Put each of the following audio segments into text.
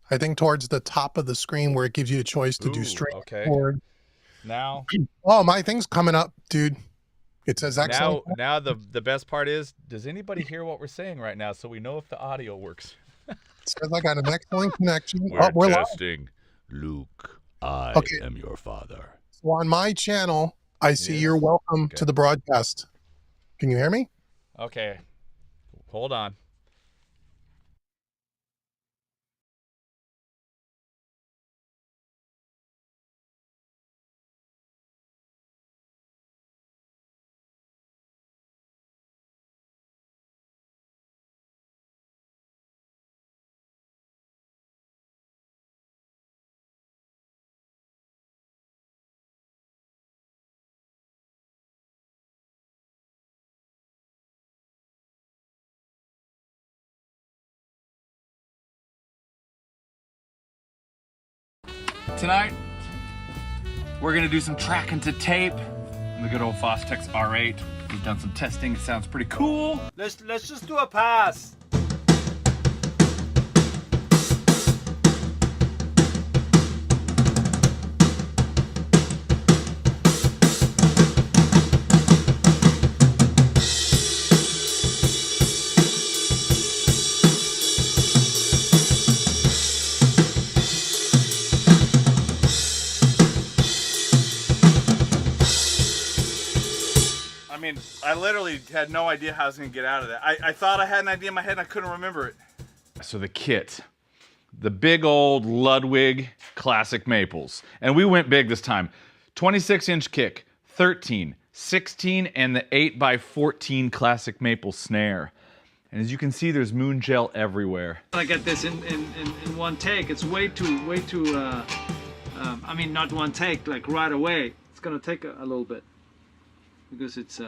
I think towards the top of the screen where it gives you a choice to do straight forward. Now. Oh, my thing's coming up, dude. It says excellent. Now the best part is, does anybody hear what we're saying right now so we know if the audio works? It says I got an excellent connection. We're testing. Live. Luke, I am your father. So on my channel, I see you're welcome to the broadcast. Can you hear me? Okay. Hold on. Tonight, we're gonna do some tracking to tape on the good old Fostex R8. We've done some testing, it sounds pretty cool. Let's just do a pass. I mean, I literally had no idea how I was gonna get out of that. I thought I had an idea in my head and I couldn't remember it. So the kit, the big old Ludwig classic maples. And we went big this time. 26-inch kick, 13, 16, and the 8x14 classic maple snare. And as you can see, there's moon gel everywhere. I get this in one take. It's way too, I mean, not one take, like right away. It's gonna take a little bit. Because it's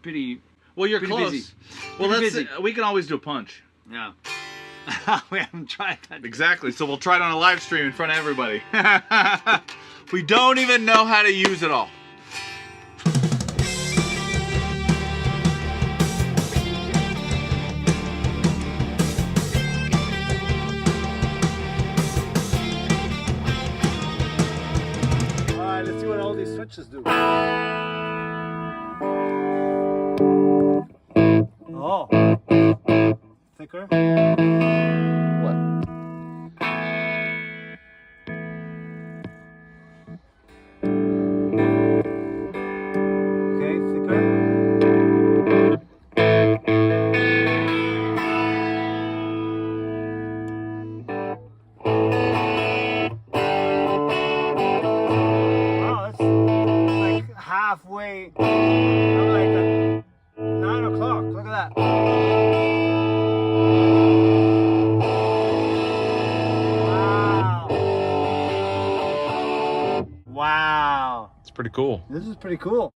pretty. Well, you're pretty close. Busy. Well, we can always do a punch. Yeah. We haven't tried that. Exactly. So we'll try it on a live stream in front of everybody. We don't even know how to use it all. All right, let's see what all these switches do. Oh, thicker. What? Okay, thicker. Wow, that's like halfway. I'm like at 9 o'clock. Look at that. Wow. It's pretty cool. This is pretty cool.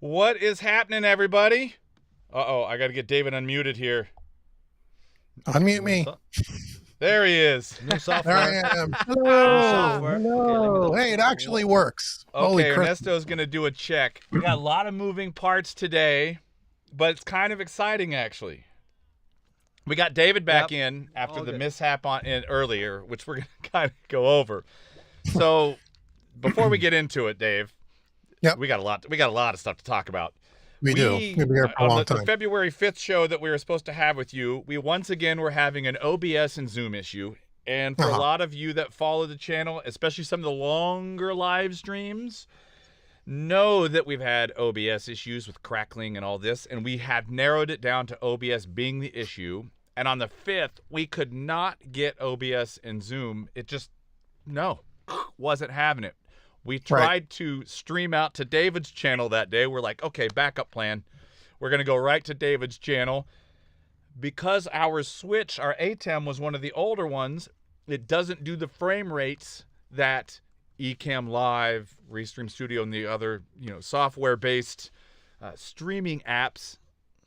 What is happening, everybody? Uh-oh, I got to get David unmuted here. Unmute me. There he is. New software. There I am. New Hello. software. Hello. Okay, Hey, it actually works. Holy Okay, crap. Ernesto's going to do a check. We got a lot of moving parts today, but it's kind of exciting, actually. We got David back in after All the good. mishap earlier, which we're going to kind of go over. So, before we get into it, Dave, we got a lot of stuff to talk about. We do. We'll be here for a long time. On the February 5th show that we were supposed to have with you, we once again were having an OBS and Zoom issue. And for a lot of you that follow the channel, especially some of the longer live streams, know that we've had OBS issues with crackling and all this, and we have narrowed it down to OBS being the issue. And on the 5th, we could not get OBS and Zoom. It just, wasn't having it. We tried to stream out to David's channel that day. We're like, okay, backup plan. We're going to go right to David's channel. Because our switch, our ATEM, was one of the older ones, it doesn't do the frame rates that Ecamm Live, Restream Studio, and the other software-based streaming apps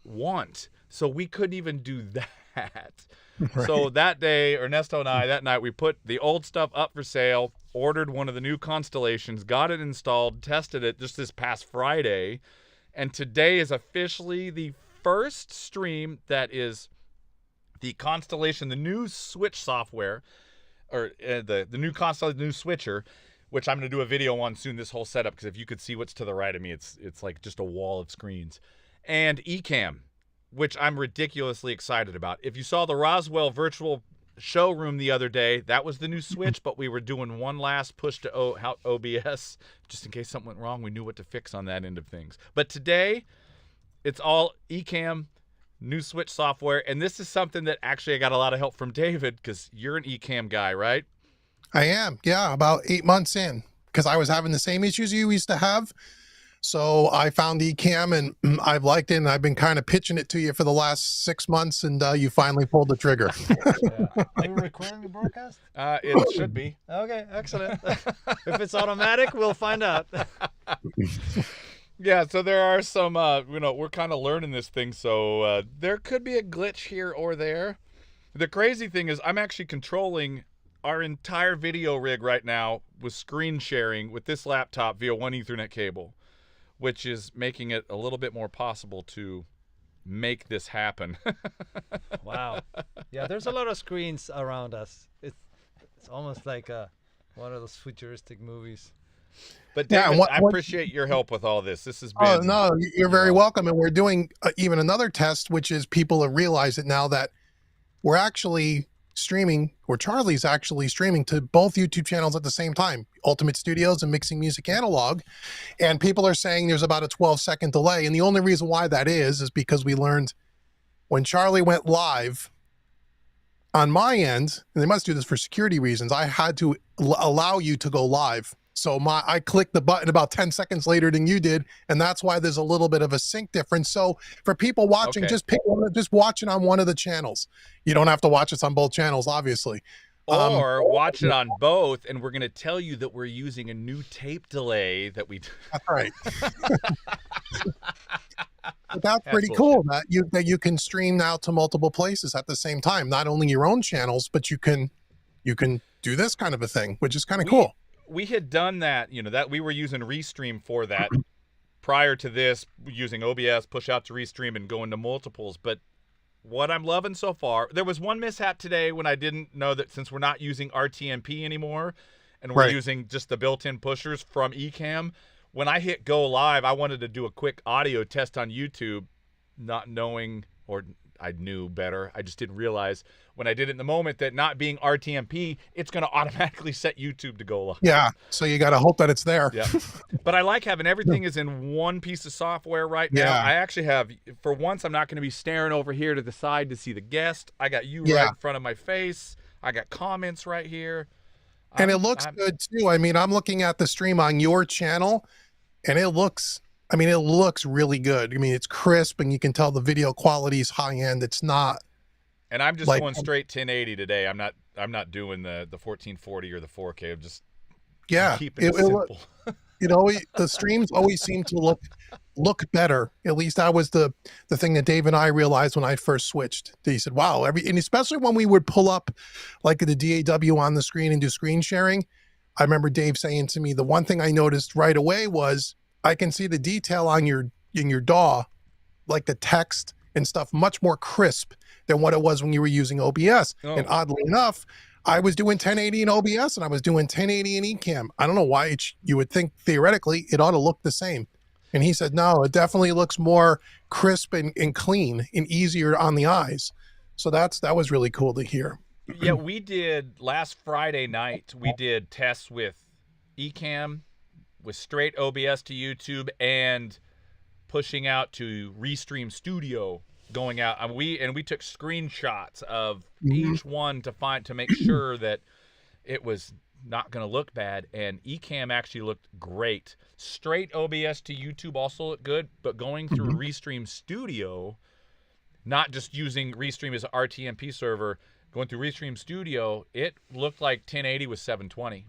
want. So we couldn't even do that. Right. So that day, Ernesto and I, that night, we put the old stuff up for sale, ordered one of the new constellations, got it installed, tested it just this past Friday, and today is officially the first stream that is the Constellation, the new Switch software, or the new Constellation, the new switcher, which I'm going to do a video on soon, this whole setup, because if you could see what's to the right of me, it's like just a wall of screens. And Ecamm, which I'm ridiculously excited about. If you saw the Roswell virtual showroom the other day, that was the new switch, but we were doing one last push to OBS, just in case something went wrong. We knew what to fix on that end of things. But today, it's all Ecamm, new switch software, and this is something that actually I got a lot of help from David, because you're an Ecamm guy, right? I am, yeah, about 8 months in, because I was having the same issues you used to have. So I found Ecamm, and I've liked it, and I've been kind of pitching it to you for the last 6 months, and you finally pulled the trigger. Are you recording the broadcast? It should be. Okay, excellent. If it's automatic, we'll find out. Yeah, so there are some, we're kind of learning this thing, so there could be a glitch here or there. The crazy thing is I'm actually controlling our entire video rig right now with screen sharing with this laptop via one Ethernet cable, which is making it a little bit more possible to make this happen. Wow. Yeah, there's a lot of screens around us. It's almost like one of those futuristic movies. But David, I appreciate your help with all this. This has been... Oh, no, you're very welcome. And we're doing even another test, which is people have realized it now that we're actually streaming, or Charlie's actually streaming to both YouTube channels at the same time, Ultimate Studios and Mixing Music Analog. And people are saying there's about a 12-second delay. And the only reason why that is because we learned when Charlie went live on my end, and they must do this for security reasons, I had to allow you to go live. So I clicked the button about 10 seconds later than you did, and that's why there's a little bit of a sync difference. So for people watching, just pick one, just watch it on one of the channels. You don't have to watch us on both channels, obviously. Or watch it on both, and we're going to tell you that we're using a new tape delay that we... That's right. But that's pretty cool that you can stream out to multiple places at the same time, not only your own channels, but you can do this kind of a thing, which is kind of cool. We had done that, that we were using Restream for that prior to this, using OBS, push out to Restream and go into multiples. But what I'm loving so far, there was one mishap today when I didn't know that since we're not using RTMP anymore and we're using just the built-in pushers from Ecamm, when I hit go live, I wanted to do a quick audio test on YouTube, not knowing, or I knew better, I just didn't realize when I did it in the moment that not being RTMP, it's going to automatically set YouTube to go live. Yeah, so you got to hope that it's there. Yeah, but I like having everything is in one piece of software right now. I actually have, for once, I'm not going to be staring over here to the side to see the guest. I got you right in front of my face. I got comments right here. And it looks good too. I mean, I'm looking at the stream on your channel, and it looks really good. I mean, it's crisp, and you can tell the video quality is high end. It's not. And I'm just going straight 1080 today. I'm not doing the 1440 or the 4K. I'm just Yeah, keeping it simple. the streams always seem to look better. At least that was the thing that Dave and I realized when I first switched. He said, "Wow!" And especially when we would pull up like the DAW on the screen and do screen sharing. I remember Dave saying to me, the one thing I noticed right away was I can see the detail on in your DAW, like the text and stuff, much more crisp than what it was when you were using OBS. Oh. And oddly enough, I was doing 1080 in OBS and I was doing 1080 in Ecamm. I don't know why you would think theoretically it ought to look the same. And he said, no, it definitely looks more crisp and clean and easier on the eyes. So that was really cool to hear. Yeah, we did last Friday night. We did tests with Ecamm, with straight OBS to YouTube, and pushing out to Restream Studio, going out. And we took screenshots of each one to make sure that it was not going to look bad. And Ecamm actually looked great. Straight OBS to YouTube also looked good, but going through Restream Studio, not just using Restream as an RTMP server, going through Restream Studio, it looked like 1080 was 720.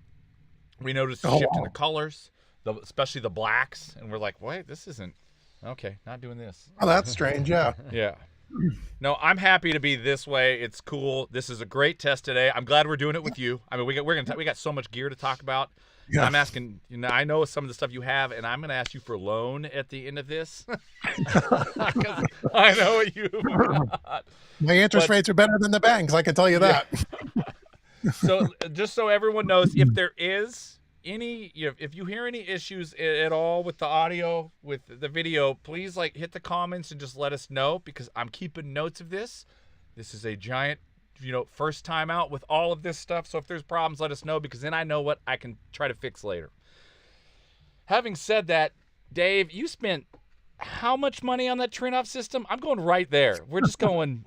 We noticed a shift in the colors, especially the blacks, and we're like, wait, this isn't okay. Not doing this. Oh, that's strange. Yeah. Yeah. No, I'm happy to be this way. It's cool. This is a great test today. I'm glad we're doing it with you. I mean, we got so much gear to talk about. Yeah. I'm asking, I know some of the stuff you have, and I'm going to ask you for a loan at the end of this. I know what you've got. My interest rates are better than the banks, I can tell you that. Yeah. So just so everyone knows, if there is if you hear any issues at all with the audio, with the video, please hit the comments and just let us know, because I'm keeping notes of this. This is a giant first time out with all of this stuff. So if there's problems, let us know, because then I know what I can try to fix later. Having said that, Dave, you spent how much money on that Trinnov system? I'm going right there. We're going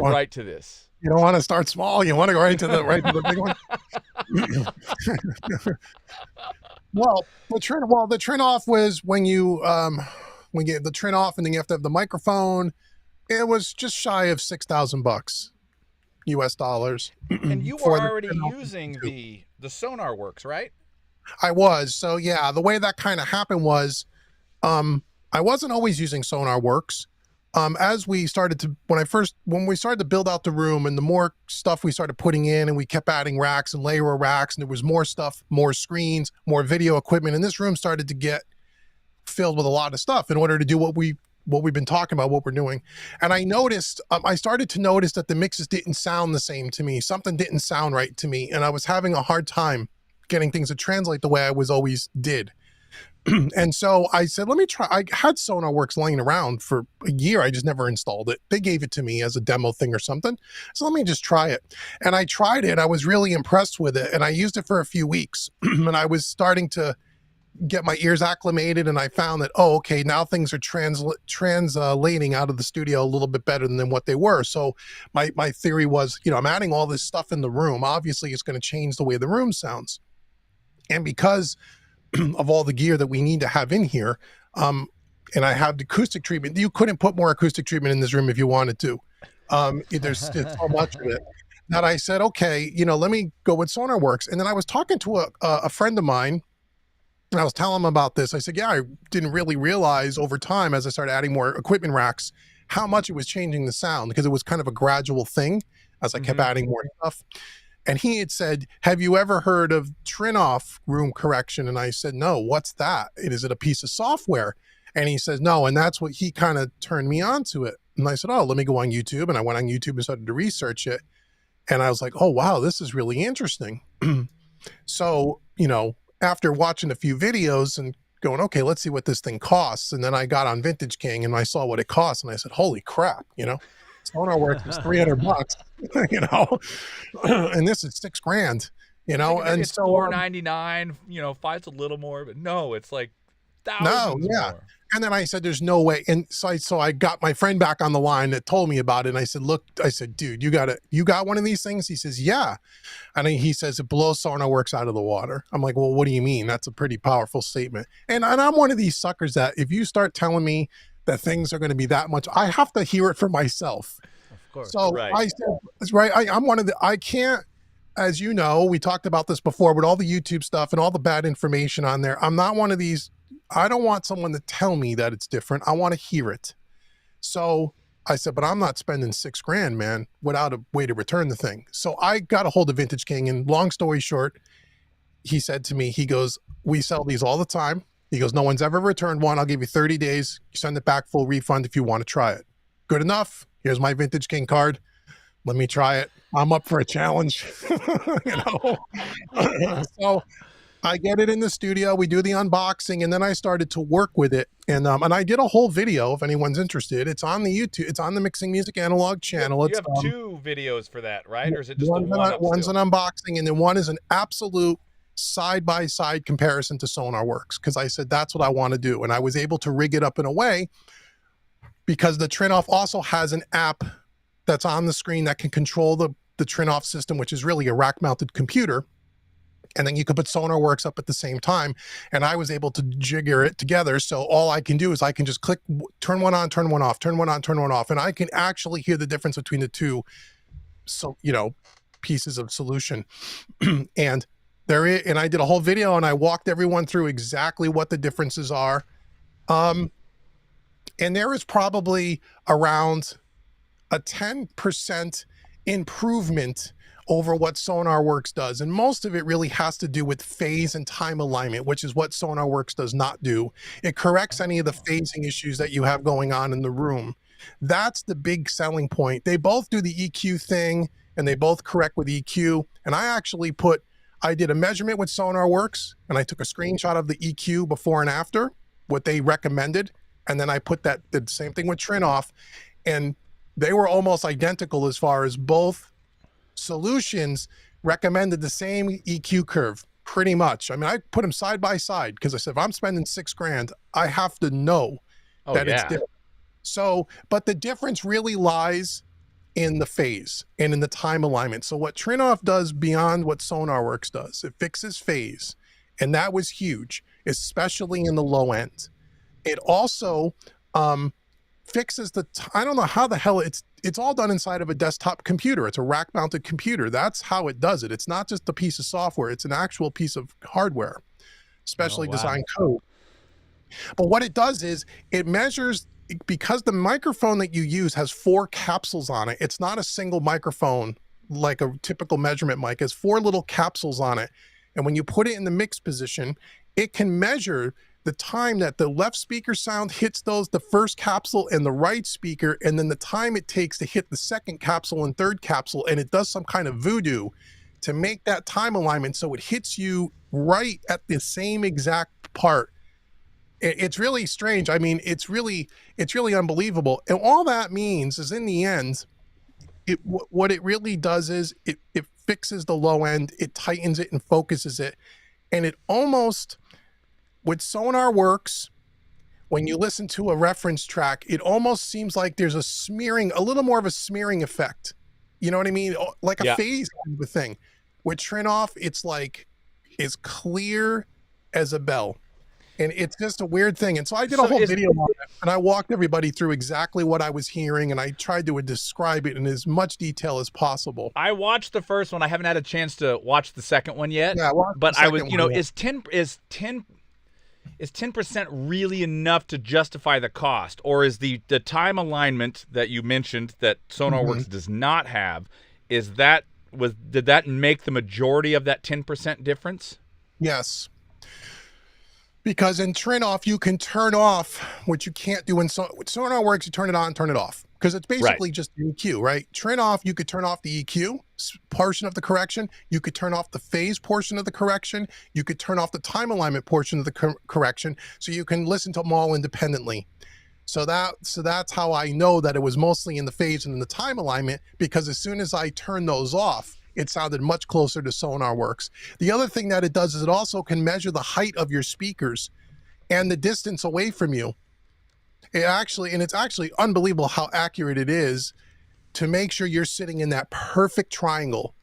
right to this. You don't want to start small. You want to go right to the big one. Well, the Trinnov was when you get the Trinnov and then you have to have the microphone. It was just shy of $6,000 US dollars. And you were already using the SonarWorks, right? I was. So yeah, the way that kind of happened was I wasn't always using SonarWorks. As we started to, when we started to build out the room, and the more stuff we started putting in, and we kept adding racks and layer of racks, and there was more stuff, more screens, more video equipment, and this room started to get filled with a lot of stuff in order to do what we've been talking about, what we're doing. And I noticed, I started to notice that the mixes didn't sound the same to me. Something didn't sound right to me, and I was having a hard time getting things to translate the way I was always did. And so I said, let me try. I had SonarWorks laying around for a year. I just never installed it. They gave it to me as a demo thing or something. So let me just try it. And I tried it. I was really impressed with it. And I used it for a few weeks. And I was starting to get my ears acclimated. And I found that, oh, okay, now things are translating out of the studio a little bit better than what they were. So my theory was, I'm adding all this stuff in the room. Obviously, it's going to change the way the room sounds. And because of all the gear that we need to have in here, and I have the acoustic treatment. You couldn't put more acoustic treatment in this room if you wanted to. There's so much of it that I said, okay, let me go with SonarWorks. And then I was talking to a friend of mine, and I was telling him about this. I said, yeah, I didn't really realize over time, as I started adding more equipment racks, how much it was changing the sound, because it was kind of a gradual thing as I kept adding more stuff. And he had said, have you ever heard of Trinnov room correction? And I said, no, what's that? Is it a piece of software? And he says, no. And that's what he kind of turned me on to it. And I said, oh, let me go on YouTube. And I went on YouTube and started to research it. And I was like, oh, wow, this is really interesting. So, after watching a few videos and going, okay, let's see what this thing costs. And then I got on Vintage King and I saw what it cost. And I said, holy crap, SonarWorks was $300, and this is $6,000, and it's so $499, Five's a little more, but no, it's like thousands more. And then I said, there's no way. And so I got my friend back on the line that told me about it. And I said, look, dude, you got one of these things? He says, yeah. And he says, it blows SonarWorks out of the water. I'm like, well, what do you mean? That's a pretty powerful statement. And I'm one of these suckers that if you start telling me that things are going to be that much, I have to hear it for myself. Of course. So right. I said, right. I'm one of the, I can't, as you know, we talked about this before, with all the YouTube stuff and all the bad information on there, I'm not one of these. I don't want someone to tell me that it's different. I want to hear it. So I said, but I'm not spending $6,000, man, without a way to return the thing. So I got a hold of Vintage King, and long story short, he said to me, he goes, we sell these all the time. He goes, no one's ever returned one. I'll give you 30 days. You send it back, full refund if you want to try it. Good enough. Here's my Vintage King card. Let me try it. I'm up for a challenge. You know? So I get it in the studio. We do the unboxing, and then I started to work with it. And I did a whole video if anyone's interested. It's on the YouTube. It's on the Mixing Music Analog channel. You have two videos for that, right? Or is it just the one? One's an unboxing, and then one is an absolute side-by-side comparison to SonarWorks, because I said that's what I want to do. And I was able to rig it up in a way, because the Trinnov also has an app that's on the screen that can control the Trinnov system, which is really a rack-mounted computer. And then you can put SonarWorks up at the same time. And I was able to jigger it together. So all I can do is I can just click, turn one on, turn one off, turn one on, turn one off. And I can actually hear the difference between the two, so, you know, pieces of solution. And and I did a whole video, and I walked everyone through exactly what the differences are. And there is probably around a 10% improvement over what SonarWorks does. And most of it really has to do with phase and time alignment, which is what SonarWorks does not do. It corrects any of the phasing issues that you have going on in the room. That's the big selling point. They both do the EQ thing, and they both correct with EQ. And I did a measurement with SonarWorks, and I took a screenshot of the EQ before and after, what they recommended. And then I did the same thing with Trinnov, and they were almost identical as far as both solutions recommended the same EQ curve, pretty much. I mean, I put them side by side, because I said, if I'm spending $6,000, I have to know that it's different. So, but the difference really lies in the phase and in the time alignment. So what Trinnov does beyond what SonarWorks does, it fixes phase, and that was huge, especially in the low end. It also fixes I don't know how the hell it's all done inside of a desktop computer. It's a rack mounted computer. That's how it does it. It's not just a piece of software. It's an actual piece of hardware, specially designed code. But what it does is it measures, because the microphone that you use has 4 capsules on it. It's not a single microphone like a typical measurement mic. It's 4 little capsules on it. And when you put it in the mix position, it can measure the time that the left speaker sound hits the first capsule and the right speaker, and then the time it takes to hit the second capsule and third capsule. And it does some kind of voodoo to make that time alignment so it hits you right at the same exact part. It's really strange. I mean, it's really unbelievable. And all that means is, in the end, what it really does is it fixes the low end, it tightens it and focuses it. And it almost, with SonarWorks, when you listen to a reference track, it almost seems like there's a little more of a smearing effect. You know what I mean? Like a phase kind of a thing. With Trinnov, it's like as clear as a bell. And it's just a weird thing. And so I did a whole video on it, and I walked everybody through exactly what I was hearing, and I tried to describe it in as much detail as possible. I watched the first one. I haven't had a chance to watch the second one yet. Yeah, but I was, is 10% really enough to justify the cost, or is the time alignment that you mentioned that SonarWorks does not have, did that make the majority of that 10% difference? Yes. Because in Trinnov, you can turn off what you can't do in SonarWorks. You turn it on, turn it off, because it's basically just EQ, right? Trinnov, you could turn off the EQ portion of the correction. You could turn off the phase portion of the correction. You could turn off the time alignment portion of the correction, so you can listen to them all independently. So that's how I know that it was mostly in the phase and in the time alignment, because as soon as I turned those off, it sounded much closer to SonarWorks. The other thing that it does is it also can measure the height of your speakers and the distance away from you. It's actually unbelievable how accurate it is to make sure you're sitting in that perfect triangle.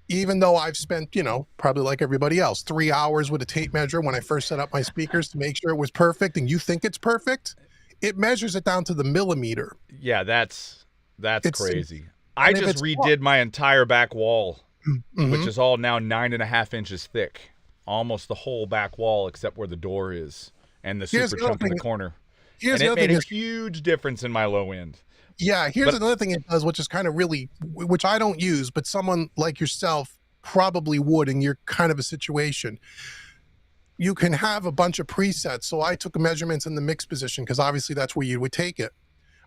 Even though I've spent, probably like everybody else, 3 hours with a tape measure when I first set up my speakers to make sure it was perfect, and you think it's perfect, it measures it down to the millimeter. Yeah, that's crazy. I just redid my entire back wall which is all now 9.5 inches thick, almost the whole back wall except where the door is, and the Here's super the other chunk in the thing- corner. Here's And the it other made thing a is, huge difference in my low end. yeah, here's But- another thing it does, which is kind of really, which I don't use, but someone like yourself probably would in your kind of a situation. You can have a bunch of presets. So I took measurements in the mix position because obviously that's where you would take it.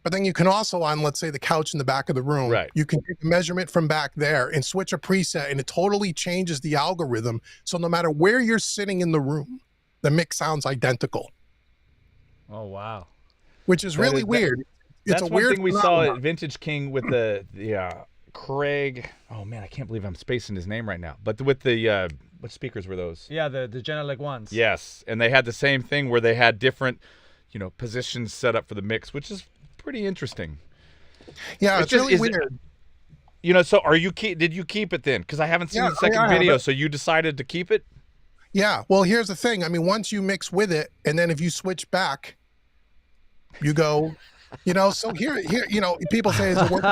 But then you can also on, let's say, the couch in the back of the room, Right. you can take a measurement from back there and switch a preset, and it totally changes the algorithm. So no matter where you're sitting in the room, the mix sounds identical, Oh wow. which is That really is- that- weird. It's That's a one weird thing we saw phenomenon. at Vintage King with the Craig. Oh man, I can't believe I'm spacing his name right now. But with the what speakers were those? Yeah, the generic ones. Yes, and they had the same thing where they had different, positions set up for the mix, which is pretty interesting. Yeah, It's it's just- really is it- weird. So did you keep it then? Because I haven't seen Yeah, the second I have video, it. so you decided to keep it? Yeah. Well, here's the thing. I mean, once you mix with it, and then if you switch back, you go, so here, people say, is it worth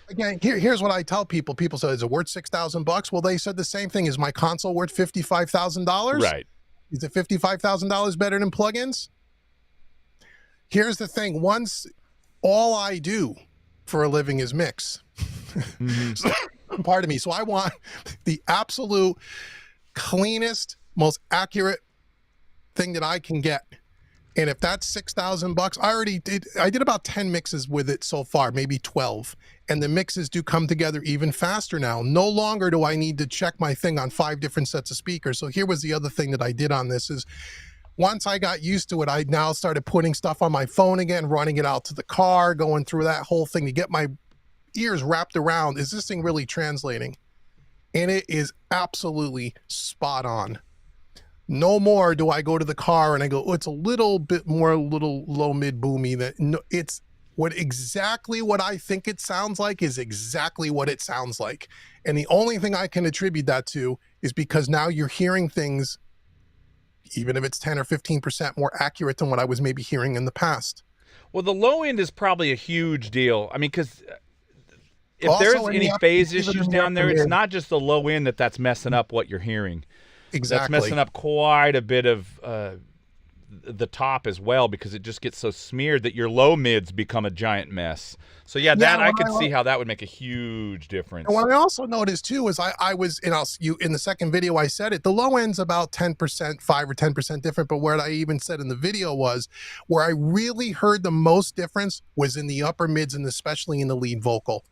again, here's what I tell people. People say, is it worth $6,000? Well, they said the same thing. Is my console worth $55,000? Right. Is it $55,000 better than plugins? Here's the thing. Once all I do for a living is mix. So, pardon me. So I want the absolute cleanest, most accurate thing that I can get. And if that's $6,000, I did about 10 mixes with it so far, maybe 12. And the mixes do come together even faster now. No longer do I need to check my thing on 5 different sets of speakers. So here was the other thing that I did on this is once I got used to it, I now started putting stuff on my phone again, running it out to the car, going through that whole thing to get my ears wrapped around. Is this thing really translating? And it is absolutely spot on. No more do I go to the car and I go, oh, it's a little bit more little low mid boomy. It's exactly what I think it sounds like is exactly what it sounds like. And the only thing I can attribute that to is because now you're hearing things, even if it's 10 or 15% more accurate than what I was maybe hearing in the past. Well, the low end is probably a huge deal. I mean, because if Also, there's in any the phase even issues in the down there, upper it's mid. not just the low end that's messing up what you're hearing. Exactly. That's messing up quite a bit of the top as well, because it just gets so smeared that your low mids become a giant mess. So yeah, that I could see how that would make a huge difference. And what I also noticed too is I was, and in the second video I said it, the low end's about 10%, 5 or 10% different. But what I even said in the video was where I really heard the most difference was in the upper mids and especially in the lead vocal.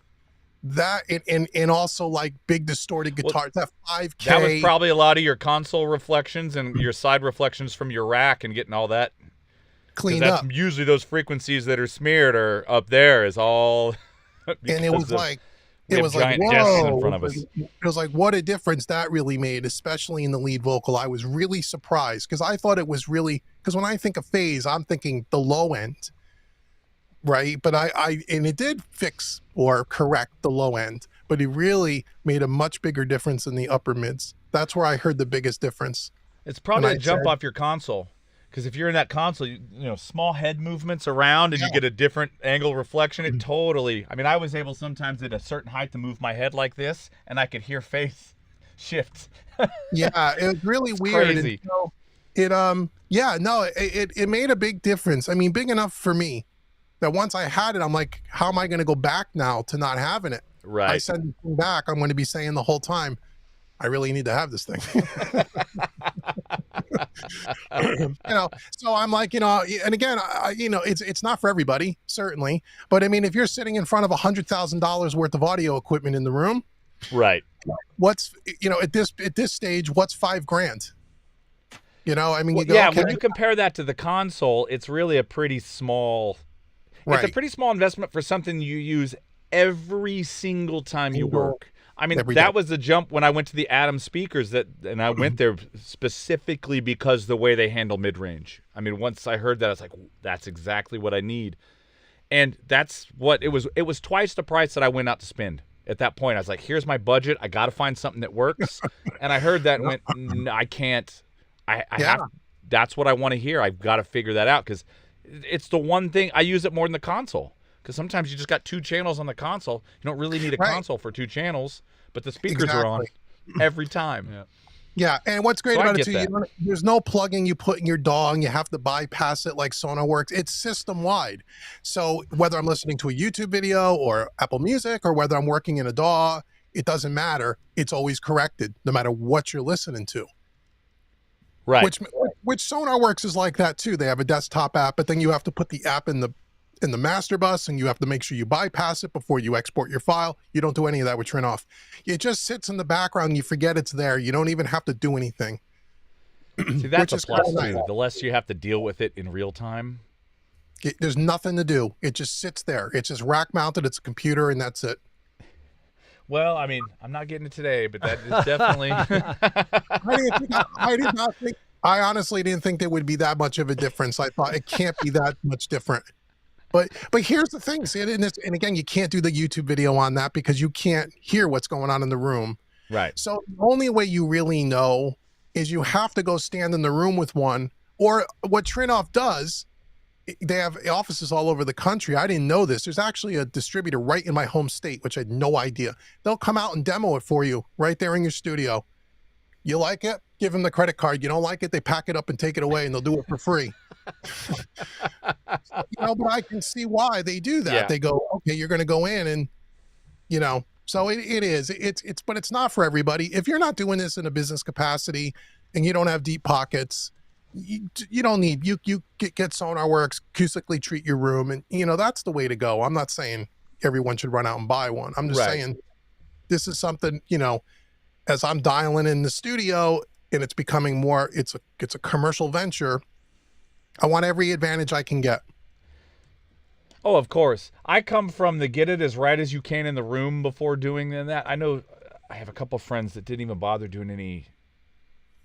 That and also like big distorted guitars, that 5K. That was probably a lot of your console reflections and your side reflections from your rack and getting all that cleaned that's up. usually those frequencies that are smeared are up there is all. And it was like, we it have was like, giant desks in whoa. front of us. It was like, what a difference that really made, especially in the lead vocal. I was really surprised because I thought it was really, because when I think of phase, I'm thinking the low end, right? But and it did fix or correct the low end, but it really made a much bigger difference in the upper mids. That's where I heard the biggest difference. It's probably a And I jump said- off your console. Because if you're in that console, small head movements around and you get a different angle reflection, it totally. I mean, I was able sometimes at a certain height to move my head like this, and I could hear face shift. Yeah, it was really weird. crazy. And so it made a big difference. I mean, big enough for me that once I had it, I'm like, how am I going to go back now to not having it? I Right. send the thing back. I'm going to be saying the whole time, I really need to have this thing. So I'm like, and again, it's not for everybody, certainly. But I mean, if you're sitting in front of $100,000 worth of audio equipment in the room, Right. what's, at this stage, what's $5,000? I mean, Well, you go, yeah, okay, when you compare that to the console, it's really a pretty small. It's a right. pretty small investment for something you use every single time you Single- work. I mean, every that day. was the jump when I went to the Atom speakers and I went there specifically because the way they handle mid-range. I mean, once I heard that, I was like, that's exactly what I need. And that's what it was. It was twice the price that I went out to spend. At that point, I was like, here's my budget. I got to find something that works. And I heard that and went, I can't. I Yeah. have. That's what I want to hear. I've got to figure that out because it's the one thing I use it more than the console. because sometimes you just got 2 channels on the console. You don't really need a Right. console for 2 channels, but the speakers are on every time. Yeah. Yeah, and what's great So I about it get too, that. there's no plugin you put in your DAW and you have to bypass it like Sonar works. It's system wide. So whether I'm listening to a YouTube video or Apple Music or whether I'm working in a DAW, it doesn't matter. It's always corrected no matter what you're listening to. Right. Which SonarWorks is like that too. They have a desktop app, but then you have to put the app in the master bus and you have to make sure you bypass it before you export your file. You don't do any of that with Trinnov. It just sits in the background. You forget it's there. You don't even have to do anything. See, that's a is plus kinda too. nice. The less you have to deal with it in real time. There's nothing to do. It just sits there. It's just rack mounted. It's a computer and that's it. Well, I mean, I'm not getting it today, but that is definitely. I honestly didn't think there would be that much of a difference. I thought it can't be that much different. But here's the thing, see, and again, you can't do the YouTube video on that because you can't hear what's going on in the room. Right. So the only way you really know is you have to go stand in the room with one, or what Trinnov does, they have offices all over the country. I didn't know this. There's actually a distributor right in my home state, which I had no idea. They'll come out and demo it for you right there in your studio. You like it? Give them the credit card. You don't like it? They pack it up and take it away and they'll do it for free. But I can see why they do that. Yeah. They go, okay, you're going to go in and, so but it's not for everybody. If you're not doing this in a business capacity and you don't have deep pockets, you don't need, you get SonarWorks, acoustically treat your room. And, that's the way to go. I'm not saying everyone should run out and buy one. I'm just Right. saying this is something, as I'm dialing in the studio and it's becoming more, it's a commercial venture. I want every advantage I can get. Oh, of course. I come from the get it as right as you can in the room before doing that. I know I have a couple of friends that didn't even bother doing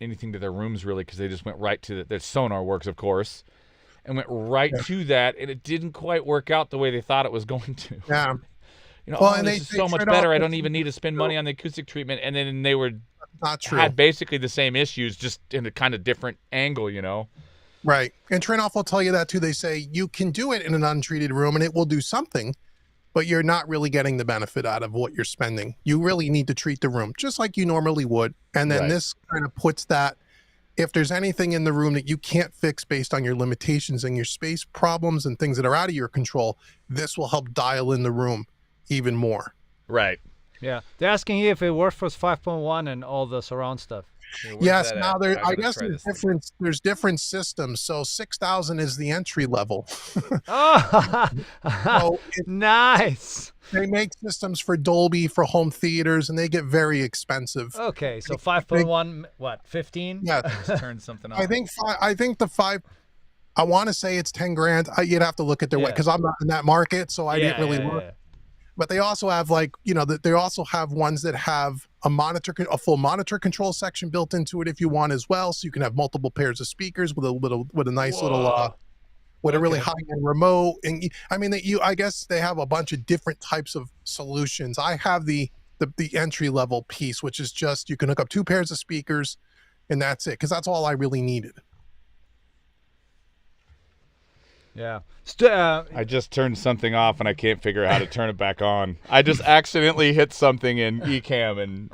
anything to their rooms really because they just went right to their SonarWorks, of course, and went right to that, and it didn't quite work out the way they thought it was going to. Yeah. And this is so much better. I don't even need to spend money on the acoustic treatment, and then they Not true. had basically the same issues, just in a kind of different angle, Right. And Trinnov will tell you that too. They say you can do it in an untreated room and it will do something, but you're not really getting the benefit out of what you're spending. You really need to treat the room just like you normally would. And then Right. this kind of puts that, if there's anything in the room that you can't fix based on your limitations and your space problems and things that are out of your control, this will help dial in the room even more. Right. Yeah. They're asking here if it works for 5.1 and all the surround stuff. Yes, now I guess there's different systems. So 6,000 is the entry level. Oh, So nice. they make systems for Dolby, for home theaters, and they get very expensive. Okay, so 5.1, what, 15? Yeah, Turn something off. I think the 5. I want to say it's 10 grand. You'd have to look at their way because I'm not in that market, so I didn't really look. Yeah. But they also have they also have ones that have a full monitor control section built into it if you want as well, so you can have multiple pairs of speakers with a nice little with a really high-end remote. And I guess they have a bunch of different types of solutions. I have the entry level piece, which is just you can hook up 2 pairs of speakers, and that's it, because that's all I really needed. Yeah. I just turned something off and I can't figure out how to turn it back on. I just accidentally hit something in Ecamm and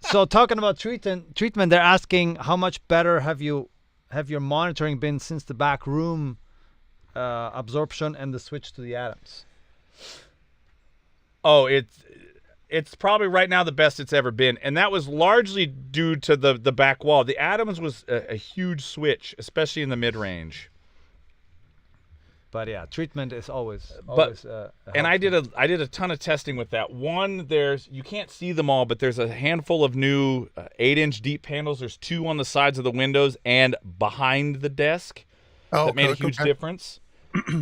So talking about treatment, they're asking how much better have your monitoring been since the back room absorption and the switch to the Adams? oh, it's probably right now the best it's ever been, and that was largely due to the back wall. The Adams was a huge switch, especially in the mid range. But yeah, treatment is always And I did a ton of testing with that. One, you can't see them all, but there's a handful of new 8-inch deep panels. There's 2 on the sides of the windows and behind the desk that made a huge difference.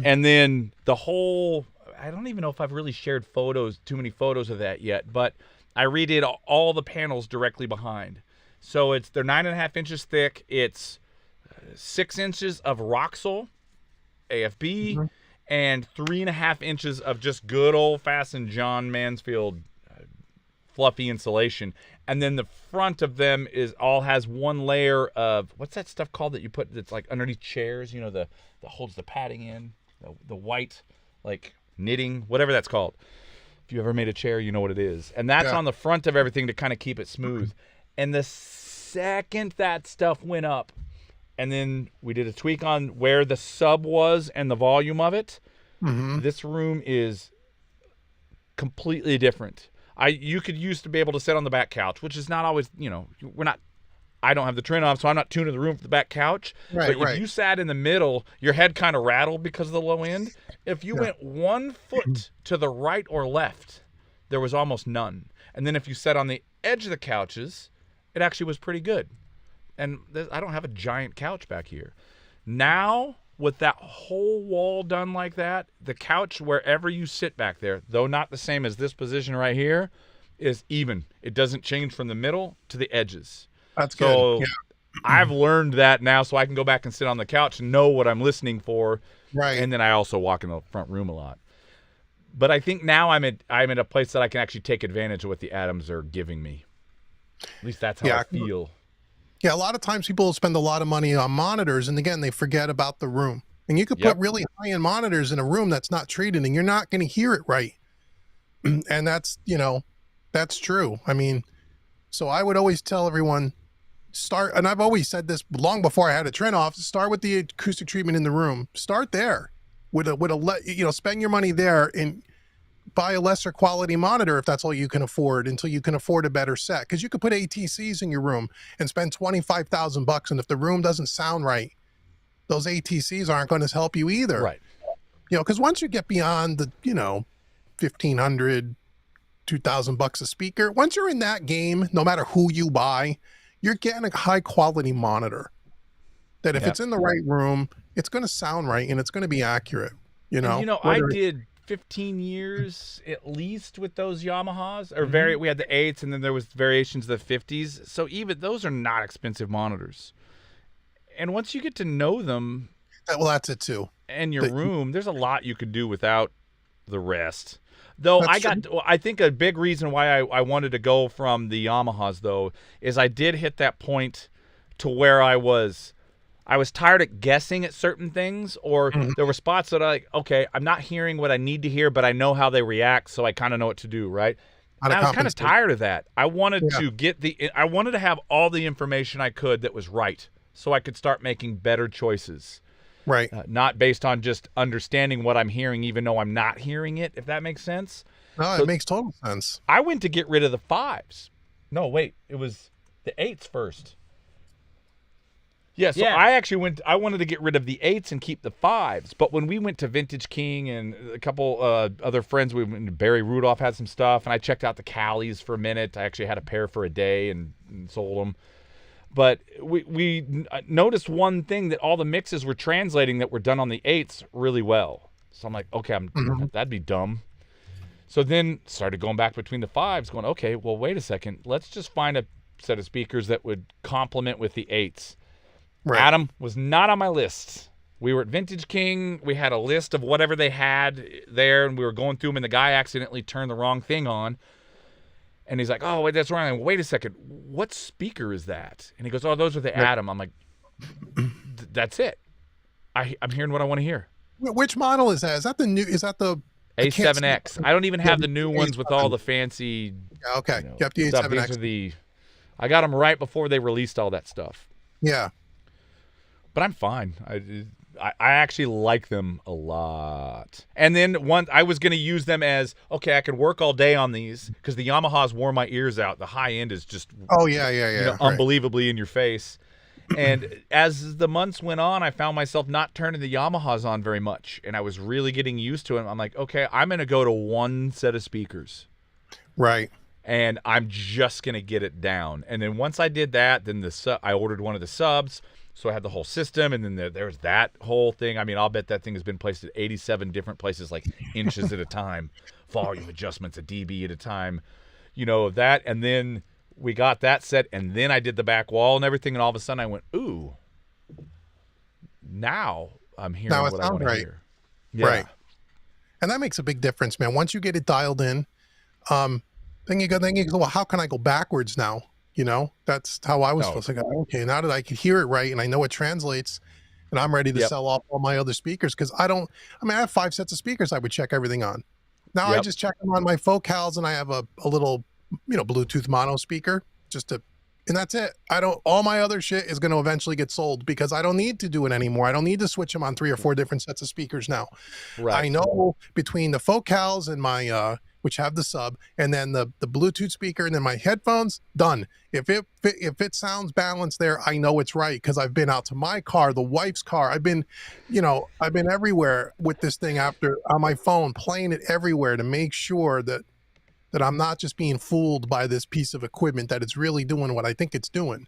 And then the whole, I don't even know if I've really shared too many photos of that yet, but I redid all the panels directly behind. So they're 9.5 inches thick. It's 6 inches of Roxol AFB, and 3.5 inches of just good old-fashioned John Mansfield fluffy insulation. And then the front of them has one layer of, what's that stuff called that you put that's like underneath chairs, that holds the padding in? the white, like knitting, whatever that's called. If you ever made a chair, you know what it is. And that's on the front of everything to kind of keep it smooth. And the second that stuff went up, and then we did a tweak on where the sub was and the volume of it, this room is completely different. You could used to be able to sit on the back couch, which is not always, I don't have the Trinnov, so I'm not tuning the room for the back couch. Right, but if you sat in the middle, your head kind of rattled because of the low end. If you went 1 foot to the right or left, there was almost none. And then if you sat on the edge of the couches, it actually was pretty good. And I don't have a giant couch back here. Now, with that whole wall done like that, the couch, wherever you sit back there, though not the same as this position right here, is even. It doesn't change from the middle to the edges. That's so good. I've learned that now, so I can go back and sit on the couch and know what I'm listening for. Right. And then I also walk in the front room a lot. But I think now I'm at a place that I can actually take advantage of what the Atoms are giving me. At least that's how I feel. Yeah, a lot of times people spend a lot of money on monitors, and again, they forget about the room. And you could put really high-end monitors in a room that's not treated, and you're not going to hear it right. And that's, that's true. I mean, so I would always tell everyone, start, and I've always said this long before I had a Trinnov, start with the acoustic treatment in the room. Start there spend your money there and buy a lesser quality monitor if that's all you can afford until you can afford a better set. Because you could put ATCs in your room and spend $25,000, and if the room doesn't sound right, those ATCs aren't going to help you either. Right. Because once you get beyond the, $1,500, $2,000 a speaker, once you're in that game, no matter who you buy, you're getting a high quality monitor that if it's in the right room, it's going to sound right and it's going to be accurate. I did 15 years at least with those Yamahas, or we had the 8s, and then there was variations of the 50s. So even those are not expensive monitors. And once you get to know them, well, that's it too. And your room, there's a lot you could do without the rest. Though I think a big reason why I wanted to go from the Yamahas though is I did hit that point to where I was tired of guessing at certain things, or there were spots that I'm not hearing what I need to hear, but I know how they react, so I kind of know what to do, right? And I was kind of tired of that. I wanted I wanted to have all the information I could that was right, so I could start making better choices. Right. Not based on just understanding what I'm hearing, even though I'm not hearing it, if that makes sense. No, it makes total sense. I went to get rid of the 5s. No, wait, it was the 8s first. Yeah, so I wanted to get rid of the 8s and keep the 5s. But when we went to Vintage King and a couple other friends, Barry Rudolph had some stuff, and I checked out the Callies for a minute. I actually had a pair for a day and sold them. But we noticed one thing, that all the mixes were translating that were done on the 8s really well. So I'm like, okay, that'd be dumb. So then started going back between the 5s, going, okay, well, wait a second. Let's just find a set of speakers that would complement with the 8s. Right. Adam was not on my list. We were at Vintage King. We had a list of whatever they had there, and we were going through them, and the guy accidentally turned the wrong thing on. And he's like, oh, wait, that's wrong. Wait a second. What speaker is that? And he goes, oh, those are the Adam. I'm like, that's it. I'm hearing what I want to hear. Which model is that? Is that the A7X? I don't even have the new ones with all the fancy. Yeah, okay. You have the A7X. I got them right before they released all that stuff. Yeah. But I'm fine. I actually like them a lot. And then I was going to use them as, okay, I can work all day on these because the Yamahas wore my ears out. The high end is just unbelievably in your face. And as the months went on, I found myself not turning the Yamahas on very much, and I was really getting used to it. I'm like, okay, I'm going to go to one set of speakers. Right. And I'm just going to get it down. And then once I did that, then I ordered one of the subs. So I had the whole system, and then there's that whole thing. I mean, I'll bet that thing has been placed at 87 different places, like inches at a time, volume adjustments a dB at a time, that. And then we got that set, and then I did the back wall and everything, and all of a sudden I went, ooh, now I'm hearing what I want to hear. Yeah. Right. And that makes a big difference, man. Once you get it dialed in, then you go, well, how can I go backwards now? That's how I was supposed to go. Okay, now that I can hear it right and I know it translates, and I'm ready to Yep. sell off all my other speakers because I have 5 sets of speakers I would check everything on. Now I Yep. just check them on my focals, and I have a little, Bluetooth mono speaker and that's it. All my other shit is going to eventually get sold because I don't need to do it anymore. I don't need to switch them on 3 or 4 different sets of speakers now. Right. I know between the focals and my, which have the sub, and then the Bluetooth speaker, and then my headphones, done. If it sounds balanced there, I know it's right because I've been out to my car, the wife's car. I've been everywhere with this thing on my phone, playing it everywhere to make sure that I'm not just being fooled by this piece of equipment, that it's really doing what I think it's doing.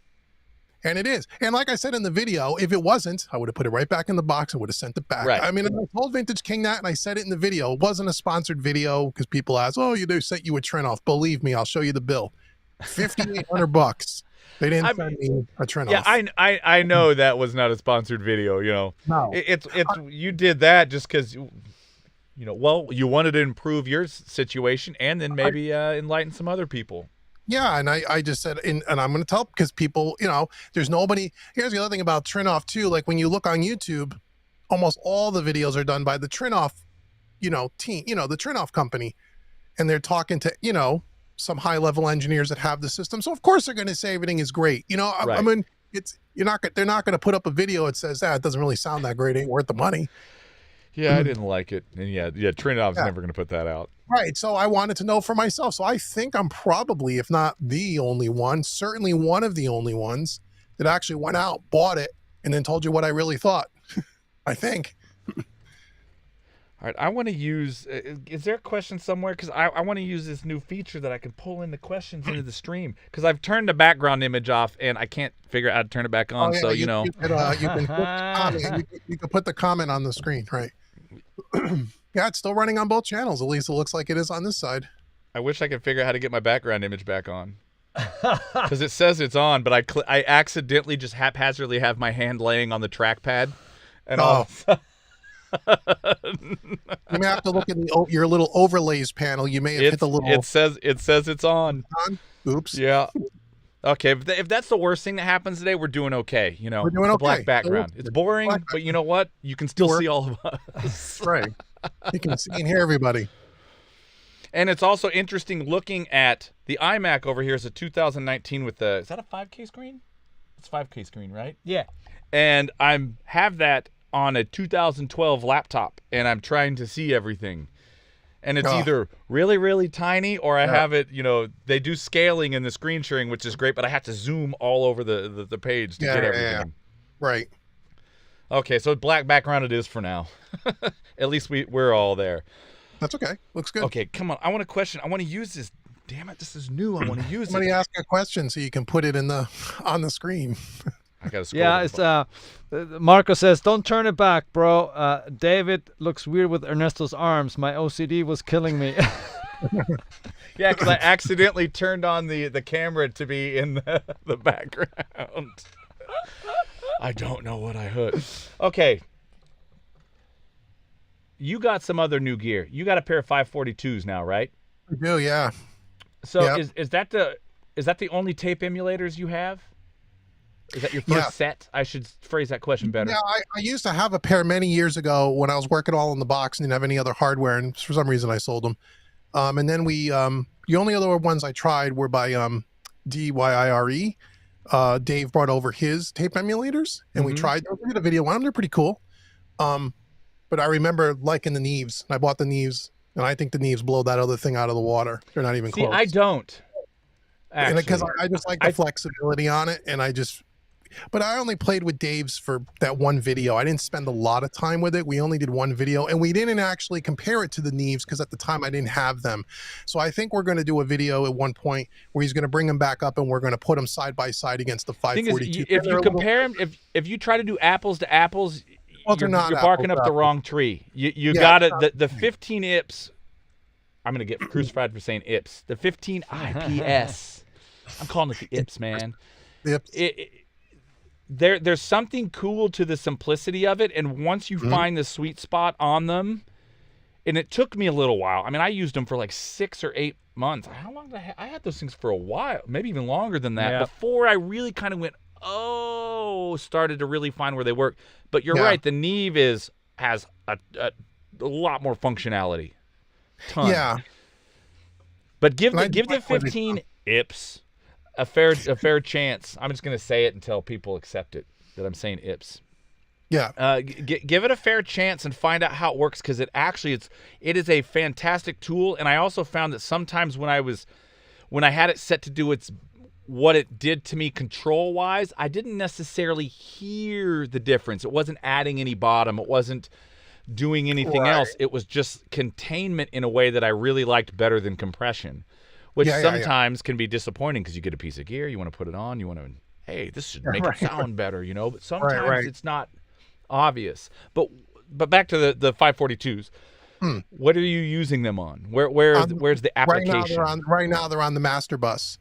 And it is. And like I said in the video, if it wasn't, I would have put it right back in the box and would have sent it back. Right. I mean, I told Vintage King that, and I said it in the video. It wasn't a sponsored video because people ask, oh, they sent you a Trinnov. Believe me, I'll show you the bill. $5,800. They didn't send me a Trinnov. Yeah, I know that was not a sponsored video. No. It's you did that just because well, you wanted to improve your situation and then maybe enlighten some other people. Yeah, and I just said, and I'm going to tell, because people, there's nobody. Here's the other thing about Trinnov too. Like when you look on YouTube, almost all the videos are done by the Trinnov, team, the Trinnov company, and they're talking to, some high level engineers that have the system. So of course they're going to say everything is great. Right. I mean, they're not going to put up a video that says that it doesn't really sound that great, ain't worth the money. Yeah, I didn't like it, and yeah, Trinnov's never going to put that out. Right. So I wanted to know for myself. So I think I'm probably, if not the only one, certainly one of the only ones that actually went out, bought it, and then told you what I really thought. I think. All right, I want to use. Is there a question somewhere? Because I want to use this new feature that I can pull in the questions into the stream. Because I've turned the background image off, and I can't figure out how to turn it back on. Oh, yeah, so you can put the comment on the screen, right? Yeah, it's still running on both channels. At least it looks like it is on this side. I wish I could figure out how to get my background image back on. Because it says it's on, but I accidentally just haphazardly have my hand laying on the trackpad, and you may have to look in your little overlays panel. You may have hit the little. It says it's on. Oops. Yeah. Okay, if that's the worst thing that happens today, we're doing okay. We're doing the okay. Black background. It's boring, but you know what? You can still see all of us. Right. You can see and hear everybody. And it's also interesting looking at the iMac over here is a 2019 with the, is that a 5K screen? It's 5K screen, right? Yeah. And have that on a 2012 laptop, and I'm trying to see everything. And it's either really, really tiny, or I have it, they do scaling in the screen sharing, which is great, but I have to zoom all over the page to get everything. Yeah. Right. Okay, so black background it is for now. At least we're all there. That's okay. Looks good. Okay, come on. I want a question. I want to use this. Damn it, this is new. I want to use Somebody it. ask a question so you can put it on the screen. I gotta scroll. Yeah, it's Marco says, don't turn it back, bro. David looks weird with Ernesto's arms. My OCD was killing me. Yeah, because I accidentally turned on the camera to be in the background. I don't know what I heard. Okay. You got some other new gear. You got a pair of 542s now, right? I do, yeah. So Yep. is that the only tape emulators you have? Is that your first set? I should phrase that question better. Yeah, I used to have a pair many years ago when I was working all in the box and didn't have any other hardware, and for some reason I sold them. And then the only other ones I tried were by DYIRE. Dave brought over his tape emulators, and we tried. We did a video on them. They're pretty cool. But I remember liking the Neves. I bought the Neves, and I think the Neves blow that other thing out of the water. They're not even See, close. I don't. Actually. Because I just like the flexibility on it, and but I only played with Dave's for that one video. I didn't spend a lot of time with it. We only did one video, and we didn't actually compare it to the Neves because at the time I didn't have them. So I think we're going to do a video at one point where he's going to bring them back up, and we're going to put them side by side against the 542. If you compare them, if you try to do apples to apples, you're barking up the wrong tree. You got it. The 15 IPS. I'm gonna get crucified for saying IPS. The 15 IPS. I'm calling it the IPS, man. There's something cool to the simplicity of it, and once you find the sweet spot on them, and it took me a little while. I mean, I used them for like 6 or 8 months. How long did I had those things for a while, maybe even longer than that, before I really kind of went, started to really find where they work. But you're Yeah. right. The Neve has a lot more functionality. Ton. Yeah. But give And I the give the like where they 15 IPS a fair chance. I'm just gonna say it until people accept it that I'm saying IPS. Yeah. Give it a fair chance and find out how it works, because it is a fantastic tool. And I also found that sometimes when I had it set to do what it did to me control wise, I didn't necessarily hear the difference. It wasn't adding any bottom. It wasn't doing anything else. It was just containment in a way that I really liked better than compression, which sometimes can be disappointing because you get a piece of gear, you want to put it on, you want to, hey, this should make it sound better, But sometimes it's not obvious. But back to the 542s. What are you using them on? Where's the application? Right now they're on the master bus.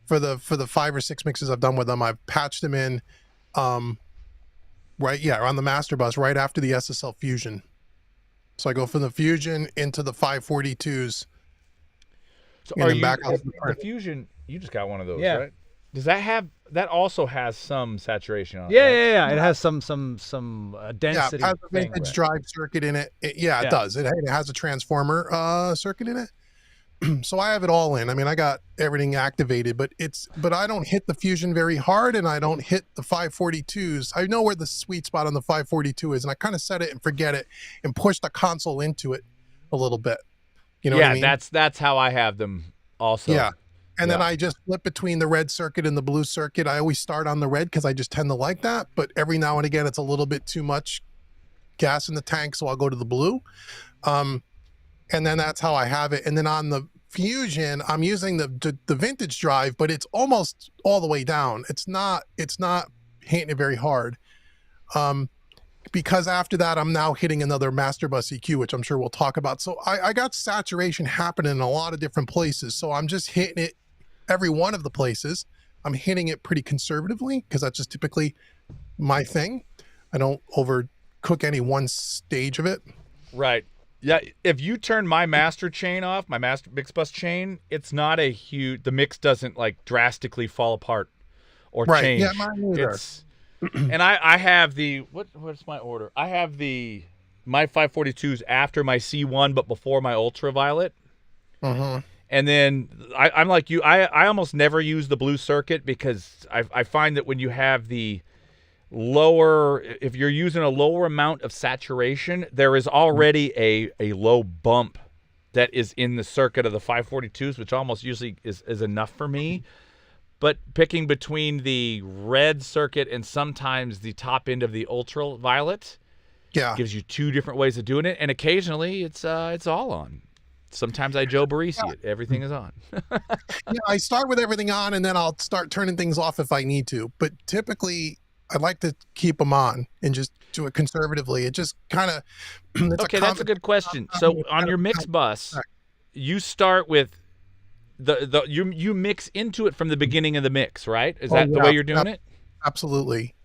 For the 5 or 6 mixes I've done with them, I've patched them in on the master bus right after the SSL Fusion. So I go from the Fusion into the 542s. So and are then you back out to the Fusion? You just got one of those, Yeah. right? Does that also has some saturation on it? Yeah, right? yeah, yeah. It has some density. Yeah, it has a thing, vintage right? drive circuit in it. It does. It has a transformer circuit in it. So I have it all in. I mean, I got everything activated, but I don't hit the Fusion very hard, and I don't hit the 542s. I know where the sweet spot on the 542 is, and I kind of set it and forget it and push the console into it a little bit. You know what I mean? That's how I have them also. Yeah. And then I just flip between the red circuit and the blue circuit. I always start on the red because I just tend to like that, but every now and again it's a little bit too much gas in the tank, so I'll go to the blue. And then that's how I have it. And then on the Fusion, I'm using the vintage drive, but it's almost all the way down. It's not hitting it very hard. Because after that, I'm now hitting another master bus EQ, which I'm sure we'll talk about. So I got saturation happening in a lot of different places. So I'm just hitting it every one of the places. I'm hitting it pretty conservatively because that's just typically my thing. I don't overcook any one stage of it. Right. Yeah, if you turn my master chain off, my master mix bus chain, it's not a huge, the mix doesn't like drastically fall apart or change. Yeah, mine either. And I have the, what's my order? I have my 542s after my C1, but before my ultraviolet. Mm-hmm. And then I'm like you, I almost never use the blue circuit because I find that when you have the lower, if you're using a lower amount of saturation, there is already a low bump that is in the circuit of the 542s, which almost usually is enough for me. But picking between the red circuit and sometimes the top end of the ultraviolet gives you two different ways of doing it, and occasionally it's all on. Sometimes I Joe Barisi it. Everything is on. I start with everything on, and then I'll start turning things off if I need to. But typically, I like to keep them on and just do it conservatively. It just kind of that's a good question. So on your mix bus, you start with you mix into it from the beginning of the mix, right? Is that the way you're doing it? Absolutely.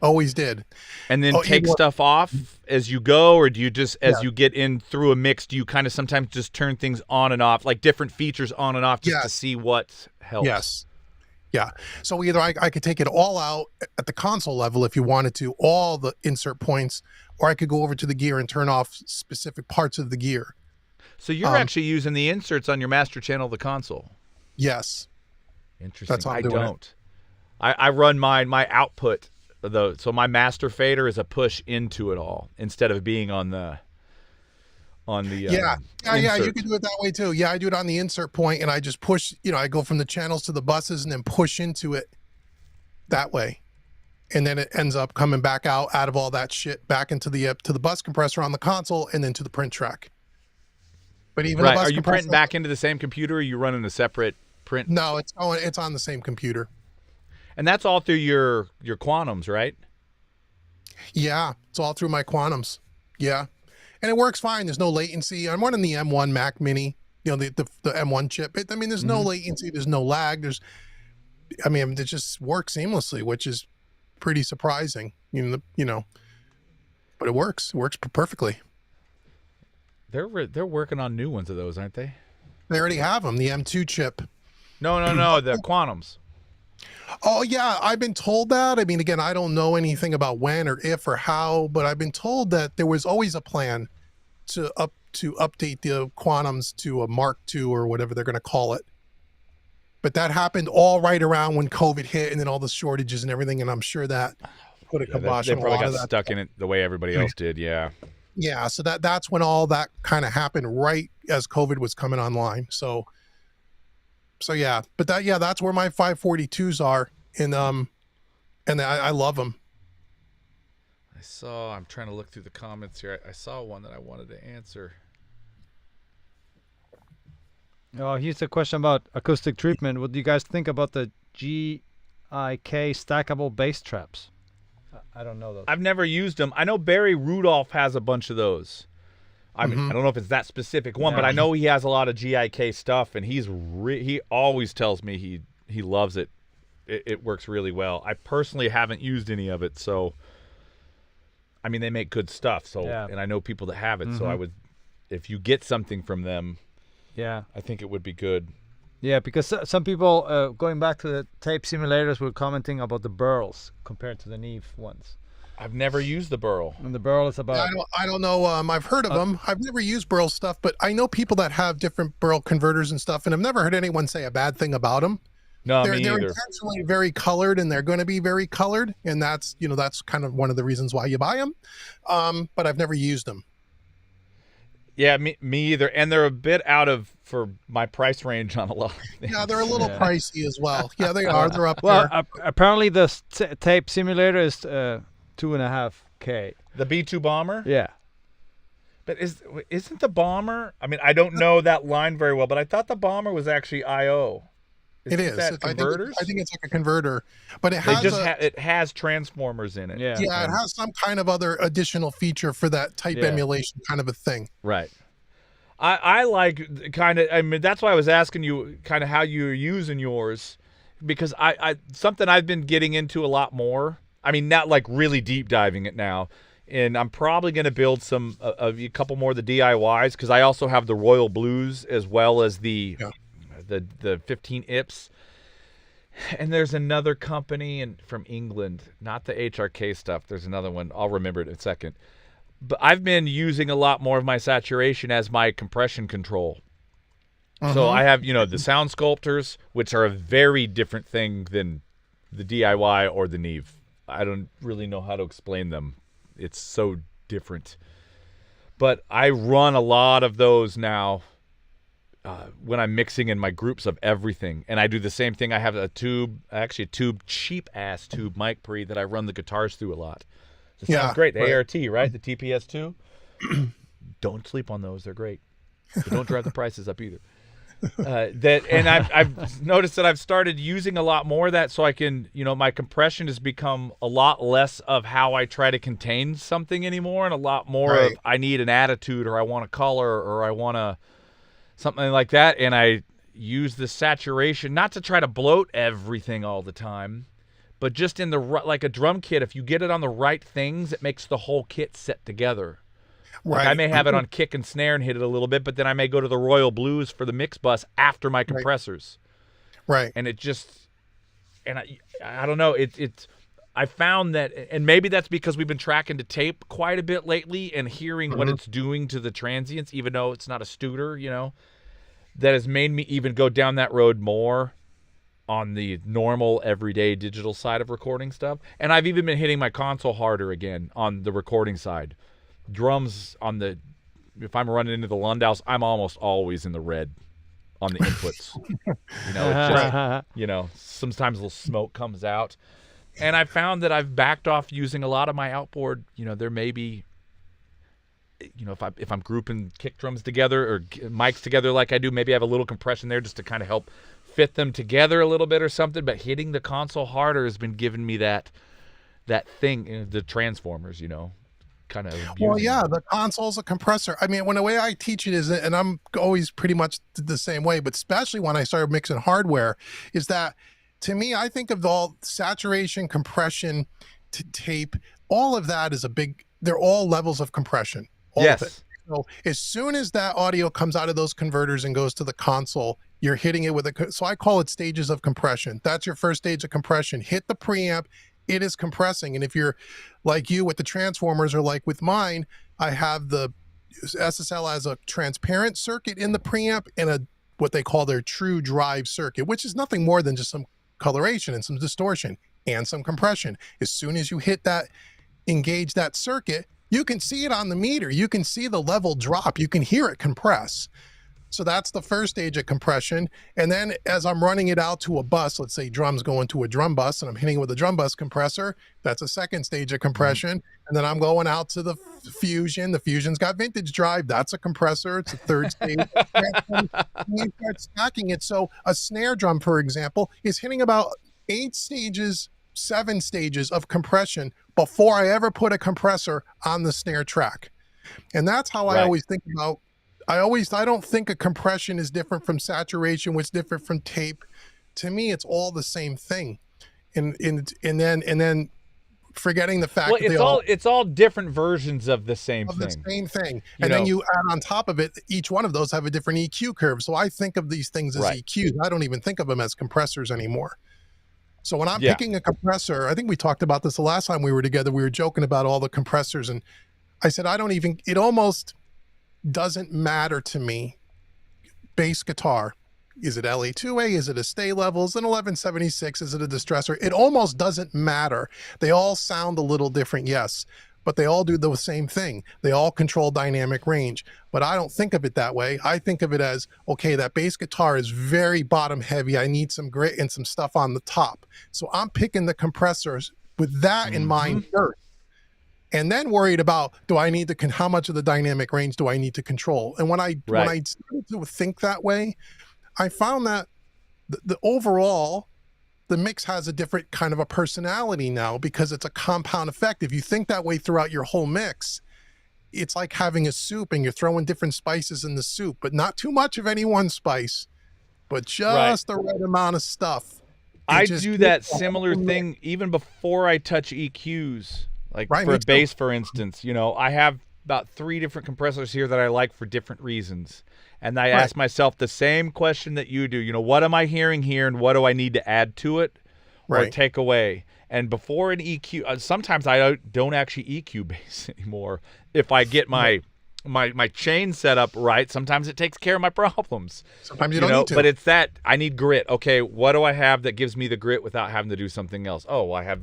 Always did. And then take stuff off as you go, or do you just, as you get in through a mix, do you kind of sometimes just turn things on and off, like different features on and off just to see what helps? Yes. Yeah. So either I could take it all out at the console level if you wanted to, all the insert points, or I could go over to the gear and turn off specific parts of the gear. So you're actually using the inserts on your master channel of the console? Yes. Interesting. That's how I'm doing don't. I run my output, though. So my master fader is a push into it all instead of being on the you can do it that way too. Yeah, I do it on the insert point, and I just push, I go from the channels to the buses and then push into it that way. And then it ends up coming back out of all that shit back into the to the bus compressor on the console and then to the print track. But even are you printing back into the same computer, or are you running a separate print? No, it's on the same computer. And that's all through your quantums, right? Yeah, it's all through my quantums. Yeah. And it works fine. There's no latency. I'm running the M1 Mac Mini, the M1 chip. There's no latency. There's no lag. It just works seamlessly, which is pretty surprising, but it works. It works perfectly. They're working on new ones of those, aren't they? They already have them. The M2 chip. No, the quantums. Oh yeah, I've been told that. I mean, again, I don't know anything about when or if or how, but I've been told that there was always a plan to update the Quantums to a Mark II or whatever they're going to call it. But that happened all right around when COVID hit, and then all the shortages and everything. And I'm sure that put a kibosh They on a probably lot got of that stuck stuff. in it the way everybody else did. Yeah. Yeah, so that's when all that kind of happened, right as COVID was coming online. So yeah, but that's where my 542s are, and I love them. I'm trying to look through the comments here. I saw one that I wanted to answer. Oh, here's a question about acoustic treatment. What do you guys think about the GIK stackable bass traps? I don't know those. I've never used them. I know Barry Rudolph has a bunch of those. I mean, I don't know if it's that specific one, but I know he has a lot of GIK stuff, and he always tells me he loves it. It works really well. I personally haven't used any of it, so I mean, they make good stuff. So, and I know people that have it, so I would, if you get something from them, I think it would be good. Yeah, because some people, going back to the tape simulators, were commenting about the burls compared to the Neve ones. I've never used the burl. And the burl is about... I don't know. I've heard of them. I've never used burl stuff, but I know people that have different burl converters and stuff, and I've never heard anyone say a bad thing about them. No, they're me either. intentionally very colored, and they're going to be very colored, and that's kind of one of the reasons why you buy them. But I've never used them. Yeah, me either. And they're a bit for my price range on a lot of things. Yeah, they're a little pricey as well. Yeah, they are. They're up well, there. Apparently the tape simulator is $2.5K. The B2 Bomber? Yeah. But isn't the Bomber? I mean, I don't know that line very well, but I thought the Bomber was actually I/O. It is. That converters? I think it's like a converter, but it has it has transformers in it. Yeah. Yeah, it has some kind of other additional feature for that type emulation kind of a thing. Right. I like kind of. I mean, that's why I was asking you kind of how you're using yours, because I something I've been getting into a lot more. I mean, not like really deep diving it now, and I'm probably going to build a couple more of the DIYs, because I also have the Royal Blues as well as the 15 IPS. And there's another company from England, not the HRK stuff. There's another one. I'll remember it in a second. But I've been using a lot more of my saturation as my compression control. So I have, the Sound Sculptors, which are a very different thing than the DIY or the Neve. I don't really know how to explain them. It's so different. But I run a lot of those now when I'm mixing in my groups of everything. And I do the same thing. I have a cheap-ass tube mic pre that I run the guitars through a lot. It sounds great. The ART, right? The TPS2. Don't sleep on those. They're great. But don't drive the prices up either. I've noticed that I've started using a lot more of that, so I can, my compression has become a lot less of how I try to contain something anymore, and a lot more of I need an attitude, or I want a color, or I want something like that. And I use the saturation not to try to bloat everything all the time, but just in like a drum kit, if you get it on the right things, it makes the whole kit set together. Right. Like I may have it on kick and snare and hit it a little bit, but then I may go to the Royal Blues for the mix bus after my compressors. Right. And it just, and I don't know, I found that, and maybe that's because we've been tracking to tape quite a bit lately and hearing what it's doing to the transients, even though it's not a Studer, that has made me even go down that road more on the normal everyday digital side of recording stuff. And I've even been hitting my console harder again on the recording side. Drums if I'm running into the Lundaus, I'm almost always in the red on the inputs. It's just, sometimes a little smoke comes out. And I found that I've backed off using a lot of my outboard. There may be, if I'm grouping kick drums together or mics together like I do, maybe I have a little compression there just to kind of help fit them together a little bit or something. But hitting the console harder has been giving me that thing, the transformers, kind of. Well, yeah, the console's a compressor. I mean, the way I teach it is, and I'm always pretty much the same way, but especially when I started mixing hardware, is that to me, I think of all saturation, compression, to tape, all of that is they're all levels of compression. All of it. So as soon as that audio comes out of those converters and goes to the console, You're hitting it with so I call it stages of compression. That's your first stage of compression. Hit the preamp, it is compressing. And if you're like you with the transformers, or like with mine, I have the SSL as a transparent circuit in the preamp and a what they call their true drive circuit, which is nothing more than just some coloration and some distortion and some compression. As soon as you hit that, engage that circuit, you can see it on the meter. You can see the level drop. You can hear it compress. So that's the first stage of compression. And then as I'm running it out to a bus, let's say drums going to a drum bus and I'm hitting it with a drum bus compressor, that's a second stage of compression. And then I'm going out to the Fusion. The Fusion's got vintage drive. That's a compressor. It's a third stage. And you start stacking it. So a snare drum, for example, is hitting about 7 stages of compression before I ever put a compressor on the snare track. And that's how I always think about. I don't think a compression is different from saturation, what's different from tape. To me, it's all the same thing. And then forgetting the fact that it's all different versions of the same thing. The same thing. And then you add on top of it, each one of those have a different EQ curve. So I think of these things as EQs. I don't even think of them as compressors anymore. So when I'm picking a compressor, I think we talked about this the last time we were together. We were joking about all the compressors, and I said it almost doesn't matter to me. Bass guitar, is it LA2A, is it a stay level, is it an 1176, is it a distressor? It almost doesn't matter. They all sound a little different, yes, but they all do the same thing. They all control dynamic range. But I don't think of it that way. I think of it as, okay, that bass guitar is very bottom heavy. I need some grit and some stuff on the top. So I'm picking the compressors with that in mind first. And then worried about, how much of the dynamic range do I need to control? And when I started to think that way, I found that the overall, the mix has a different kind of a personality now, because it's a compound effect. If you think that way throughout your whole mix, it's like having a soup and you're throwing different spices in the soup, but not too much of any one spice, but just the right amount of stuff. I do that similar thing even before I touch EQs. Like for a bass, for instance, I have about 3 different compressors here that I like for different reasons. And I ask myself the same question that you do. What am I hearing here, and what do I need to add to it or take away? And before an EQ, sometimes I don't actually EQ bass anymore. If I get my chain set up right, sometimes it takes care of my problems. Sometimes you don't need to. But it's that I need grit. Okay, what do I have that gives me the grit without having to do something else? Oh, I have,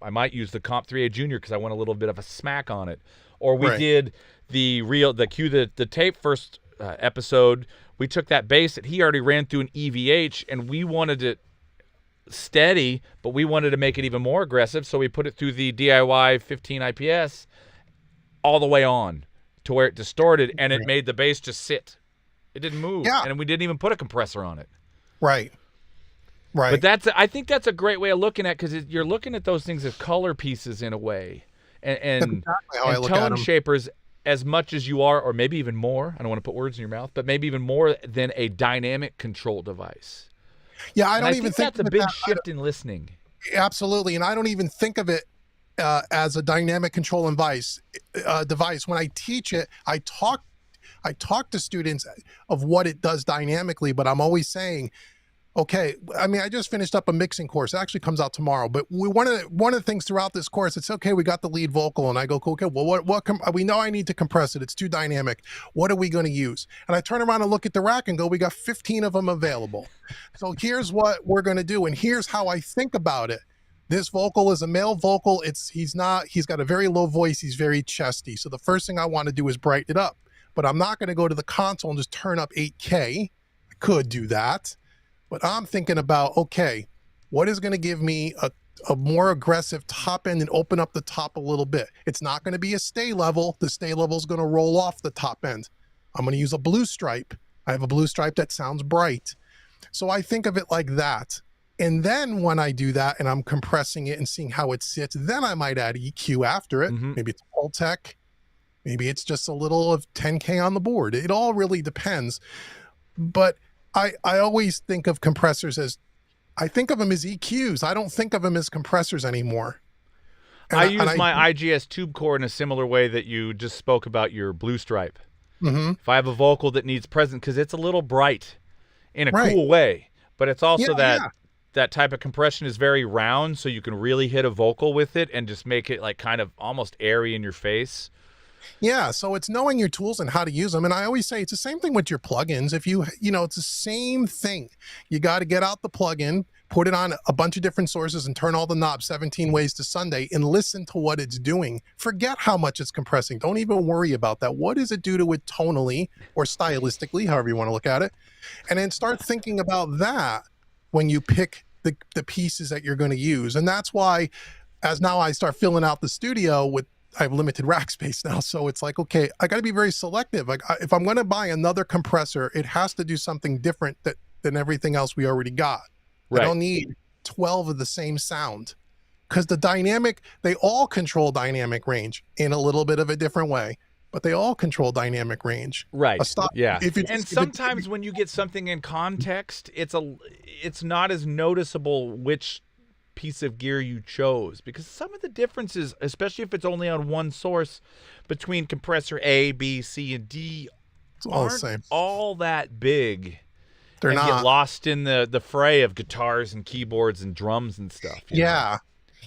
I might use the Comp 3A Junior because I want a little bit of a smack on it. Or we did the tape first episode. We took that bass that he already ran through an EVH, and we wanted it steady, but we wanted to make it even more aggressive, so we put it through the DIY 15 IPS all the way on to where it distorted, and it made the bass just sit. It didn't move, and we didn't even put a compressor on it. Right. But I think that's a great way of looking at, because you're looking at those things as color pieces in a way, and tone shapers as much as you are, or maybe even more. I don't want to put words in your mouth, but maybe even more than a dynamic control device. Yeah, I don't even think that's a big shift in listening. Absolutely, and I don't even think of it as a dynamic control device. When I teach it, I talk to students of what it does dynamically, but I'm always saying, okay, I mean, I just finished up a mixing course. It actually comes out tomorrow. But one of the things throughout this course, it's okay, we got the lead vocal, and I go, okay, well, we know I need to compress it. It's too dynamic. What are we going to use? And I turn around and look at the rack and go, we got 15 of them available. So here's what we're going to do, and here's how I think about it. This vocal is a male vocal. He's got a very low voice. He's very chesty. So the first thing I want to do is brighten it up. But I'm not going to go to the console and just turn up 8K. I could do that. But I'm thinking about, okay, what is going to give me a more aggressive top end and open up the top a little bit? It's not going to be a stay level. The stay level is going to roll off the top end. I'm going to use a blue stripe. I have a blue stripe that sounds bright. So I think of it like that. And then when I do that and I'm compressing it and seeing how it sits, then I might add EQ after it. Maybe it's Pultec. Maybe it's just a little of 10K on the board. It all really depends. But I always think of compressors I think of them as EQs. I don't think of them as compressors anymore. I use my IGS tube core in a similar way that you just spoke about your blue stripe. If I have a vocal that needs presence, because it's a little bright, in a Right. cool way. But it's also Yeah, that type of compression is very round, so you can really hit a vocal with it and just make it like kind of almost airy in your face. Yeah, so it's knowing your tools and how to use them. And I always say it's the same thing with your plugins. If it's the same thing. You got to get out the plugin, put it on a bunch of different sources and turn all the knobs 17 ways to Sunday and listen to what it's doing. Forget how much it's compressing. Don't even worry about that. What does it do to it tonally or stylistically, however you want to look at it? And then start thinking about that when you pick the pieces that you're going to use. And that's why as now I start filling out the studio with, I have limited rack space now. So it's like, okay, I got to be very selective. Like if I'm going to buy another compressor, it has to do something different than everything else we already got. Right. I don't need 12 of the same sound because they all control dynamic range in a little bit of a different way, but they all control dynamic range. Right. Yeah. And sometimes when you get something in context, it's not as noticeable which piece of gear you chose, because some of the differences, especially if it's only on one source, between compressor A, B, C, and D it's all the aren't same. all that big. They're and not. get lost in the fray of guitars and keyboards and drums and stuff. you know?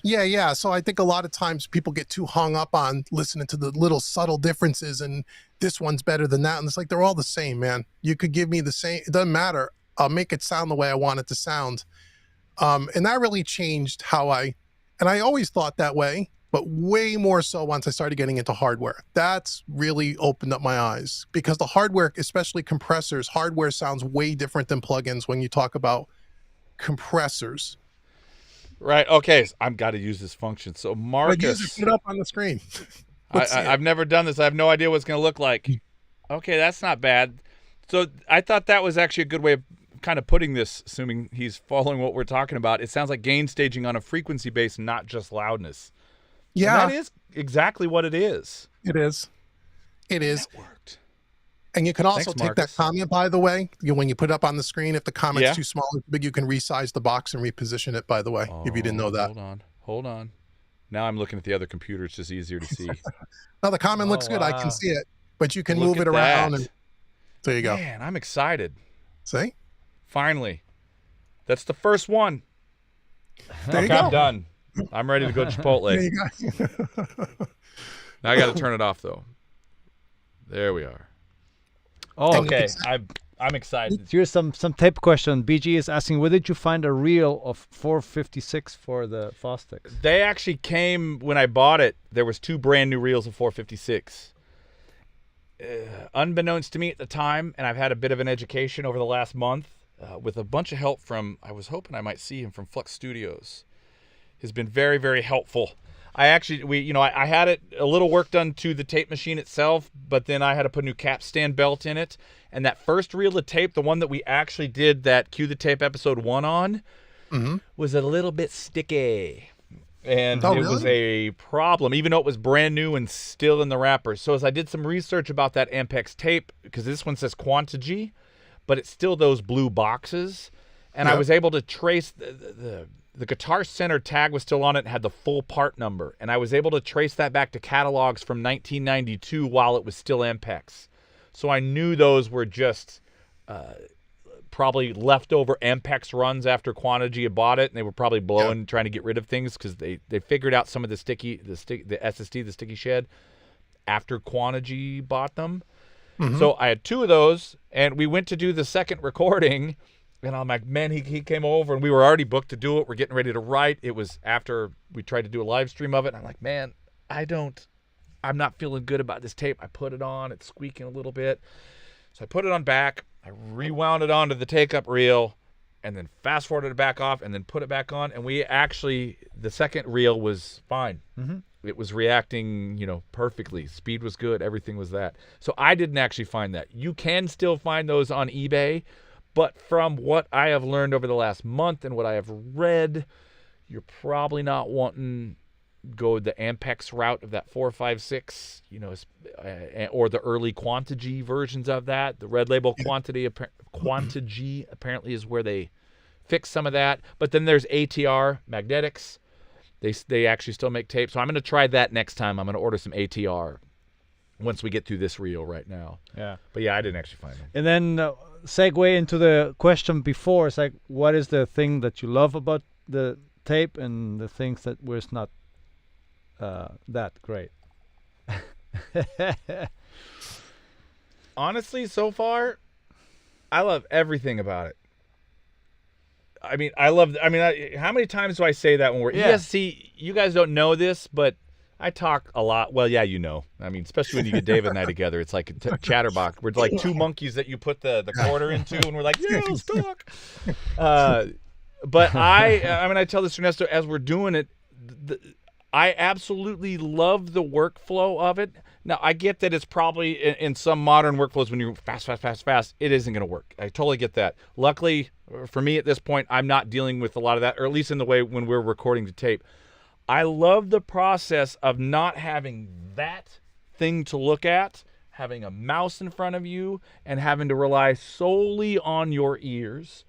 Yeah. So I think a lot of times people get too hung up on listening to the little subtle differences and this one's better than that. And it's like, they're all the same, man. You could give me the same, it doesn't matter. I'll make it sound the way I want it to sound. And that really changed and I always thought that way, but way more so once I started getting into hardware. That's really opened up my eyes because the hardware, especially compressors, hardware sounds way different than plugins when you talk about compressors. Right. Okay. So I've got to use this function. So But Marcus, put it up on the screen. Let's see it. I've never done this. I have no idea what it's going to look like. Okay, that's not bad. So I thought that was actually a good way of kind of putting this, assuming he's following what we're talking about. It sounds like gain staging on a frequency base, not just loudness. Yeah, And that is exactly what it is. it is. It is. That worked. And you can also Thanks, take Marcus. that comment, by the way, when you put it up on the screen, if the comment's Yeah. too small or too big, you can resize the box and reposition it, by the way, if you didn't know that. Hold on. Now I'm looking at the other computer. It's just easier to see. No, the comment looks good. I wow. can see it, but you can Look move at it around. that. And there you go. Man, I'm excited. See? Finally. That's the first one. There you Okay, I'm go. done. I'm ready to go to Chipotle. There you go. Now I got to turn it off, though. There we are. Oh, Okay, I'm excited. here's some tape question. BG is asking, where did you find a reel of 456 for the Fostix? They actually came when I bought it. There was 2 brand new reels of 456. Unbeknownst to me at the time, and I've had a bit of an education over the last month, with a bunch of help from, I was hoping I might see him from Flux Studios. Has been very, very helpful. I had it a little work done to the tape machine itself, but then I had to put a new capstan belt in it. And that first reel of tape, the one that we actually did that Cue the Tape episode 1 on, was a little bit sticky. And Oh, it was really? a problem, even though it was brand new and still in the wrapper. So as I did some research about that Ampex tape, because this one says Quantity, but it's still those blue boxes. And I Yep. was able to trace the Guitar Center tag was still on it and had the full part number. And I was able to trace that back to catalogs from 1992 while it was still Ampex. So I knew those were just probably leftover Ampex runs after Quantity had bought it, and they were probably blowing, trying to get rid of things because they figured out some of the SSD, the sticky shed, after Quantity bought them. So I had 2 of those, and we went to do the second recording, and I'm like, man, he came over, and we were already booked to do it. We're getting ready to write. It was after we tried to do a live stream of it, and I'm like, man, I'm not feeling good about this tape. I put it on. It's squeaking a little bit. So I put it on back. I rewound it onto the take-up reel, and then fast-forwarded it back off, and then put it back on. And the second reel was fine. It was reacting, perfectly. Speed was good. Everything was that. So I didn't actually find that. You can still find those on eBay, but from what I have learned over the last month and what I have read, you're probably not wanting go the Ampex route of that 456, or the early Quantity versions of that. The Red Label Quantity apparently is where they fix some of that. But then there's ATR Magnetics. They actually still make tape. So I'm going to try that next time. I'm going to order some ATR once we get through this reel right now. Yeah. But yeah, I didn't actually find them. And then segue into the question before. It's like, what is the thing that you love about the tape and the things that was not that great? Honestly, so far, I love everything about it. I mean, how many times do I say that when we're ESC? You guys don't know this, but I talk a lot. Well, yeah, you know. I mean, especially when you get David and I together, it's like a chatterbox. We're like two monkeys that you put the quarter into, and we're like, yeah, let's talk. But I tell this to Ernesto as we're doing it, I absolutely love the workflow of it. Now, I get that it's probably in some modern workflows when you're fast, it isn't going to work. I totally get that. Luckily, for me at this point, I'm not dealing with a lot of that, or at least in the way when we're recording the tape. I love the process of not having that thing to look at, having a mouse in front of you, and having to rely solely on your ears.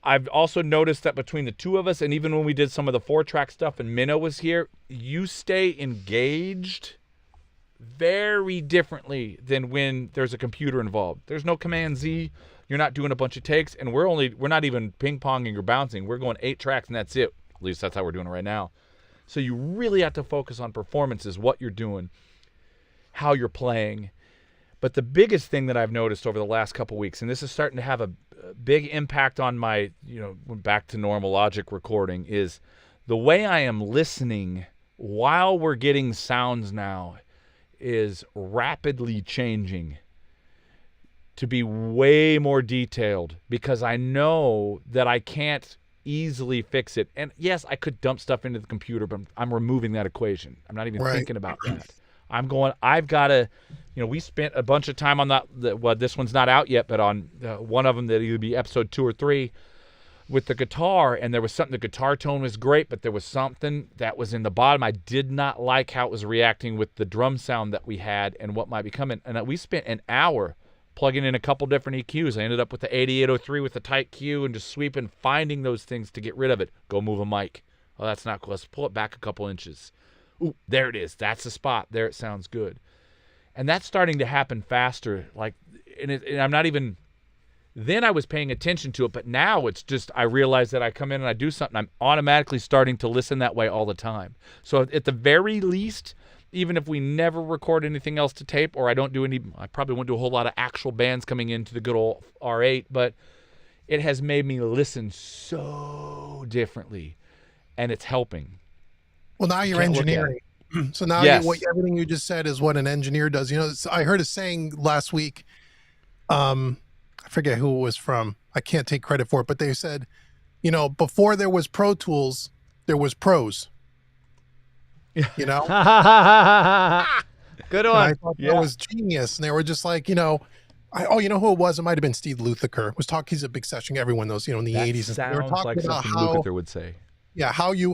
I've also noticed that between the two of us, and even when we did some of the 4-track stuff and Minnow was here, you stay engaged very differently than when there's a computer involved. There's no Command Z. You're not doing a bunch of takes, and we're not even ping-ponging or bouncing. We're going 8 tracks, and that's it. At least that's how we're doing it right now. So you really have to focus on performances, what you're doing, how you're playing. But the biggest thing that I've noticed over the last couple weeks, and this is starting to have a big impact on my, back to normal Logic recording, is the way I am listening while we're getting sounds now is rapidly changing to be way more detailed, because I know that I can't easily fix it. And yes, I could dump stuff into the computer, but I'm removing that equation. I'm not even thinking about that. I've got to, we spent a bunch of time on that. Well, this one's not out yet, but on one of them that either be episode 2 or 3 with the guitar, and there was something, the guitar tone was great, but there was something that was in the bottom. I did not like how it was reacting with the drum sound that we had and what might be coming. And we spent an hour plugging in a couple different EQs. I ended up with the 8803 with the tight Q and just sweeping, finding those things to get rid of it. Go move a mic. Oh, that's not cool. Let's pull it back a couple inches. Ooh, there it is. That's the spot. There it sounds good. And that's starting to happen faster. And I'm not even, then I was paying attention to it, but now it's just, I realize that I come in and I do something, I'm automatically starting to listen that way all the time. So at the very least, even if we never record anything else to tape, or I probably won't do a whole lot of actual bands coming into the good old R8, but it has made me listen so differently, and it's helping. Well, now you're engineering. So now everything you just said is what an engineer does. I heard a saying last week, I forget who it was from. I can't take credit for it, but they said, before there was Pro Tools, there was pros. Good one. I thought that was genius. And they were just like, you know who it was? It might have been Steve Lukather. He's a big session. Everyone knows, in the 80s. Sounds they were talking like about something Lukather would say. Yeah, how you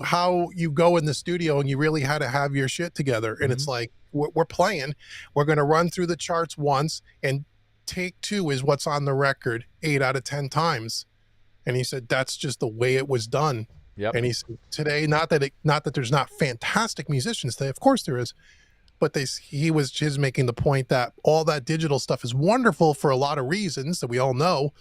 go in the studio and you really had to have your shit together. And it's like, we're playing. We're going to run through the charts once, and take 2 is what's on the record 8 out of 10 times. And he said that's just the way it was done. Yep. And he said today, not that there's not fantastic musicians today, of course there is, but he was just making the point that all that digital stuff is wonderful for a lot of reasons that we all know,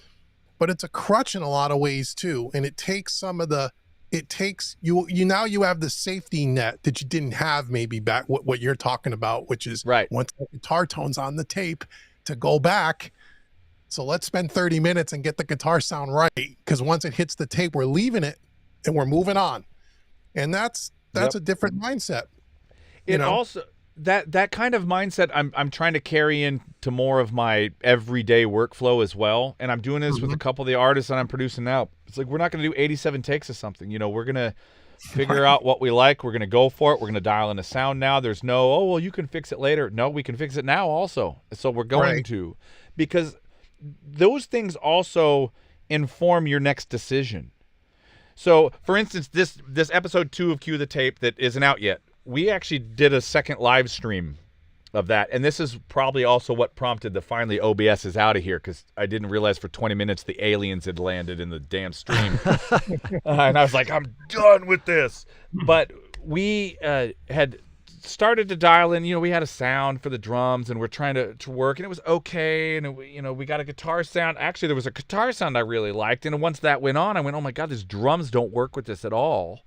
but it's a crutch in a lot of ways too. And it takes now you have the safety net that you didn't have maybe back, what you're talking about, which is once the guitar tone's on the tape to go back. So let's spend 30 minutes and get the guitar sound right, because once it hits the tape, we're leaving it and we're moving on. And that's a different mindset. Also, that kind of mindset I'm trying to carry into more of my everyday workflow as well. And I'm doing this with a couple of the artists that I'm producing now. It's like, we're not going to do 87 takes of something. We're going to figure out what we like. We're going to go for it. We're going to dial in a sound now. There's no, oh, well, you can fix it later. No, we can fix it now also. So we're going to, because those things also inform your next decision. So, for instance, this episode 2 of Cue the Tape that isn't out yet, we actually did a second live stream of that. And this is probably also what prompted the finally OBS is out of here, because I didn't realize for 20 minutes the aliens had landed in the damn stream. And I was like, I'm done with this. But we had started to dial in. We had a sound for the drums, and we're trying to work, and it was okay. And we got a guitar sound. Actually, there was a guitar sound I really liked, and once that went on, I went, oh my God, these drums don't work with this at all.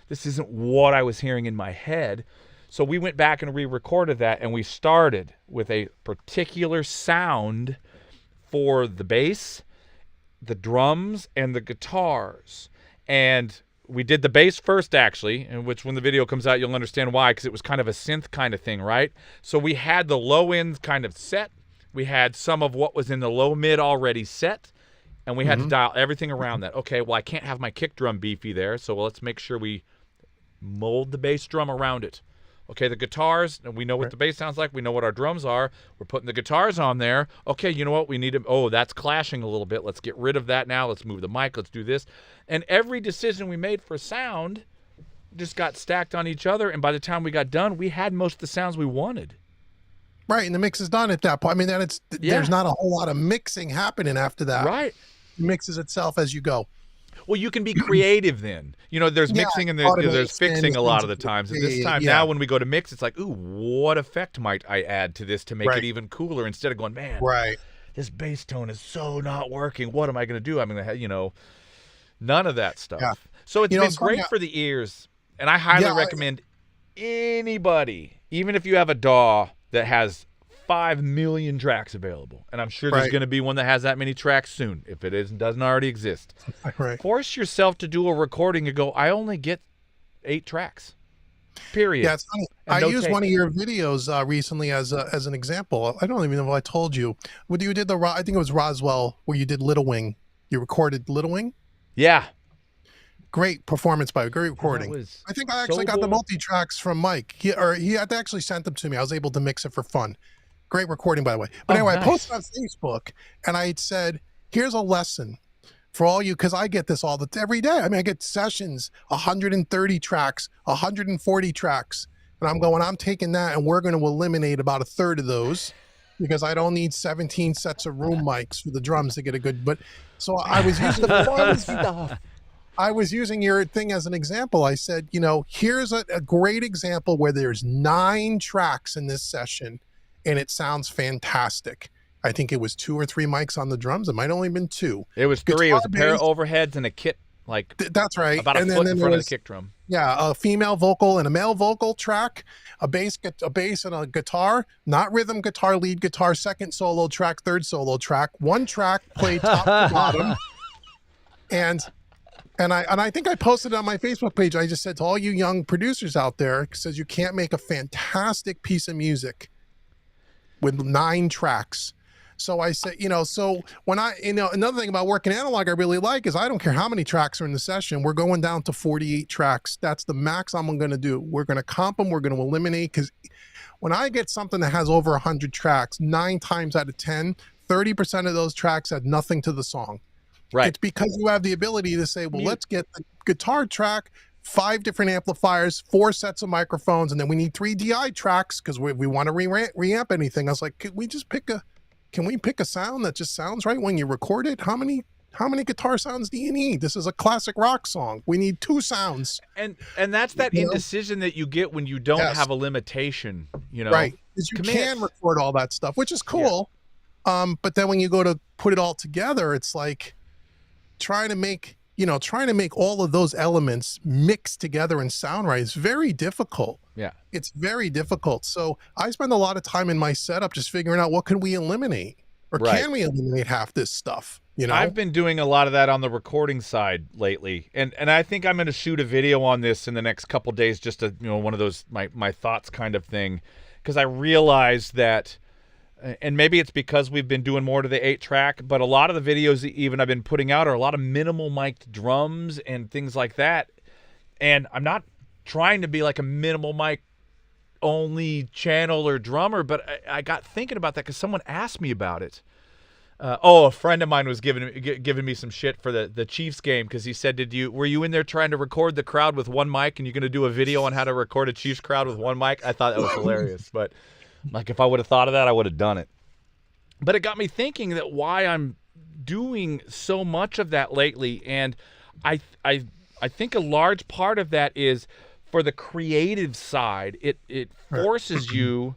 This isn't what I was hearing in my head. So we went back and re-recorded that, and we started with a particular sound for the bass, the drums, and the guitars. And we did the bass first, actually, and which when the video comes out, you'll understand why, because it was kind of a synth kind of thing, right? So we had the low ends kind of set. We had some of what was in the low mid already set, and we had to dial everything around that. Okay, well, I can't have my kick drum beefy there, so let's make sure we mold the bass drum around it. Okay, the guitars, and we know what the bass sounds like. We know what our drums are. We're putting the guitars on there. Okay, you know what? We need to, oh, that's clashing a little bit. Let's get rid of that now. Let's move the mic. Let's do this. And every decision we made for sound just got stacked on each other. And by the time we got done, we had most of the sounds we wanted. Right, and the mix is done at that point. I mean, then there's not a whole lot of mixing happening after that. Right. It mixes itself as you go. Well, you can be creative then. There's mixing and there's fixing a lot of the times. And this time now when we go to mix, it's like, ooh, what effect might I add to this to make it even cooler, instead of going, man, this bass tone is so not working. What am I going to do? I'm going to, none of that stuff. Yeah. So it's been great for the ears. And I highly recommend anybody, even if you have a DAW that has 5 million tracks available, and I'm sure there's going to be one that has that many tracks soon, if it doesn't already exist. Force yourself to do a recording and go, I only get 8 tracks. Period. Yeah, it's funny. I used one of your videos recently as an example. I don't even know if I told you. When you did I think it was Roswell, where you did Little Wing. You recorded Little Wing? Yeah. Great performance great recording. I think I actually got the multi-tracks from Mike. He had actually sent them to me. I was able to mix it for fun. Great recording, by the way. But anyway, I posted on Facebook, and I said, here's a lesson for all you, because I get this every day. I mean, I get sessions, 130 tracks, 140 tracks. And I'm taking that, and we're going to eliminate about a third of those, because I don't need 17 sets of room mics for the drums to get a good, so I was using the fun stuff. I was using your thing as an example. I said, here's a great example where there's 9 tracks in this session, and it sounds fantastic. I think it was 2 or 3 mics on the drums. It might only have been 2. It was 3. It was a pair of overheads and a kit, that's right. About a foot in front of the kick drum. Yeah, a female vocal and a male vocal track, a bass and a guitar, not rhythm guitar, lead guitar, second solo track, third solo track, 1 track played top to bottom. And I think I posted it on my Facebook page. I just said to all you young producers out there, it says you can't make a fantastic piece of music with 9 tracks. So I said, so when another thing about working analog I really like is I don't care how many tracks are in the session. We're going down to 48 tracks. That's the max I'm going to do. We're going to comp them. We're going to eliminate, because when I get something that has over 100 tracks, 9 times out of 10, 30% of those tracks add nothing to the song. Right. It's because you have the ability to say, well, let's get the guitar track, 5 different amplifiers, 4 sets of microphones, and then we need 3 DI tracks because we want to reamp anything. I was like, can we pick a sound that just sounds right when you record it? How many guitar sounds do you need? This is a classic rock song. We need 2 sounds. And that's that indecision that you get when you don't have a limitation, Right. Because you can record all that stuff, which is cool. Yeah. But then when you go to put it all together, it's like trying to make all of those elements mixed together and sound right is very difficult. Yeah. It's very difficult. So I spend a lot of time in my setup just figuring out what can we eliminate, or can we eliminate half this stuff? I've been doing a lot of that on the recording side lately. And I think I'm going to shoot a video on this in the next couple days, just one of those, my thoughts kind of thing. Because I realized that, and maybe it's because we've been doing more to the 8-track, but a lot of the videos even I've been putting out are a lot of minimal mic'd drums and things like that. And I'm not trying to be like a minimal mic only channel or drummer, but I got thinking about that because someone asked me about it. A friend of mine was giving me some shit for the Chiefs game because he said, were you in there trying to record the crowd with 1 mic and you're going to do a video on how to record a Chiefs crowd with 1 mic? I thought that was hilarious, but if I would have thought of that, I would have done it. But it got me thinking that why I'm doing so much of that lately, and I think a large part of that is for the creative side, it forces you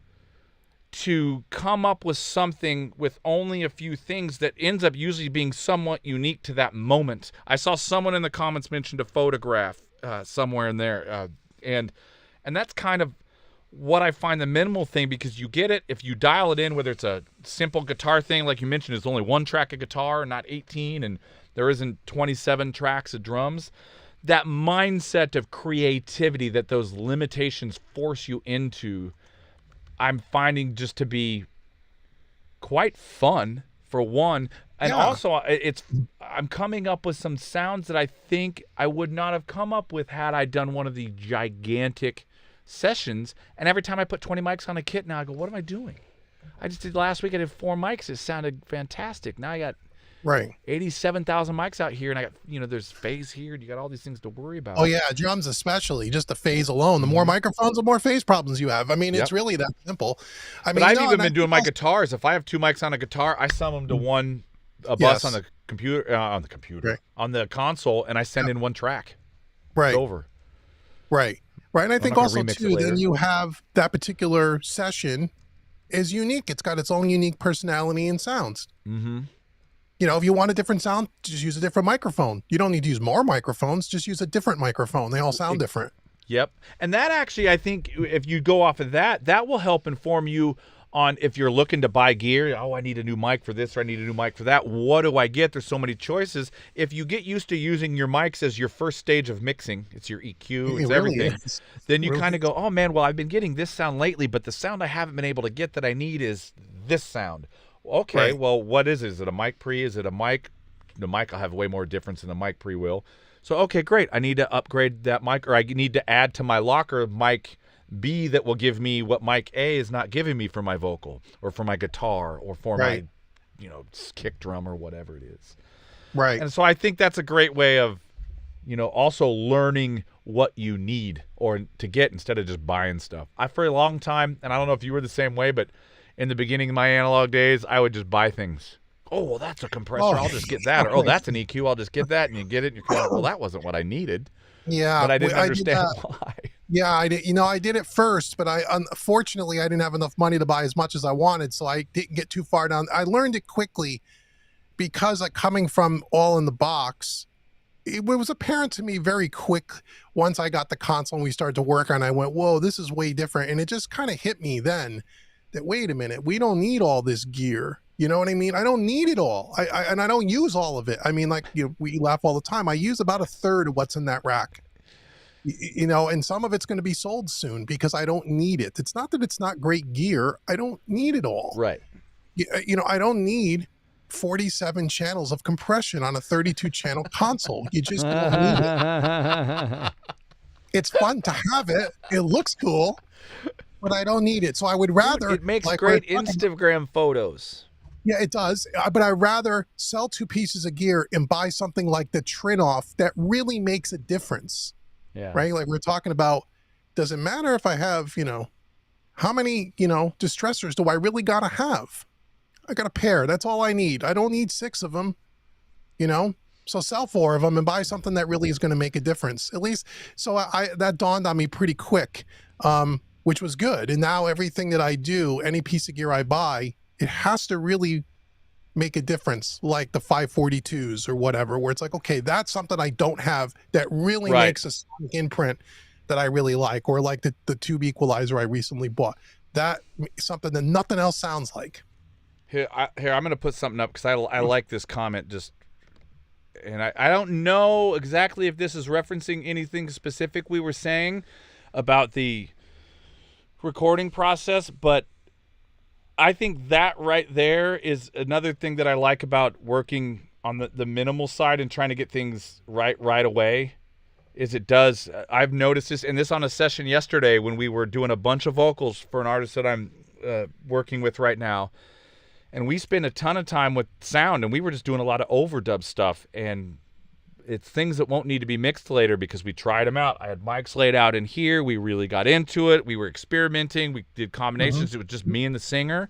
to come up with something with only a few things that ends up usually being somewhat unique to that moment. I saw someone in the comments mentioned a photograph somewhere in there, and that's kind of what I find the minimal thing, because you get it if you dial it in, whether it's a simple guitar thing, like you mentioned, it's only one track of guitar, not 18, and there isn't 27 tracks of drums. That mindset of creativity that those limitations force you into, I'm finding just to be quite fun, for one. And also, I'm coming up with some sounds that I think I would not have come up with had I done one of the gigantic sessions. And every time I put 20 mics on a kit now, I go, what am I doing? I just did last week, I did 4 mics. It sounded fantastic. Now I got 87,000 mics out here, and I got, there's phase here, and you got all these things to worry about. Oh yeah, drums especially, just the phase alone. The more microphones, the more phase problems you have. I mean, it's really that simple. But I've even been doing my guitars. If I have 2 mics on a guitar, I sum them to a bus on the computer, on the console, and I send in 1 track. It's over. Right. And I think also too, then you have that particular session is unique. It's got its own unique personality and sounds. If you want a different sound, just use a different microphone. You don't need to use more microphones. Just use a different microphone. They all sound different. Yep. And that actually, I think, if you go off of that, that will help inform you on if you're looking to buy gear. Oh, I need a new mic for this, or I need a new mic for that. What do I get? There's so many choices. If you get used to using your mics as your first stage of mixing, it's your EQ, it's everything. Then you kind of go, oh man, well, I've been getting this sound lately, but the sound I haven't been able to get that I need is this sound. Okay, well, what is it? Is it a mic pre? Is it a mic? The mic will have way more difference than the mic pre will. So, okay, great. I need to upgrade that mic, or I need to add to my locker mic B that will give me what mic A is not giving me for my vocal, or for my guitar, or for my, kick drum, or whatever it is. Right. And so I think that's a great way of, also learning what you need or to get instead of just buying stuff. For a long time, and I don't know if you were the same way, but in the beginning of my analog days, I would just buy things. Oh, well, that's a compressor. I'll just get that. Or, oh, that's an EQ. I'll just get that. And you get it, and you're kind of, well, that wasn't what I needed. Yeah. But I didn't understand why. Yeah, I did. I did it first, but unfortunately, I didn't have enough money to buy as much as I wanted, so I didn't get too far down. I learned it quickly because coming from all in the box, it was apparent to me very quick once I got the console and we started to work on it. I went, whoa, this is way different. And it just kind of hit me then that, wait a minute, we don't need all this gear. You know what I mean? I don't need it all. And I don't use all of it. I mean, we laugh all the time. I use about 1/3 of what's in that rack. And some of it's going to be sold soon because I don't need it. It's not that it's not great gear. I don't need it all. Right. I don't need 47 channels of compression on a 32 channel console. You just don't need it. It's fun to have it. It looks cool, but I don't need it. So I would rather. It makes great Instagram photos. Yeah, it does. But I'd rather sell 2 pieces of gear and buy something like the Trinnov that really makes a difference. Yeah. Right. Like we're talking about, does it matter if I have, how many, distressors do I really got to have? I got a pair. That's all I need. I don't need 6 of them, so sell 4 of them and buy something that really is going to make a difference. At least. So that dawned on me pretty quick, which was good. And now everything that I do, any piece of gear I buy, it has to really make a difference, like the 542s or whatever, where it's like, okay, that's something I don't have that really makes a sonic imprint that I really like, or like the tube equalizer I recently bought. That something that nothing else sounds like. Here, I'm going to put something up because I like this comment and I don't know exactly if this is referencing anything specific we were saying about the recording process, but I think that right there is another thing that I like about working on the minimal side and trying to get things right away. I've noticed this, and this on a session yesterday when we were doing a bunch of vocals for an artist that I'm working with right now, and we spent a ton of time with sound, and we were just doing a lot of overdub stuff, and it's things that won't need to be mixed later because we tried them out. I had mics laid out in here. We really got into it. We were experimenting. We did combinations. It was just me and the singer.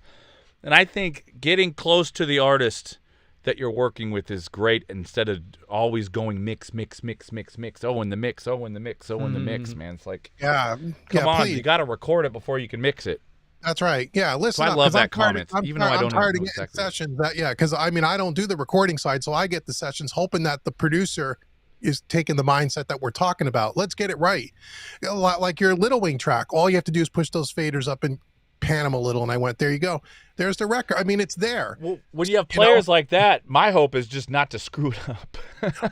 And I think getting close to the artist that you're working with is great instead of always going mix. Oh, in the mix. Oh, in the mix. Oh, in the mix, man. It's like, Yeah, come on, please. you got to record it before you can mix it. That's right. Yeah, So listen I up. love 'Cause I'm that tired comment, of- even though I I'm don't tired know of getting exactly. sessions. Because I mean, I don't do the recording side, so I get the sessions hoping that the producer is taking the mindset that we're talking about. Let's get it right. A lot like your Little Wing track. All you have to do is push those faders up and pan them a little, and I went, there you go. There's the record. I mean, it's there. Well, when you have You know? players like that, my hope is just not to screw it up.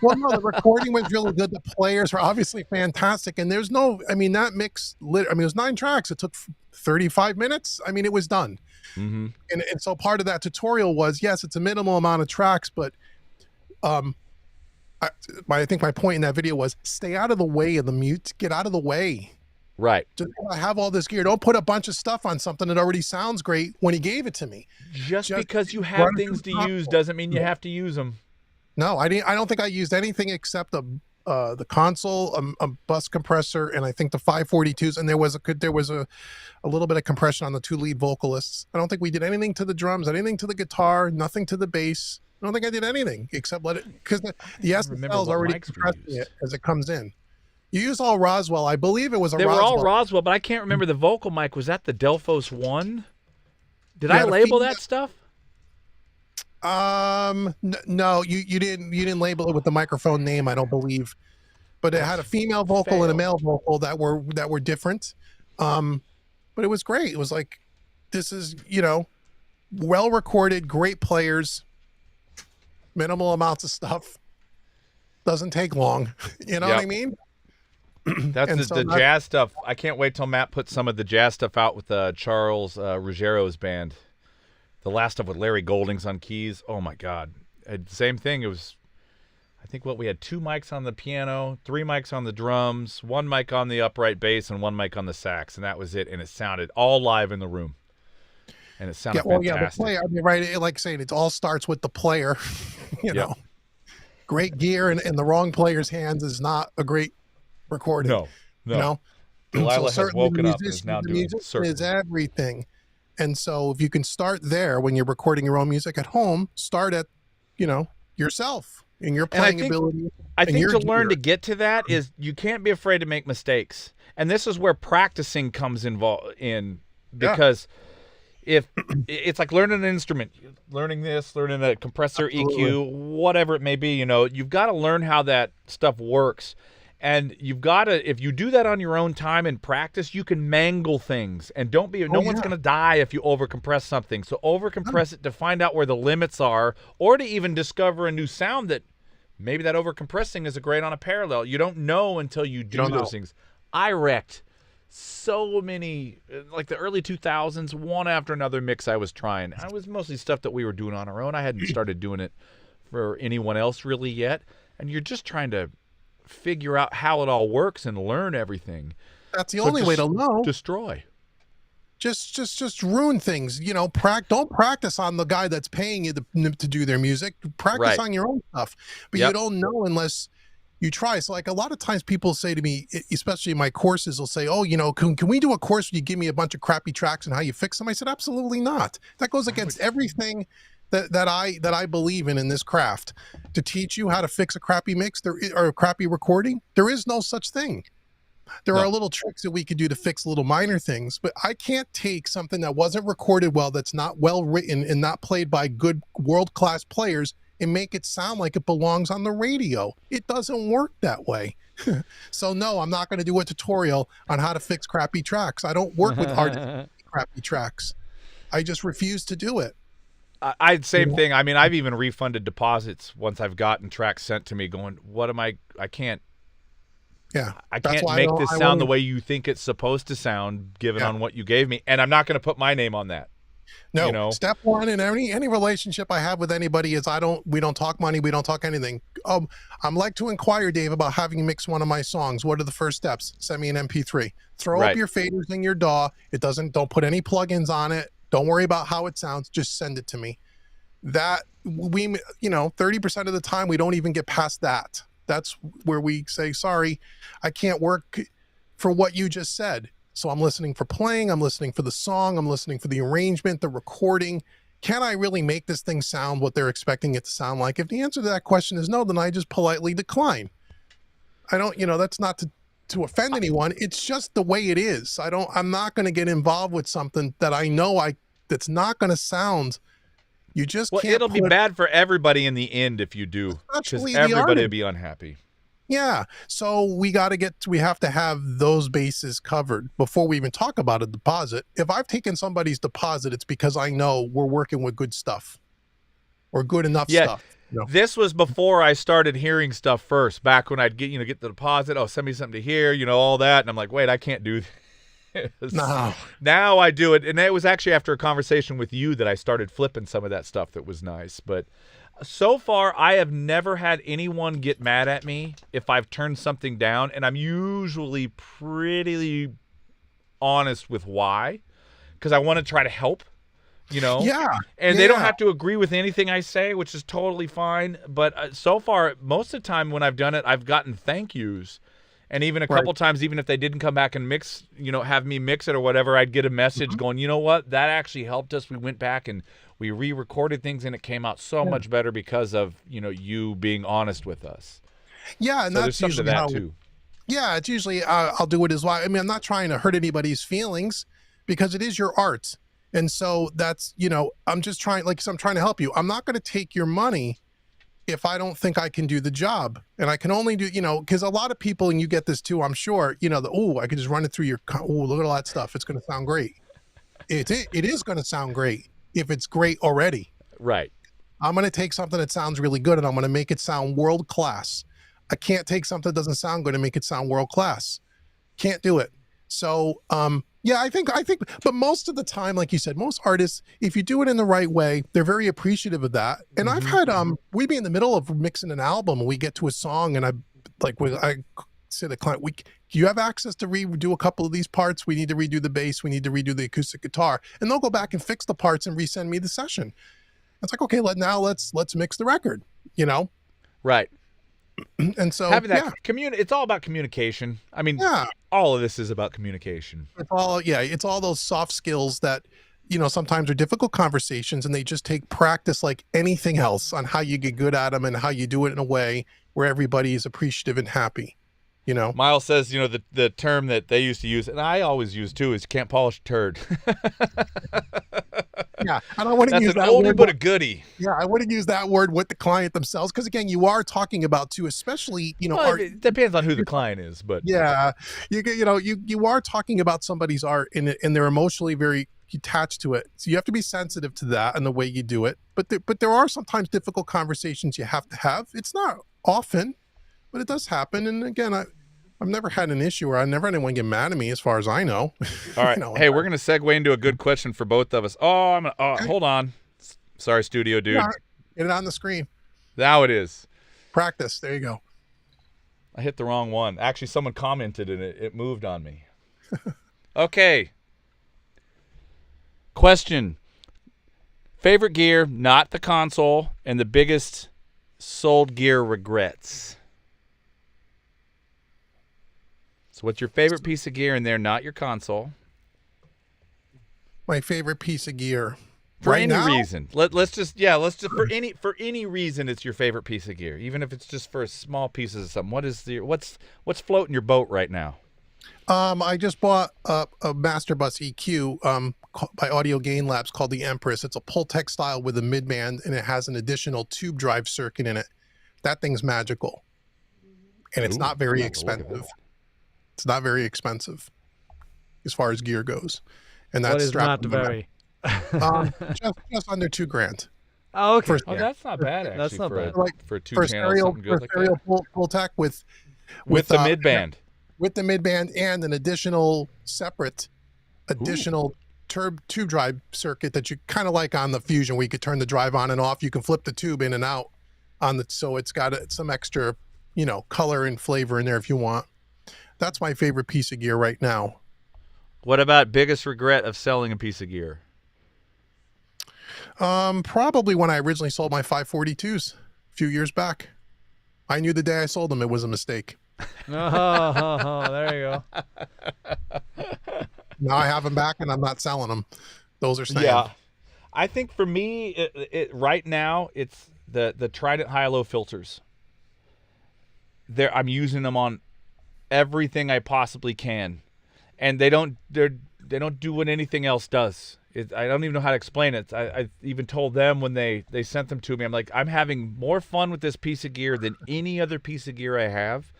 Well, no, the recording was really good. The players were obviously fantastic, and there's no. I mean, that mix. I mean, it was 9 tracks. It took 35 minutes. I mean, it was done. Mm-hmm. And so part of that tutorial was, yes, it's a minimal amount of tracks, but I think my point in that video was stay out of the way of the mute. Get out of the way. Right. Just, I have all this gear. Don't put a bunch of stuff on something that already sounds great when he gave it to me. Just because you have run things through to the use console. doesn't mean you have to use them. No, I didn't. I don't think I used anything except the console, a bus compressor, and I think the 542s. And there was a little bit of compression on the 2 lead vocalists. I don't think we did anything to the drums, anything to the guitar, nothing to the bass. I don't think I did anything except let it, because the remember SSL is what already mics we compressing used. it as it comes in. You use all Roswell. I believe it was a They Roswell. were all Roswell, but I can't remember the vocal mic. Was that the Delphos 1? Did Yeah, I the label feedback- that stuff? No, you didn't label it with the microphone name, I don't believe. But it had a female vocal and a male vocal that were different. But it was great. It was like, this is, well recorded, great players, minimal amounts of stuff. Doesn't take long. You know what I mean? That's And the, so the that- jazz stuff. I can't wait till Matt puts some of the jazz stuff out with Charles Ruggiero's band. The last stuff with Larry Goldings on keys. Oh my God! Same thing. It was, I think, we had 2 mics on the piano, 3 mics on the drums, 1 mic on the upright bass, and 1 mic on the sax, and that was it. And it sounded all live in the room, and it sounded the fantastic. player. I mean, right? Like saying, it all starts with the player. you know, great gear in the wrong player's hands is not a great recording. No. You know, Delilah has certainly woken the up and is musician- now the doing musician is circles. everything. And so if you can start there when you're recording your own music at home, start at, yourself and your And I playing think- ability. I and think your to learn to gear. get to that is you can't be afraid to make mistakes, and this is where practicing comes in because if it's like learning an instrument, learning a compressor, EQ, whatever it may be, you've got to learn how that stuff works. And you've got to, if you do that on your own time and practice, you can mangle things. And no one's going to die if you overcompress something. So overcompress it to find out where the limits are, or to even discover a new sound that maybe that overcompressing is great on a parallel. You don't know until you do don't those know. things. I wrecked so many, like the early 2000s, one after another mix I was trying. I was mostly stuff that we were doing on our own. I hadn't started doing it for anyone else really yet. And you're just trying to figure out how it all works and learn everything. That's the So only way to just know. Destroy. Just ruin things. Don't practice on the guy that's paying you to do their music. Practice Right. on your own stuff. But Yep. you don't know unless you try. So like a lot of times people say to me, especially in my courses, they'll say, oh, can we do a course where you give me a bunch of crappy tracks and how you fix them? I said, absolutely not. That goes against everything that I believe in this craft. To teach you how to fix a crappy mix or a crappy recording, there is no such thing. There are little tricks that we could do to fix little minor things, but I can't take something that wasn't recorded well, that's not well written and not played by good world-class players and make it sound like it belongs on the radio. It doesn't work that way. So no, I'm not going to do a tutorial on how to fix crappy tracks. I don't work with artists crappy tracks. I just refuse to do it. Same thing. I mean, I've even refunded deposits once I've gotten tracks sent to me going, I can't Yeah. I That's can't why make don't- this I sound the won't- way you think it's supposed to sound given on what you gave me. And I'm not going to put my name on that. No, step one in any relationship I have with anybody is we don't talk money, we don't talk anything. I'm like to inquire, Dave, about having you mix one of my songs. What are the first steps? Send me an MP3. Throw up your faders in your DAW. Don't put any plugins on it. Don't worry about how it sounds. Just send it to me. That 30% of the time we don't even get past that. That's where we say, sorry, I can't work for what you just said. So I'm listening for playing, I'm listening for the song, I'm listening for the arrangement, the recording, can I really make this thing sound what they're expecting it to sound like? If the answer to that question is no, then I just politely decline. I don't, that's not to offend anyone. It's just the way it is. I'm not going to get involved with something that I know that's not going to sound. You just can't. It'll be bad for everybody in the end if you do, because everybody will be unhappy. Yeah. So we have to have those bases covered before we even talk about a deposit. If I've taken somebody's deposit, it's because I know we're working with good stuff or good enough stuff. This was before I started hearing stuff first, back when I'd get the deposit. Oh, send me something to hear, all that. And I'm like, wait, I can't do this. No. Now I do it. And it was actually after a conversation with you that I started flipping some of that stuff that was nice. But so far, I have never had anyone get mad at me if I've turned something down. And I'm usually pretty honest with why, because I want to try to help. Yeah. And they don't have to agree with anything I say, which is totally fine. But so far, most of the time when I've done it, I've gotten thank yous. And even a couple times, even if they didn't come back and mix, have me mix it or whatever, I'd get a message going, you know what, that actually helped us. We went back and we re-recorded things and it came out so much better because of, you being honest with us. Yeah. And so that's there's usually something to that too. Yeah. It's usually, I'll do it as well. I mean, I'm not trying to hurt anybody's feelings because it is your art. And so that's, I'm just trying, I'm trying to help you. I'm not going to take your money if I don't think I can do the job. And I can only do, because a lot of people, and you get this too, I'm sure, I could just run it through your, look at all that stuff. It's going to sound great. It is going to sound great if it's great already. Right. I'm going to take something that sounds really good and I'm going to make it sound world class. I can't take something that doesn't sound good and make it sound world class. Can't do it. So, yeah, I think, but most of the time, like you said, most artists, if you do it in the right way, they're very appreciative of that. And I've had, we'd be in the middle of mixing an album and we get to a song and I say to the client, do you have access to redo a couple of these parts? We need to redo the bass. We need to redo the acoustic guitar. And they'll go back and fix the parts and resend me the session. It's like, okay, let's mix the record, Right. And so having that it's all about communication. I mean, all of this is about communication. It's all those soft skills that, sometimes are difficult conversations and they just take practice like anything else on how you get good at them and how you do it in a way where everybody is appreciative and happy, Miles says, the term that they used to use, and I always use too, is can't polish a turd. Yeah, I don't want to use that oldie word, but a goodie. Yeah, I wouldn't use that word with the client themselves because again, you are talking about too, especially art. It depends on who the client is, but yeah, you are talking about somebody's art and they're emotionally very attached to it, so you have to be sensitive to that and the way you do it. But there are sometimes difficult conversations you have to have. It's not often, but it does happen. And again, I've never had an issue where I never had anyone get mad at me, as far as I know. All right. Hey, we're going to segue into a good question for both of us. Hold on. Sorry, studio dude. Yeah, get it on the screen. Now it is. Practice. There you go. I hit the wrong one. Actually, someone commented and it moved on me. Okay. Question. Favorite gear, not the console, and the biggest sold gear regrets. So what's your favorite piece of gear in there, not your console? My favorite piece of gear. For any reason. Let's just for any reason it's your favorite piece of gear, even if it's just for small pieces of something. What's floating your boat right now? I just bought a Master Bus EQ by Audio Gain Labs called the Empress. It's a Pultec style with a midband and it has an additional tube drive circuit in it. That thing's magical. And it's not very expensive. It's not very expensive as far as gear goes. And that's not very. just under $2,000. Oh, okay. That's not bad actually. That's not bad. For two channels, something good like that. Pultec with the midband. With the midband and an additional tube drive circuit that you kind of like on the Fusion, where you could turn the drive on and off. You can flip the tube in and out so it's got some extra, color and flavor in there if you want. That's my favorite piece of gear right now. What about biggest regret of selling a piece of gear? Probably when I originally sold my 542s a few years back. I knew the day I sold them it was a mistake. There you go. Now I have them back and I'm not selling them. Those are staying. Yeah. I think for me, right now, it's the Trident high-low filters. I'm using them on everything I possibly can, and they don't do what anything else does. I don't even know how to explain it. I even told them when they sent them to me, I'm like, I'm having more fun with this piece of gear than any other piece of gear I have,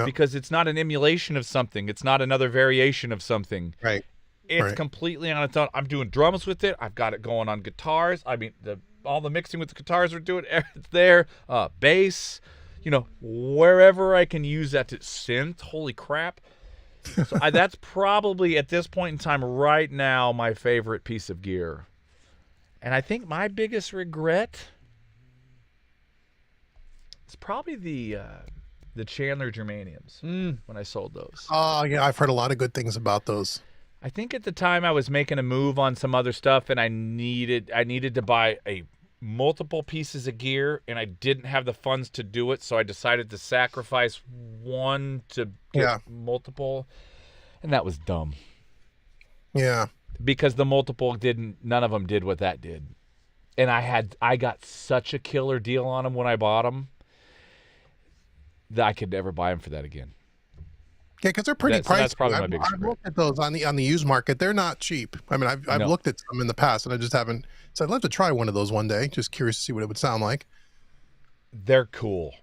because it's not an emulation of something. It's not another variation of something. Right. It's completely on its own. I'm doing drums with it. I've got it going on guitars. I mean, all the mixing with the guitars we're doing, it's there. Bass, wherever I can use that to synth. Holy crap. So that's probably, at this point in time right now, my favorite piece of gear. And I think my biggest regret is probably the Chandler Germaniums when I sold those. Oh, yeah, I've heard a lot of good things about those. I think at the time I was making a move on some other stuff, and I needed to buy multiple pieces of gear, and I didn't have the funds to do it, so I decided to sacrifice one to get multiple, and that was dumb. Yeah. Because the multiple none of them did what that did. And I got such a killer deal on them when I bought them that I could never buy them for that again. Yeah, because they're pretty pricey. So that's probably my biggest I've looked at those on the used market. They're not cheap. I mean, I've looked at some in the past, and I just haven't. So I'd love to try one of those one day. Just curious to see what it would sound like. They're cool,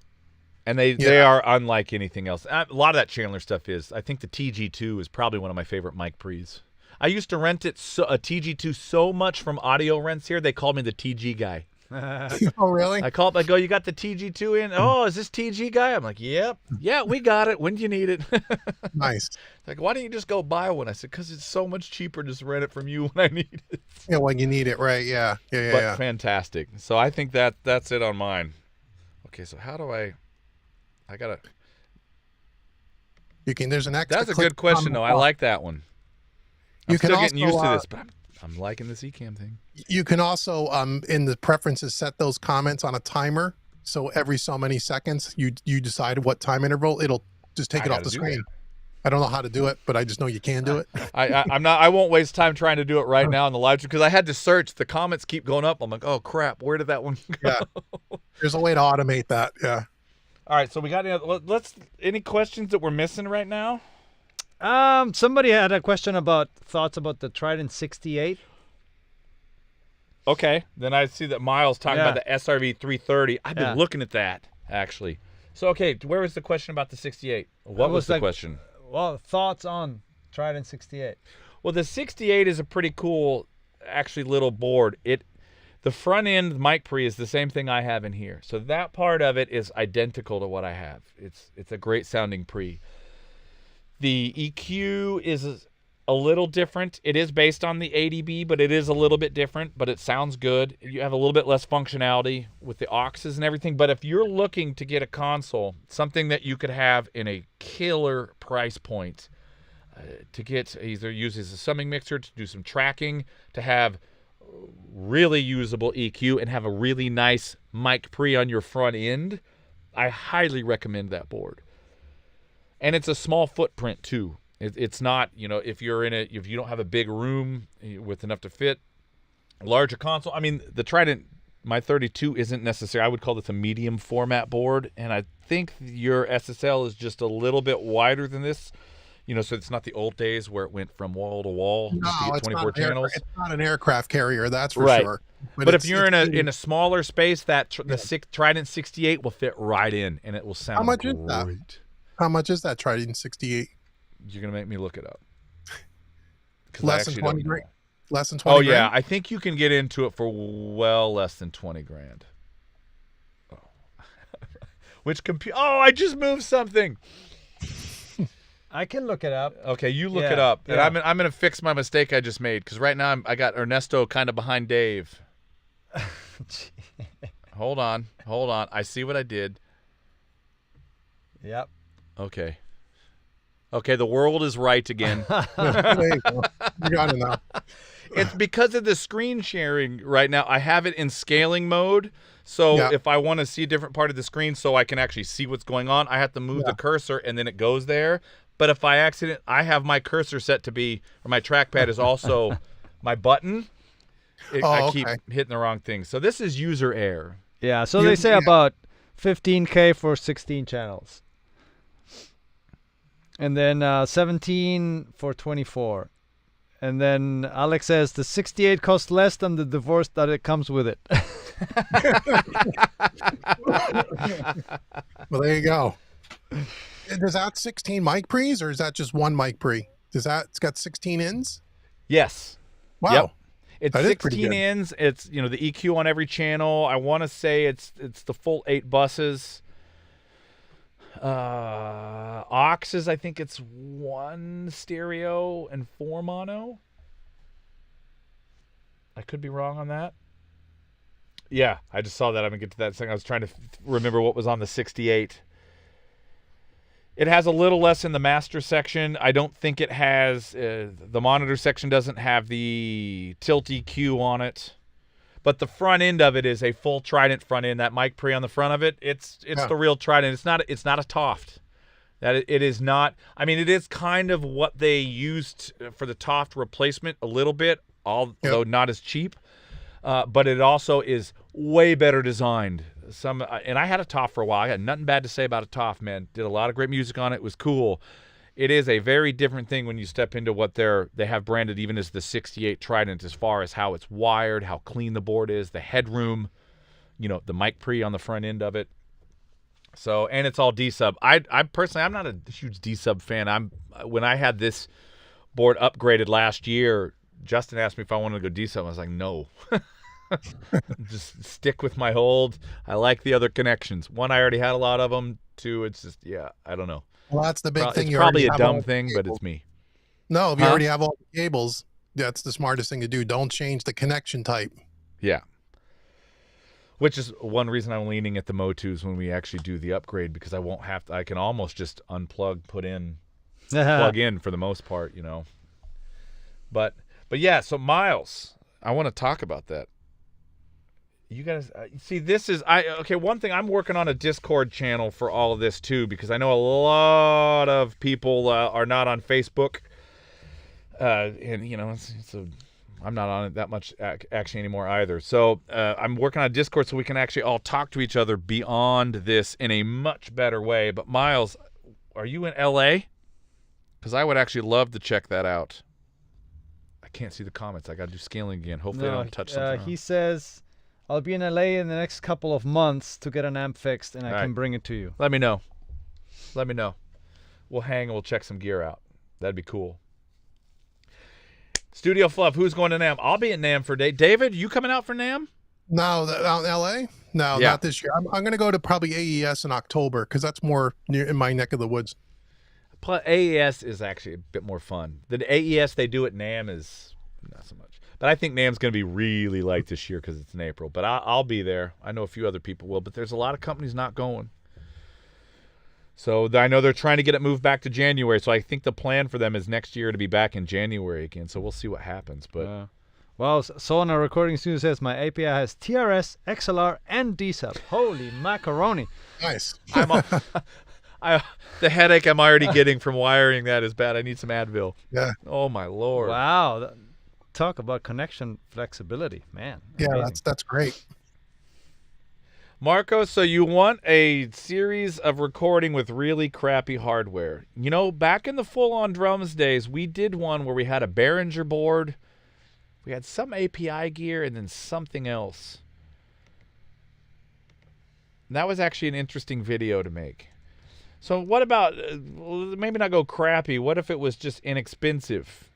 and they are unlike anything else. A lot of that Chandler stuff is. I think the TG2 is probably one of my favorite mic pre's. I used to rent a TG2 so much from Audio Rents here. They called me the TG guy. Oh, really? I call up, I go, you got the TG2 in? Oh, is this TG guy? I'm like, yep. Yeah, we got it. When do you need it? Nice. Like, why don't you just go buy one? I said, because it's so much cheaper to just rent it from you when I need it. Yeah, when you need it, right? Yeah. But fantastic. So I think that's it on mine. Okay, so how do I gotta. You can. There's an extra. That's a good question, though. I like that one. I'm still getting used to this, but I'm liking this Ecamm thing. You can also, in the preferences, set those comments on a timer. So every so many seconds, you decide what time interval. It'll just take it off the screen. I don't know how to do it, but I just know you can do it. I won't waste time trying to do it right now in the live stream because I had to search. The comments keep going up. I'm like, oh crap, where did that one go? Yeah. There's a way to automate that. Yeah. All right, so we got any questions that we're missing right now? Somebody had a question about thoughts about the Trident 68. Okay, then I see that Miles talking about the SRV 330. I've been looking at that actually. So okay, where was the question about the 68? What was the question? Well, thoughts on Trident 68. Well, the 68 is a pretty cool, actually, little board. The front end mic pre is the same thing I have in here. So that part of it is identical to what I have. It's a great sounding pre. The EQ is a little different. It is based on the ADB, but it is a little bit different, but it sounds good. You have a little bit less functionality with the auxes and everything, but if you're looking to get a console, something that you could have in a killer price point, to get either use as a summing mixer, to do some tracking, to have really usable EQ, and have a really nice mic pre on your front end, I highly recommend that board. And it's a small footprint too. It's not, if you don't have a big room with enough to fit, larger console. I mean, the Trident, my 32 isn't necessary. I would call this a medium format board, and I think your SSL is just a little bit wider than this. So it's not the old days where it went from wall to wall to get 24 channels. It's not an aircraft carrier, that's for sure. But if you're in a smaller space, the Trident 68 will fit right in, and it will sound great. Is that? How much is that Trident 68? You're gonna make me look it up. Less than 20 grand. Less than 20 grand? Oh yeah, I think you can get into it for well less than 20 grand. Oh. I just moved something. I can look it up. Okay, you look it up, and I'm gonna fix my mistake I just made because right now I got Ernesto kind of behind Dave. Hold on. I see what I did. Yep. Okay, the world is right again. There you go. You got it now. It's because of the screen sharing right now. I have it in scaling mode. So if I want to see a different part of the screen so I can actually see what's going on, I have to move the cursor and then it goes there. But if I have my cursor set to be, or my trackpad is also my button. I keep okay. hitting the wrong thing. So this is user error. Yeah, so they say about 15K for 16 channels. And then 17 for 24. And then Alex says the 68 costs less than the divorce that it comes with it. Well, there you go. Does that 16 mic pre's, or is that just one mic pre? It's got 16 ins? Yes. Wow. Yep. It's That is pretty 16 good. ins. It's the EQ on every channel. I want to say it's the full 8 buses. Auxes, I think it's 1 stereo and 4 mono. I could be wrong on that. Yeah, I just saw that. I'm gonna get to that thing. I was trying to remember what was on the 68. It has a little less in the master section. I don't think it has the monitor section doesn't have the tilt EQ on it. But the front end of it is a full Trident front end. That mic pre on the front of it, it's the real Trident. It's not a Toft. That it is not. I mean, it is kind of what they used for the Toft replacement a little bit, although not as cheap. But it also is way better designed. And I had a Toft for a while. I had nothing bad to say about a Toft, man. Did a lot of great music on it. It was cool. It is a very different thing when you step into what they have branded even as the 68 Trident, as far as how it's wired, how clean the board is, the headroom, the mic pre on the front end of it. So, and it's all D-sub. I personally, I'm not a huge D-sub fan. When I had this board upgraded last year, Justin asked me if I wanted to go D-sub. I was like, no. Just stick with my old. I like the other connections. One, I already had a lot of them. Two, it's just, I don't know. Well, that's the big thing. It's probably a dumb thing, but it's me. No, if you already have all the cables, that's the smartest thing to do. Don't change the connection type. Yeah. Which is one reason I'm leaning at the Motus when we actually do the upgrade, because I won't have to. I can almost just unplug, put in, plug in for the most part, But yeah. So Miles, I want to talk about that. You guys see, this is one thing, I'm working on a Discord channel for all of this too, because I know a lot of people are not on Facebook, and I'm not on it that much actually anymore either. So I'm working on Discord so we can actually all talk to each other beyond this in a much better way. But Miles, are you in LA? Because I would actually love to check that out. I can't see the comments. I got to do scaling again. Hopefully I don't touch something. He says, I'll be in LA in the next couple of months to get an amp fixed, and I can bring it to you. Let me know. We'll hang and we'll check some gear out. That'd be cool. Studio Fluff, who's going to NAMM? I'll be at NAMM for a day. David, you coming out for NAMM? No, out in LA? No, not this year. I'm going to go to probably AES in October, because that's more near in my neck of the woods. Plus, AES is actually a bit more fun. The AES they do at NAMM is not so much. But I think NAMM's going to be really light this year because it's in April. But I'll be there. I know a few other people will, but there's a lot of companies not going. So I know they're trying to get it moved back to January. So I think the plan for them is next year to be back in January again. So we'll see what happens. But well, Sonar Recording Studio says my API has TRS, XLR, and D-sub. Holy macaroni! Nice. The headache I'm already getting from wiring that is bad. I need some Advil. Yeah. Oh my Lord. Wow. Talk about connection flexibility, man. Yeah, Amazing. that's great. Marco, so you want a series of recording with really crappy hardware. Back in the full-on drums days, we did one where we had a Behringer board, we had some API gear, and then something else. And that was actually an interesting video to make. So what about, maybe not go crappy, what if it was just inexpensive?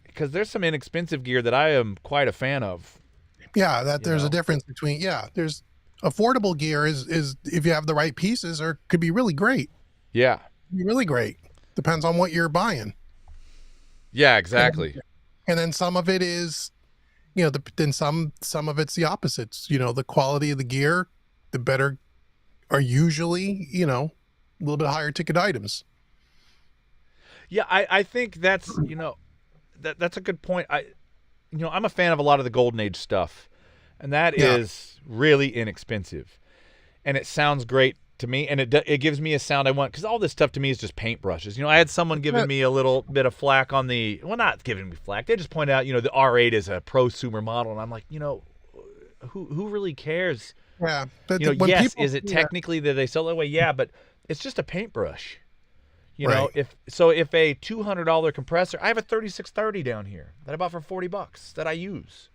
Because there's some inexpensive gear that I am quite a fan of. Yeah, there's a difference between, there's affordable gear is if you have the right pieces, or could be really great. Yeah. Really great. Depends on what you're buying. Yeah, exactly. And then some of it is, then some of it's the opposites. The quality of the gear, the better are usually, a little bit higher ticket items. Yeah, I think that's, that's a good point. I'm a fan of a lot of the Golden Age stuff, and that is really inexpensive, and it sounds great to me, and it gives me a sound I want, because all this stuff to me is just paintbrushes. I had someone giving me a little bit of flack on not giving me flack. They just pointed out, the R8 is a prosumer model, and I'm like, who really cares? Yeah. But Yes, is it technically that they sell that way? Yeah, but it's just a paintbrush. If a $200 compressor, I have a 3630 down here that I bought for $40 that I use.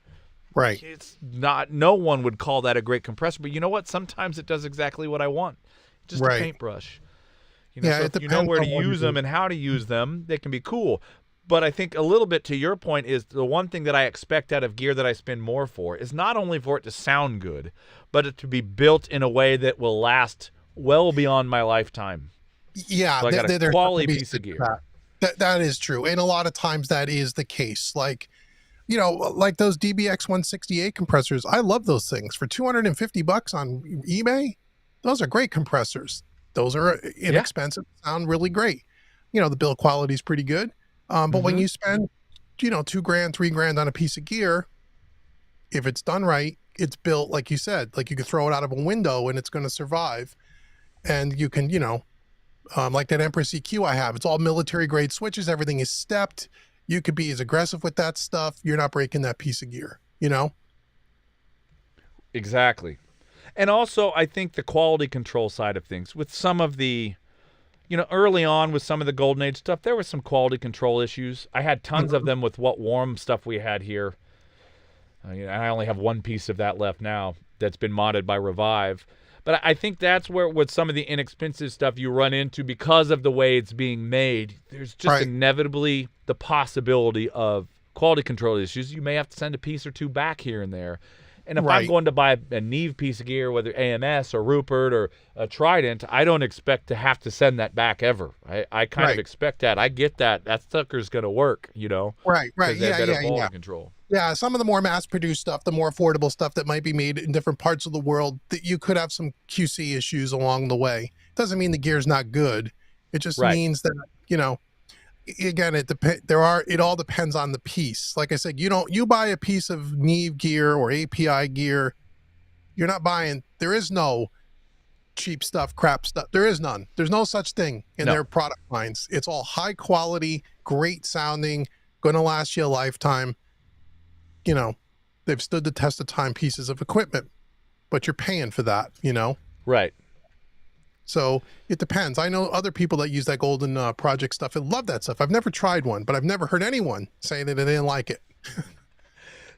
Right. It's not. No one would call that a great compressor, but you know what? Sometimes it does exactly what I want. Just a paintbrush. Yeah, so it if you know where to depends on use them and how to use them, they can be cool. But I think a little bit to your point is the one thing that I expect out of gear that I spend more for is not only for it to sound good, but it to be built in a way that will last well beyond my lifetime. Yeah, so I got a quality piece of gear. That is true, and a lot of times that is the case. Like, like those DBX 168 compressors, I love those things for $250 on eBay. Those are great compressors. Those are inexpensive, sound really great. The build quality is pretty good. But when you spend, $2,000, $3,000 on a piece of gear, if it's done right, it's built, like you said, like you could throw it out of a window and it's going to survive. And you can, like that Empress EQ I have, it's all military grade switches. Everything is stepped. You could be as aggressive with that stuff. You're not breaking that piece of gear, Exactly. And also, I think the quality control side of things with some of the, early on with some of the Golden Age stuff, there were some quality control issues. I had tons of them with what warm stuff we had here. I only have one piece of that left now that's been modded by Revive. But I think that's where with some of the inexpensive stuff you run into because of the way it's being made. There's just inevitably the possibility of quality control issues. You may have to send a piece or two back here and there. And if I'm going to buy a Neve piece of gear, whether AMS or Rupert or a Trident, I don't expect to have to send that back ever. I kind of expect that. I get that. That sucker's going to work, Right. Yeah, quality control. Yeah, some of the more mass-produced stuff, the more affordable stuff that might be made in different parts of the world, that you could have some QC issues along the way. Doesn't mean the gear's not good. It just means that, again, it all depends on the piece. Like I said, you buy a piece of Neve gear or API gear, you're not buying, there is no cheap stuff, crap stuff. There is none. There's no such thing in their product lines. It's all high quality, great sounding, going to last you a lifetime. They've stood the test of time pieces of equipment, but you're paying for that, Right. So it depends. I know other people that use that Golden Project stuff and love that stuff. I've never tried one, but I've never heard anyone say that they didn't like it.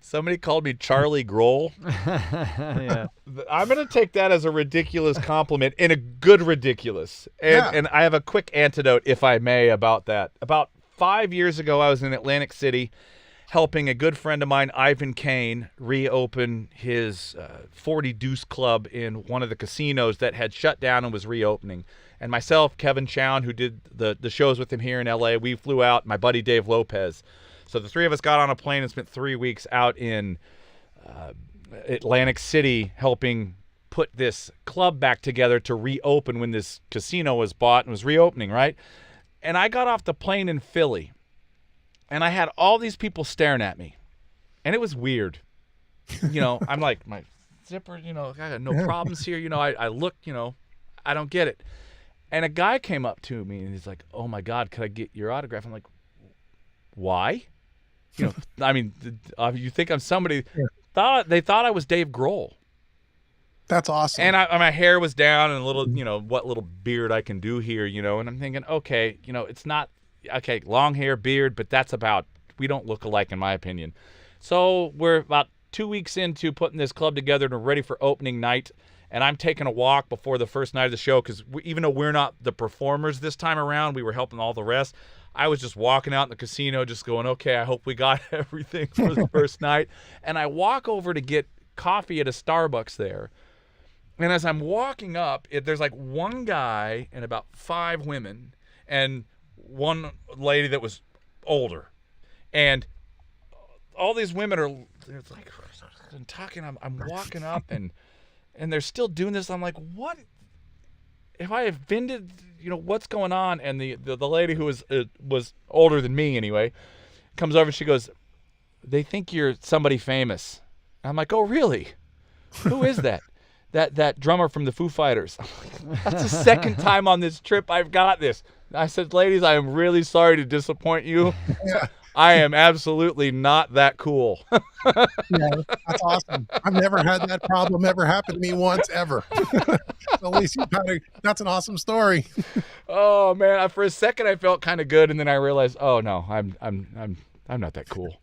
Somebody called me Charlie Grohl. Yeah. I'm going to take that as a ridiculous compliment, and a good ridiculous. And I have a quick antidote, if I may, about that. About 5 years ago, I was in Atlantic City helping a good friend of mine, Ivan Kane, reopen his 40 Deuce Club in one of the casinos that had shut down and was reopening. And myself, Kevin Chown, who did the shows with him here in L.A., we flew out, my buddy Dave Lopez. So the three of us got on a plane and spent 3 weeks out in Atlantic City helping put this club back together to reopen when this casino was bought and was reopening, right? And I got off the plane in Philly, and I had all these people staring at me, and it was weird. I'm like, my zipper, I got no problems here. I look, I don't get it. And a guy came up to me, and he's like, oh, my God, could I get your autograph? I'm like, why? I mean, you think I'm somebody. They thought I was Dave Grohl. That's awesome. And my hair was down and a little, what little beard I can do here, and I'm thinking, okay, it's not, okay, long hair, beard, but we don't look alike in my opinion. So we're about 2 weeks into putting this club together and we're ready for opening night. And I'm taking a walk before the first night of the show because even though we're not the performers this time around, we were helping all the rest. I was just walking out in the casino just going, okay, I hope we got everything for the first night. And I walk over to get coffee at a Starbucks there. And as I'm walking up, there's like one guy and about 5 women and one lady that was older. And all these women are like talking. I'm walking up and they're still doing this. I'm like, what? Have I offended? What's going on? And the lady who was older than me anyway comes over and she goes, they think you're somebody famous. I'm like, oh, really? Who is that? that drummer from the Foo Fighters. That's the second time on this trip I've got this. I said, ladies, I am really sorry to disappoint you. Yeah. I am absolutely not that cool. Yeah, that's awesome. I've never had that problem ever happen to me once ever. At least that's an awesome story. Oh man, for a second I felt kind of good, and then I realized, oh no, I'm not that cool.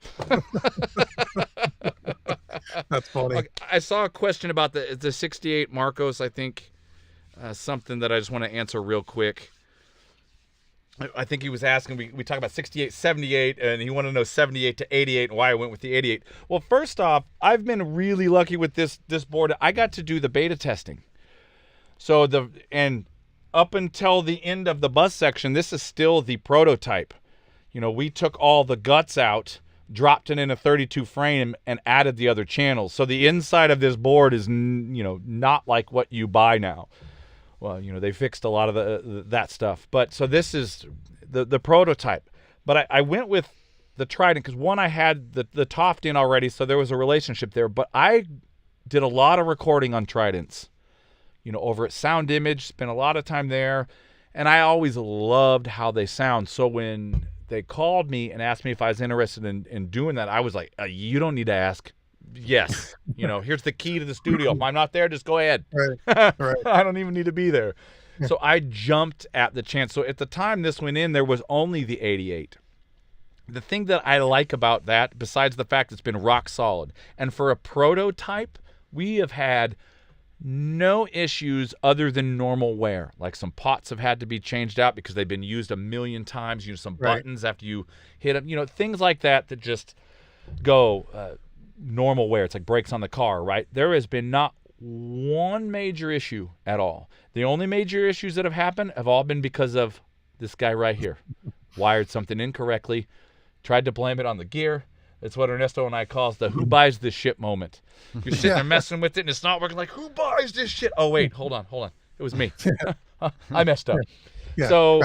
That's funny. Okay, I saw a question about the 68 Marcos. I think something that I just want to answer real quick. I think he was asking, we talk about 68, 78, and he wanted to know 78 to 88 and why I went with the 88. Well, first off, I've been really lucky with this board. I got to do the beta testing. So and up until the end of the bus section, this is still the prototype. You know, we took all the guts out, dropped it in a 32 frame, and added the other channels. So the inside of this board is, not like what you buy now. Well, they fixed a lot of that stuff. But so this is the prototype. But I went with the Trident because, one, I had the Toft in already, so there was a relationship there. But I did a lot of recording on Tridents, over at Sound Image, spent a lot of time there. And I always loved how they sound. So when they called me and asked me if I was interested in doing that, I was like, you don't need to ask. Yes. Here's the key to the studio. If I'm not there, just go ahead. Right. I don't even need to be there. So I jumped at the chance. So at the time this went in, there was only the 88. The thing that I like about that, besides the fact it's been rock solid, and for a prototype, we have had no issues other than normal wear. Like some pots have had to be changed out because they've been used a million times. Some buttons after you hit them. Things like that just go normal wear. It's like brakes on the car, right? There has been not one major issue at all. The only major issues that have happened have all been because of this guy right here. Wired something incorrectly, tried to blame it on the gear. It's what Ernesto and I calls the who buys this shit moment. You're sitting there messing with it and it's not working. Like, who buys this shit? Oh, wait, hold on. It was me. I messed up. Yeah. So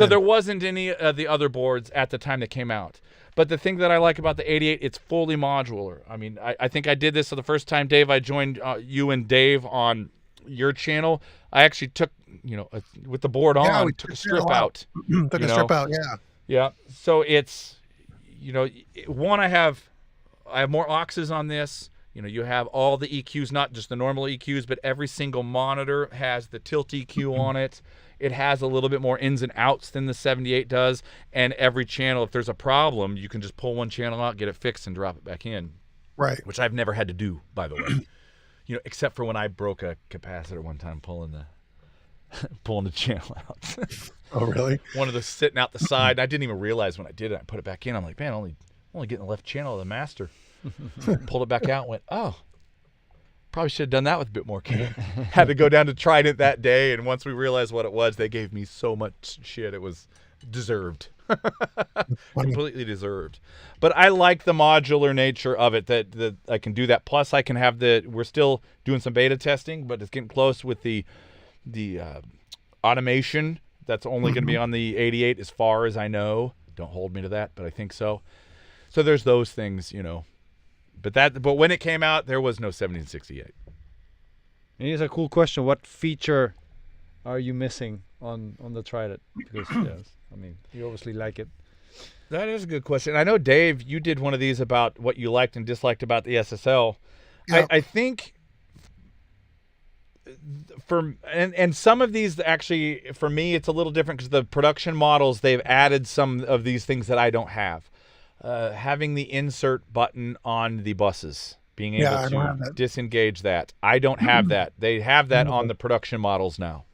there wasn't any of the other boards at the time that came out. But the thing that I like about the 88, it's fully modular. I mean, I think I did this for the first time, Dave. I joined you and Dave on your channel. I actually took, with the board on, we took a strip out. Took a strip out, yeah. Yeah. So it's, one, I have more auxes on this. You have all the EQs, not just the normal EQs, but every single monitor has the tilt EQ on it. It has a little bit more ins and outs than the 78 does. And every channel, if there's a problem, you can just pull one channel out, get it fixed, and drop it back in. Right. Which I've never had to do, by the way. Except for when I broke a capacitor one time pulling the channel out. Oh, really? One of the sitting out the side. I didn't even realize when I did it. I put it back in. I'm like, man, only getting the left channel of the master. Pulled it back out and went, oh, probably should have done that with a bit more care. Had to go down to Trident that day, and once we realized what it was, they gave me so much shit. It was deserved. Completely deserved. But I like the modular nature of it, that I can do that. Plus, I can have we're still doing some beta testing, but it's getting close with the automation. That's only going to be on the 88 as far as I know. Don't hold me to that, but I think so. So there's those things, But when it came out, there was no 70 and 68. Here's a cool question. What feature are you missing on the Trident? Because you obviously like it. That is a good question. I know, Dave, you did one of these about what you liked and disliked about the SSL. Yeah. I think and some of these actually, for me, it's a little different because the production models, they've added some of these things that I don't have. Having the insert button on the buses, being able to disengage that. I don't have that. They have that on the production models now.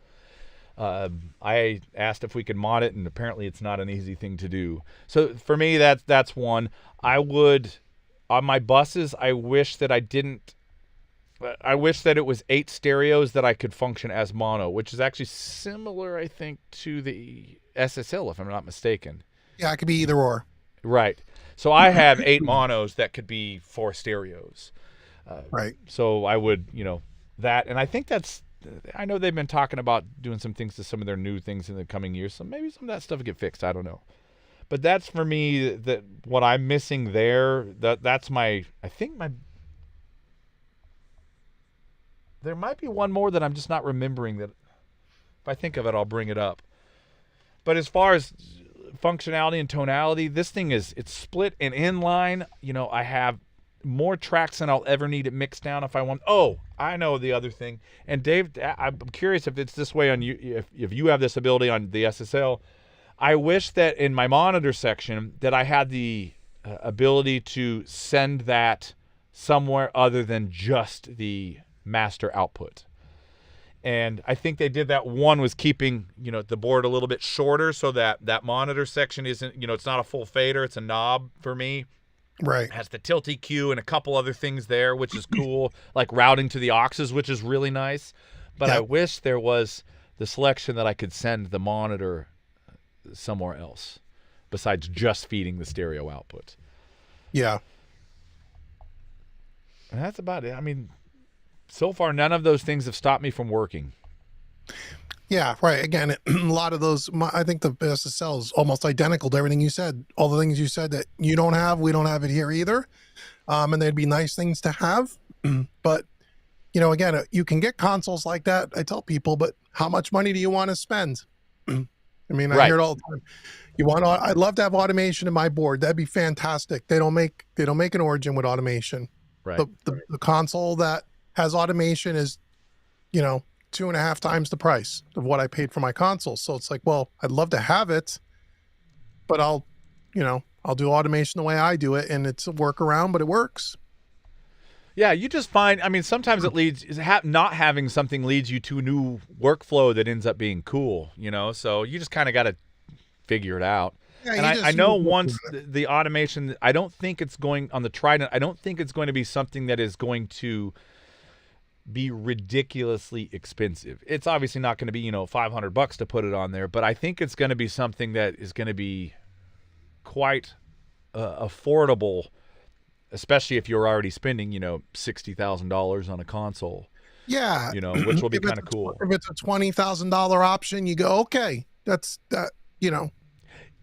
I asked if we could mod it, and apparently it's not an easy thing to do. So for me, that's one. I would, on my buses, I wish that it was 8 stereos that I could function as mono, which is actually similar, I think, to the SSL, if I'm not mistaken. Yeah, it could be either or. Right. So I have 8 monos that could be 4 stereos. Right. So I would, that. And I think I know they've been talking about doing some things to some of their new things in the coming years. So maybe some of that stuff will get fixed. I don't know. But that's for me, that what I'm missing there, that's There might be one more that I'm just not remembering. That if I think of it, I'll bring it up. But as far as functionality and tonality, this thing it's split and inline. You know, I have more tracks than I'll ever need it mixed down if I want. Oh, I know the other thing. And Dave, I'm curious if it's this way on you, if you have this ability on the SSL. I wish that in my monitor section that I had the ability to send that somewhere other than just the master output. And I think they did that. One was keeping, you know, the board a little bit shorter so that that monitor section isn't, you know, it's not a full fader. It's a knob for me. Right. It has the tilt EQ and a couple other things there, which is cool, like routing to the auxes, which is really nice. But I wish there was the selection that I could send the monitor somewhere else besides just feeding the stereo output. Yeah. And that's about it. I mean, so far, none of those things have stopped me from working. Yeah, right. Again, a lot of those, I think the SSL is almost identical to everything you said. All the things you said that you don't have, we don't have it here either. And they'd be nice things to have. But, you know, again, you can get consoles like that. I tell people, but how much money do you want to spend? I mean, I hear it all the time. I'd love to have automation in my board. That'd be fantastic. They don't make an Origin with automation. Right. The console that has automation is, you know, 2.5 times the price of what I paid for my console. So it's like, well, I'd love to have it, but I'll do automation the way I do it, and it's a workaround, but it works. Yeah, you just find, I mean, sometimes it leads, not having something leads you to a new workflow that ends up being cool, you know? So you just kind of got to figure it out. Yeah, and I know once the automation, I don't think it's going, on the Trident, I don't think it's going to be something that is going to be ridiculously expensive. It's obviously not going to be, you know, $500 to put it on there, but I think it's going to be something that is going to be quite affordable, especially if you're already spending, you know, $60,000 on a console. Yeah, you know, which will be kind of cool. If it's a $20,000 option, you go, okay, that's that. You know,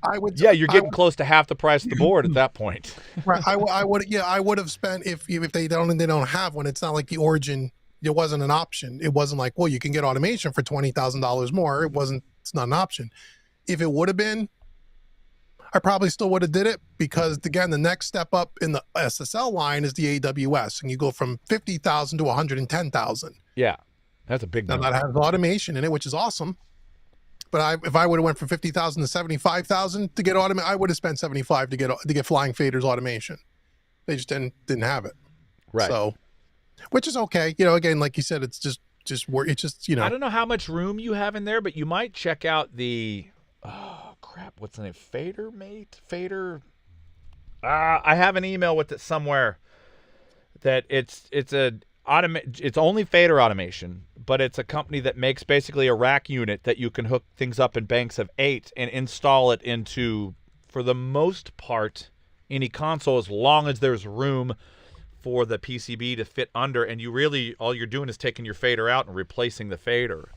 I would. Yeah, you're getting close to half the price of the board at that point. Right. I would. Yeah, I would have spent if they don't have one. It's not like the Origin. It wasn't an option. It wasn't like, well, you can get automation for $20,000 more. It wasn't. It's not an option. If it would have been, I probably still would have did it, because again, the next step up in the SSL line is the AWS, and you go from 50,000 to 110,000. Yeah, that's a big number. Now that has automation in it, which is awesome. But if I would have went from 50,000 to 75,000 to get automation, I would have spent 75 to get Flying Faders automation. They just didn't have it. Right. So, which is okay. You know, again, like you said, it's just work. It's just, you know. I don't know how much room you have in there, but you might check out the, oh crap, what's the name? Fader. I have an email with it somewhere that it's only fader automation, but it's a company that makes basically a rack unit that you can hook things up in banks of 8 and install it into, for the most part, any console, as long as there's room for the PCB to fit under, and all you're doing is taking your fader out and replacing the fader.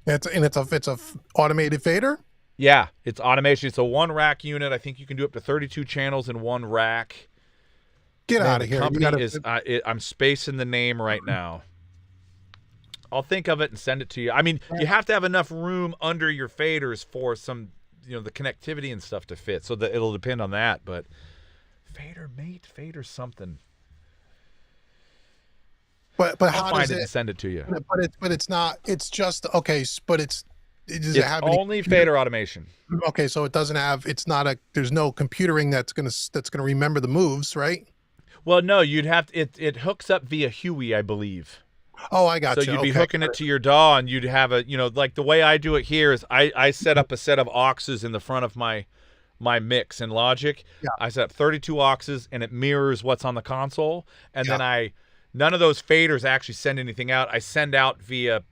It's a automated fader. Yeah, it's automation. It's a 1 rack unit. I think you can do up to 32 channels in 1 rack. Get out of here. I'm spacing the name right now. I'll think of it and send it to you. I mean, you have to have enough room under your faders for some, you know, the connectivity and stuff to fit. So that it'll depend on that. But fader something. But how I'll find does it and send it to you? But it's not. It's just okay. But does it have only fader automation. Okay, so it doesn't have. It's not a. There's no computering that's gonna remember the moves, right? Well, no, you'd have to, it hooks up via Huey, I believe. Oh, I got you. So you'd be hooking it to your DAW, and you'd have a, you know, like the way I do it here is I set up a set of auxes in the front of my mix in Logic. Yeah. I set up 32 auxes, and it mirrors what's on the console. And then none of those faders actually send anything out. I send out via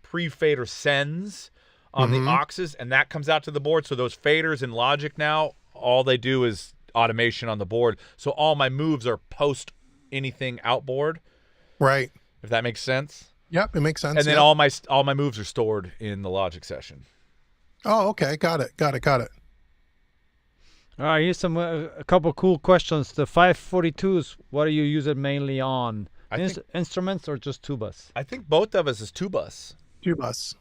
pre-fader sends on the auxes, and that comes out to the board. So those faders in Logic now, all they do is automation on the board. So all my moves are post anything outboard. Right. If that makes sense. Yep, it makes sense. And then all my moves are stored in the Logic session. Oh, okay. Got it. All right, here's a couple cool questions. The 542s, what do you use it mainly on? Instruments or just tubas? I think both of us is 2-bus. 2-bus.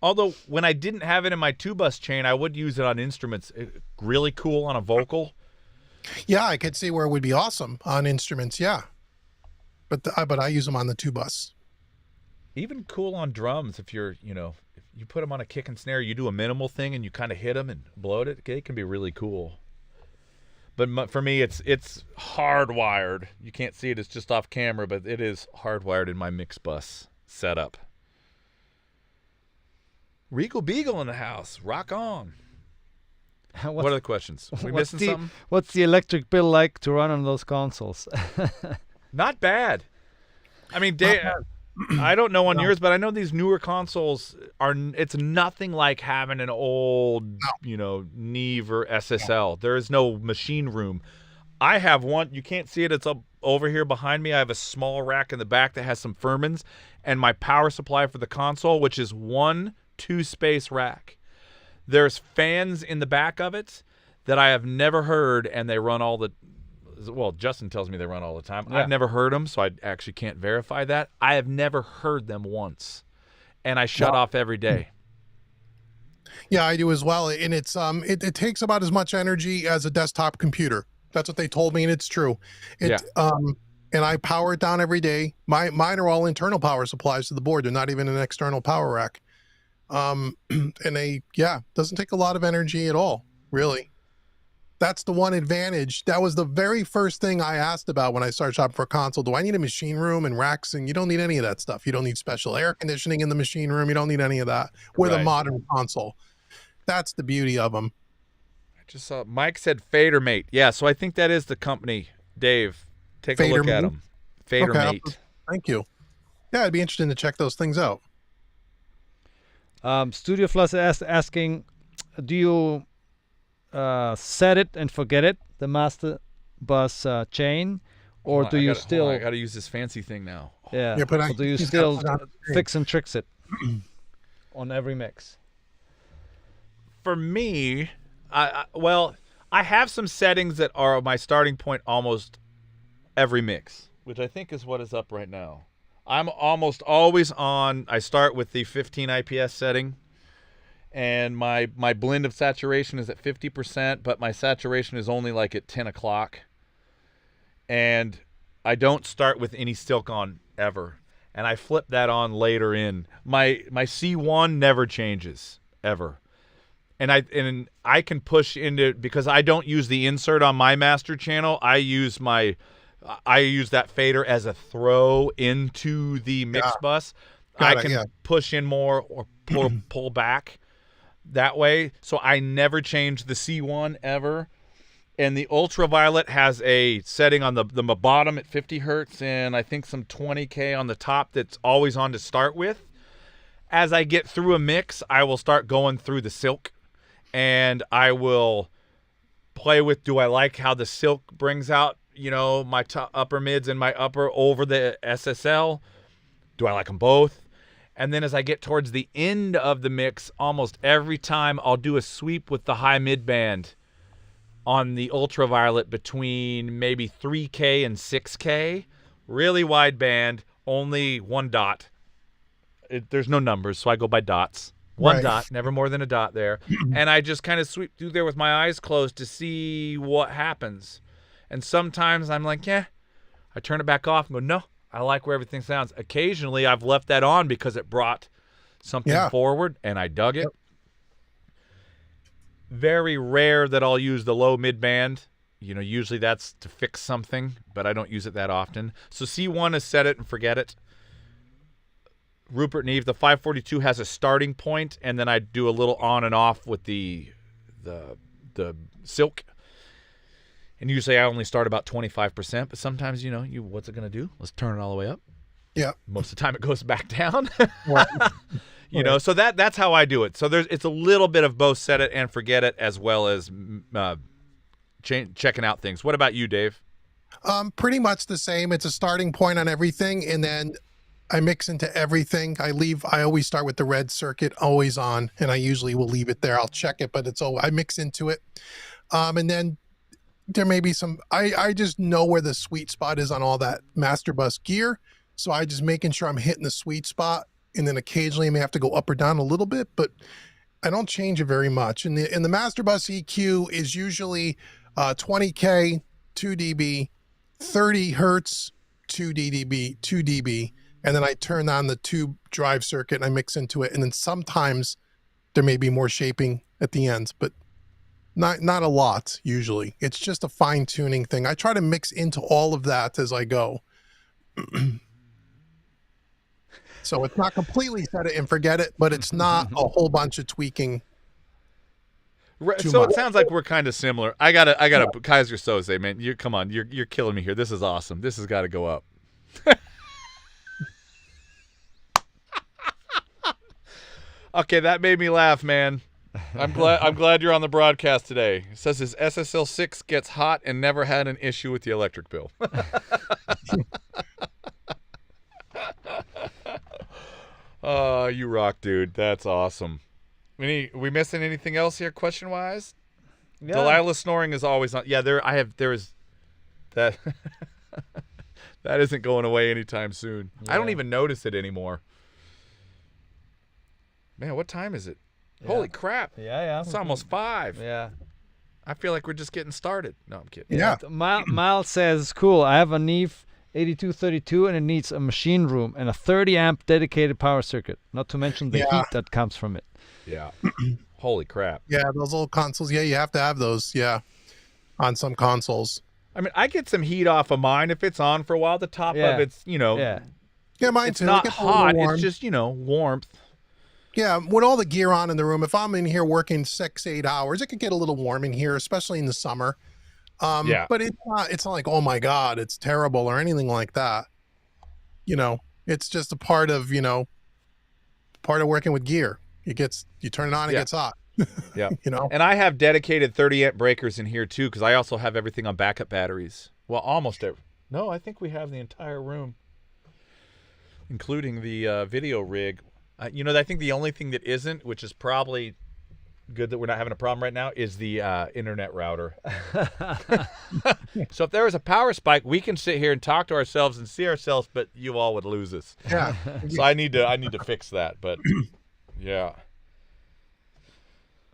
Although when I didn't have it in my 2-bus chain, I would use it on instruments. Really cool on a vocal. Yeah, I could see where it would be awesome on instruments. Yeah, but I use them on the 2-bus. Even cool on drums if you're, if you put them on a kick and snare, you do a minimal thing and you kind of hit them and blow it. It can be really cool. But for me, it's hardwired. You can't see it; it's just off camera, but it is hardwired in my mix bus setup. Regal Beagle in the house. Rock on. What are the questions? Are we missing something? What's the electric bill like to run on those consoles? Not bad. I mean, I don't know on yours, but I know these newer consoles it's nothing like having an old, Neve or SSL. There is no machine room. I have one. You can't see it. It's up over here behind me. I have a small rack in the back that has some Furmans and my power supply for the console, which is 1 2-space rack. There's fans in the back of it that I have never heard, and they run Justin tells me they run all the time. Yeah. I've never heard them, so I actually can't verify that. I have never heard them once, and I shut off every day. Yeah, I do as well, and it's it takes about as much energy as a desktop computer. That's what they told me, and it's true. And I power it down every day. Mine are all internal power supplies to the board. They're not even an external power rack. And doesn't take a lot of energy at all, really. That's the one advantage. That was the very first thing I asked about when I started shopping for a console. Do I need a machine room and racks? And you don't need any of that stuff. You don't need special air conditioning in the machine room. You don't need any of that with a modern console. That's the beauty of them. I just saw Mike said Fadermate. Yeah, so I think that is the company. Dave, take a look at them. Fadermate. Okay, thank you. Yeah, it'd be interesting to check those things out. Studio Fluss asking, do you set it and forget it, the master bus chain, or do you still? I got to use this fancy thing now. Yeah. Or do you still fix and tricks it on every mix? For me, I have some settings that are my starting point almost every mix, which I think is what is up right now. I'm almost always on. I start with the 15 IPS setting, and my blend of saturation is at 50%, but my saturation is only like at 10 o'clock. And I don't start with any Silk on ever, and I flip that on later in. My C1 never changes ever, and I can push into, because I don't use the insert on my master channel. I use that fader as a throw into the mix bus. I can push in more or pull back that way. So I never change the C1 ever. And the ultraviolet has a setting on the bottom at 50 hertz and I think some 20K on the top that's always on to start with. As I get through a mix, I will start going through the Silk, and I will play with, do I like how the Silk brings out, my upper mids and my upper over the SSL? Do I like them both? And then as I get towards the end of the mix, almost every time I'll do a sweep with the high mid band on the ultraviolet between maybe 3K and 6K. Really wide band, only one dot. There's no numbers, so I go by dots. One dot, never more than a dot there. And I just kind of sweep through there with my eyes closed to see what happens. And sometimes I'm like, I turn it back off and go, no, I like where everything sounds. Occasionally I've left that on because it brought something forward and I dug it. Very rare that I'll use the low mid band. Usually that's to fix something, but I don't use it that often. So C1 is set it and forget it. Rupert Neve, the 542 has a starting point, and then I do a little on and off with the Silk. And usually I only start about 25%, but sometimes, what's it going to do? Let's turn it all the way up. Yeah. Most of the time it goes back down. So that's how I do it. So it's a little bit of both set it and forget it, as well as checking out things. What about you, Dave? Pretty much the same. It's a starting point on everything, and then I mix into everything. I always start with the red circuit, always on, and I usually will leave it there. I'll check it, but I mix into it. And then there may be some, I just know where the sweet spot is on all that master bus gear. So I just making sure I'm hitting the sweet spot, and then occasionally I may have to go up or down a little bit, but I don't change it very much. And the master bus EQ is usually 20K, 2 dB, 30 Hertz, 2 dB, 2 dB. And then I turn on the tube drive circuit and I mix into it. And then sometimes there may be more shaping at the ends, but not a lot usually. It's just a fine tuning thing. I try to mix into all of that as I go. So it's not completely set it and forget it, but it's not a whole bunch of tweaking. So much. it sounds like we're kind of similar. I gotta Kaiser Soze, man. Come on, you're killing me here. This is awesome. This has got to go up. Okay, that made me laugh, man. I'm glad you're on the broadcast today. It says his SSL6 gets hot and never had an issue with the electric bill. Oh, you rock, dude. That's awesome. We missing anything else here, question wise? Yeah. Delilah snoring is always on. Yeah, there is that. That isn't going away anytime soon. I don't Yeah. even notice it anymore. Man, what time is it? Yeah. Holy crap! Yeah. It's almost 5. Yeah. I feel like we're just getting started. No, I'm kidding. Yeah. Miles says, cool. I have a Neve 8232 and it needs a machine room and a 30 amp dedicated power circuit. Not to mention the Yeah. heat that comes from it. Yeah. Holy crap. Yeah, those little consoles. Yeah, you have to have those. Yeah, on some consoles. I mean, I get some heat off of mine if it's on for a while. The top Yeah. of it's, Yeah. Yeah, mine it's too. It not gets a little hot. warm. It's just, warmth. Yeah, with all the gear on in the room, if I'm in here working 6-8 hours, it could get a little warm in here, especially in the summer. Yeah. But it's not like, oh my God, it's terrible or anything like that. It's just a part of working with gear. You turn it on, it Yeah. gets hot. Yeah. You And I have dedicated 30 amp breakers in here too, because I also have everything on backup batteries. Well, almost every. No, I think we have the entire room, including the video rig. I think the only thing that isn't, which is probably good that we're not having a problem right now, is the internet router. So if there was a power spike, we can sit here and talk to ourselves and see ourselves, but you all would lose us. Yeah. So I need to fix that. But yeah.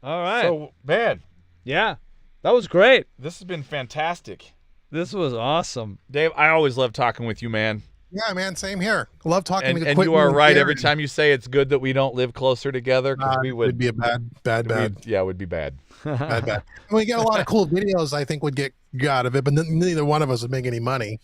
All right. So man, yeah. That was great. this has been fantastic. This was awesome. Dave, I always love talking with you, man. Yeah, man, same here. Love talking to And equipment you are and right gear. every time you say it's good that we don't live closer together, because we It'd would be a bad. Yeah, it would be bad. bad. We get a lot of cool videos I think would get out of it, but neither one of us would make any money.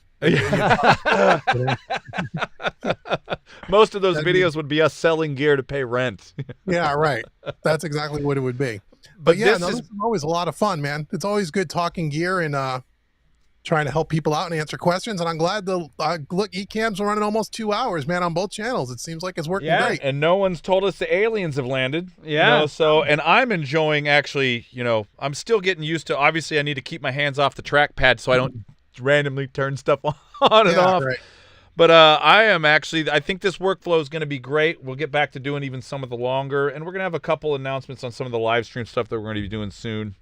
Most of those That'd be- videos would be us selling gear to pay rent. Yeah, right. That's exactly what it would be. But yeah, this no, is this is always a lot of fun, man. It's always good talking gear and trying to help people out and answer questions. And I'm glad look, eCams are running almost 2 hours, man, on both channels. It seems like it's working great. and no one's told us the aliens have landed. Yeah. And I'm enjoying actually, I'm still getting used to, obviously I need to keep my hands off the trackpad so I don't randomly turn stuff on and off. Right. But I think this workflow is going to be great. We'll get back to doing even some of the longer, and we're going to have a couple announcements on some of the live stream stuff that we're going to be doing soon.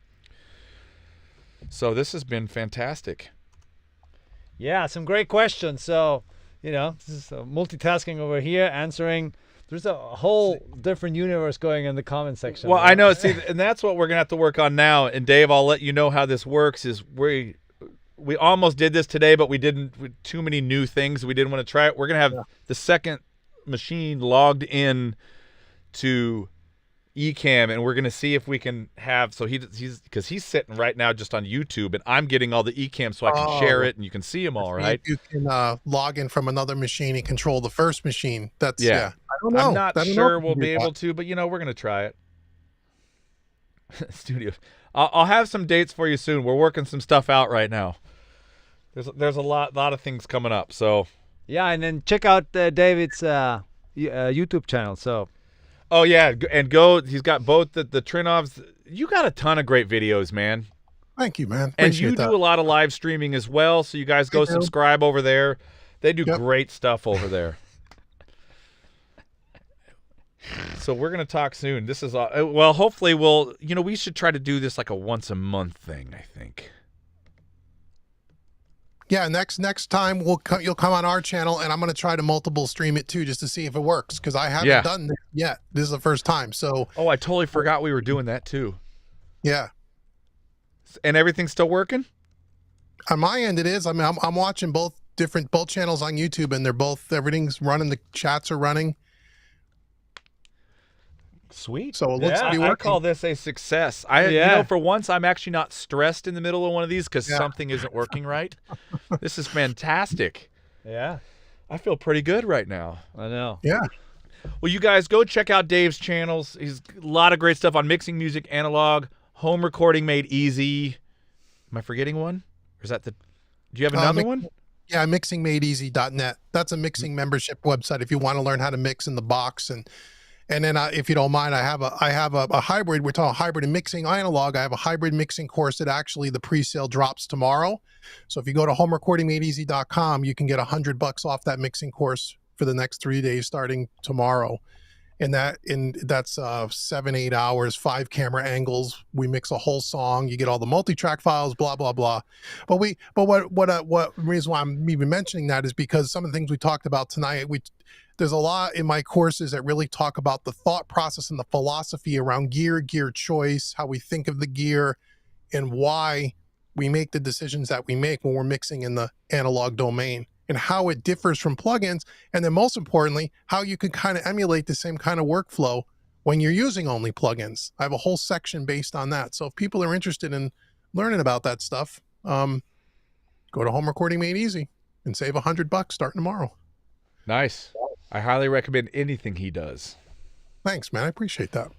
So this has been fantastic. Yeah, some great questions. So, this is multitasking over here, answering. There's a whole different universe going in the comment section. Well, right? I know. See, and that's what we're going to have to work on now. And Dave, I'll let you know how this works. Is we almost did this today, but we didn't. Too many new ththings. We didn't want to try it. We're going to have the second machine logged in to eCam, and we're going to see if we can have. So he's because he's sitting right now just on YouTube, and I'm getting all the eCam so I can share it and you can see them all, right? You can log in from another machine and control the first machine. That's Yeah. I don't know. I'm not I don't know sure if we we'll can be do able that. to, but we're going to try it. Studio. I'll have some dates for you soon. We're working some stuff out right now. There's a lot of things coming up. So Yeah, and then check out David's YouTube channel. So. oh yeah, and go. He's got both the Trinnovs. You got a ton of great videos, man. Thank you, man. And Appreciate you that. do a lot of live streaming as well. So you guys go I do. subscribe over there. They do Yep. great stuff over there. So we're gonna talk soon. This is well. Hopefully, we should try to do this like a once a month thing. I think. Yeah, next time you'll come on our channel, and I'm going to try to multiple stream it too, just to see if it works, because I haven't done this yet. This is the first time. So Oh, I totally forgot we were doing that too. yeah, And everything's still working? on my end it is. I mean, I'm watching both channels on YouTube, and everything's running. The chats are running. Sweet. So it looks to be I working. call this a success. You know, for once, I'm actually not stressed in the middle of one of these because something isn't working right. This is fantastic. Yeah. I feel pretty good right now. I know. Yeah. Well, you guys go check out Dave's channels. He's a lot of great stuff on mixing music, analog, home recording made easy. Am I forgetting one? Or is that the? Do you have another one? Yeah, mixingmadeeasy.net. That's a mixing membership website if you want to learn how to mix in the box. And then if you don't mind, I have a hybrid. We're talking hybrid and mixing analog. I have a hybrid mixing course that actually the pre-sale drops tomorrow. So if you go to homerecordingmadeeasy.com, you can get $100 off that mixing course for the next 3 days starting tomorrow. And that's 7-8 hours, 5 camera angles. We mix a whole song. You get all the multi-track files, blah blah blah. But what reason why I'm even mentioning that is because some of the things we talked about tonight, there's a lot in my courses that really talk about the thought process and the philosophy around gear choice, how we think of the gear, and why we make the decisions that we make when we're mixing in the analog domain, and how it differs from plugins. And then most importantly, how you can kind of emulate the same kind of workflow when you're using only plugins. I have a whole section based on that. So if people are interested in learning about that stuff, go to Home Recording Made Easy and save $100 starting tomorrow. Nice. I highly recommend anything he does. Thanks, man. I appreciate that.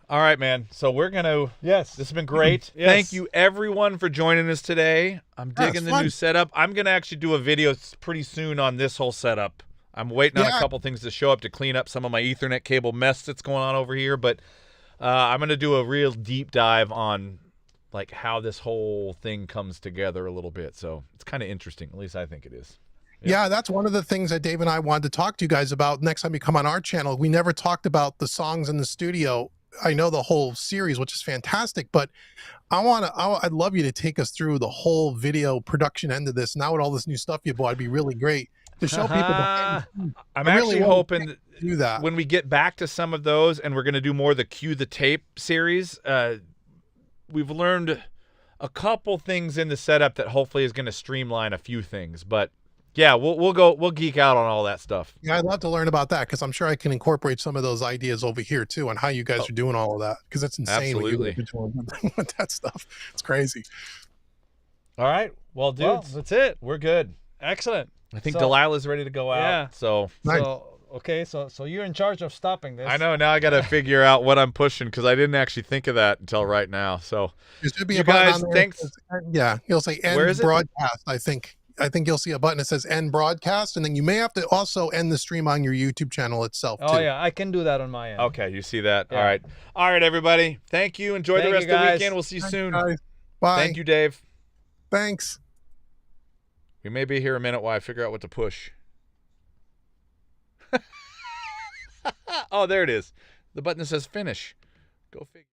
All right, man. So we're going to... Yes. This has been great. Yes. Thank you, everyone, for joining us today. I'm digging the new setup. I'm going to actually do a video pretty soon on this whole setup. I'm waiting on a couple things to show up to clean up some of my Ethernet cable mess that's going on over here. But I'm going to do a real deep dive on like how this whole thing comes together a little bit. So it's kind of interesting. At least I think it is. Yeah, that's one of the things that Dave and I wanted to talk to you guys about next time you come on our channel. We never talked about the songs in the studio. I know the whole series, which is fantastic, but I'd love you to take us through the whole video production end of this. Now with all this new stuff you bought, it'd be really great to show people. I'm actually hoping to do that when we get back to some of those, and we're going to do more of the Cue the Tape series. We've learned a couple things in the setup that hopefully is going to streamline a few things, but yeah, we'll geek out on all that stuff. Yeah, I'd love to learn about that because I'm sure I can incorporate some of those ideas over here too on how you guys are doing all of that, because it's insane Absolutely. what you're doing with that stuff. It's crazy. All right, well, dudes, Well, that's it. we're good. Excellent. I think So- Delilah's ready to go out. Yeah. So Nice. So you're in charge of stopping this. I know now I got to figure out what I'm pushing because I didn't actually think of that until right now. So There should be You a button guys, on there thanks. that says, yeah, you'll say end Where is it? broadcast. I think you'll see a button that says end broadcast, and then you may have to also end the stream on your YouTube channel itself Oh too. yeah, I can do that on my end. okay, you see that? Yeah. All right, everybody. Thank you. Enjoy the Thank rest you, of the guys. weekend. We'll see you soon. Guys, bye. Thank you, Dave. Thanks. We may be here a minute while I figure out what to push. Oh, there it is. The button that says finish. Go figure.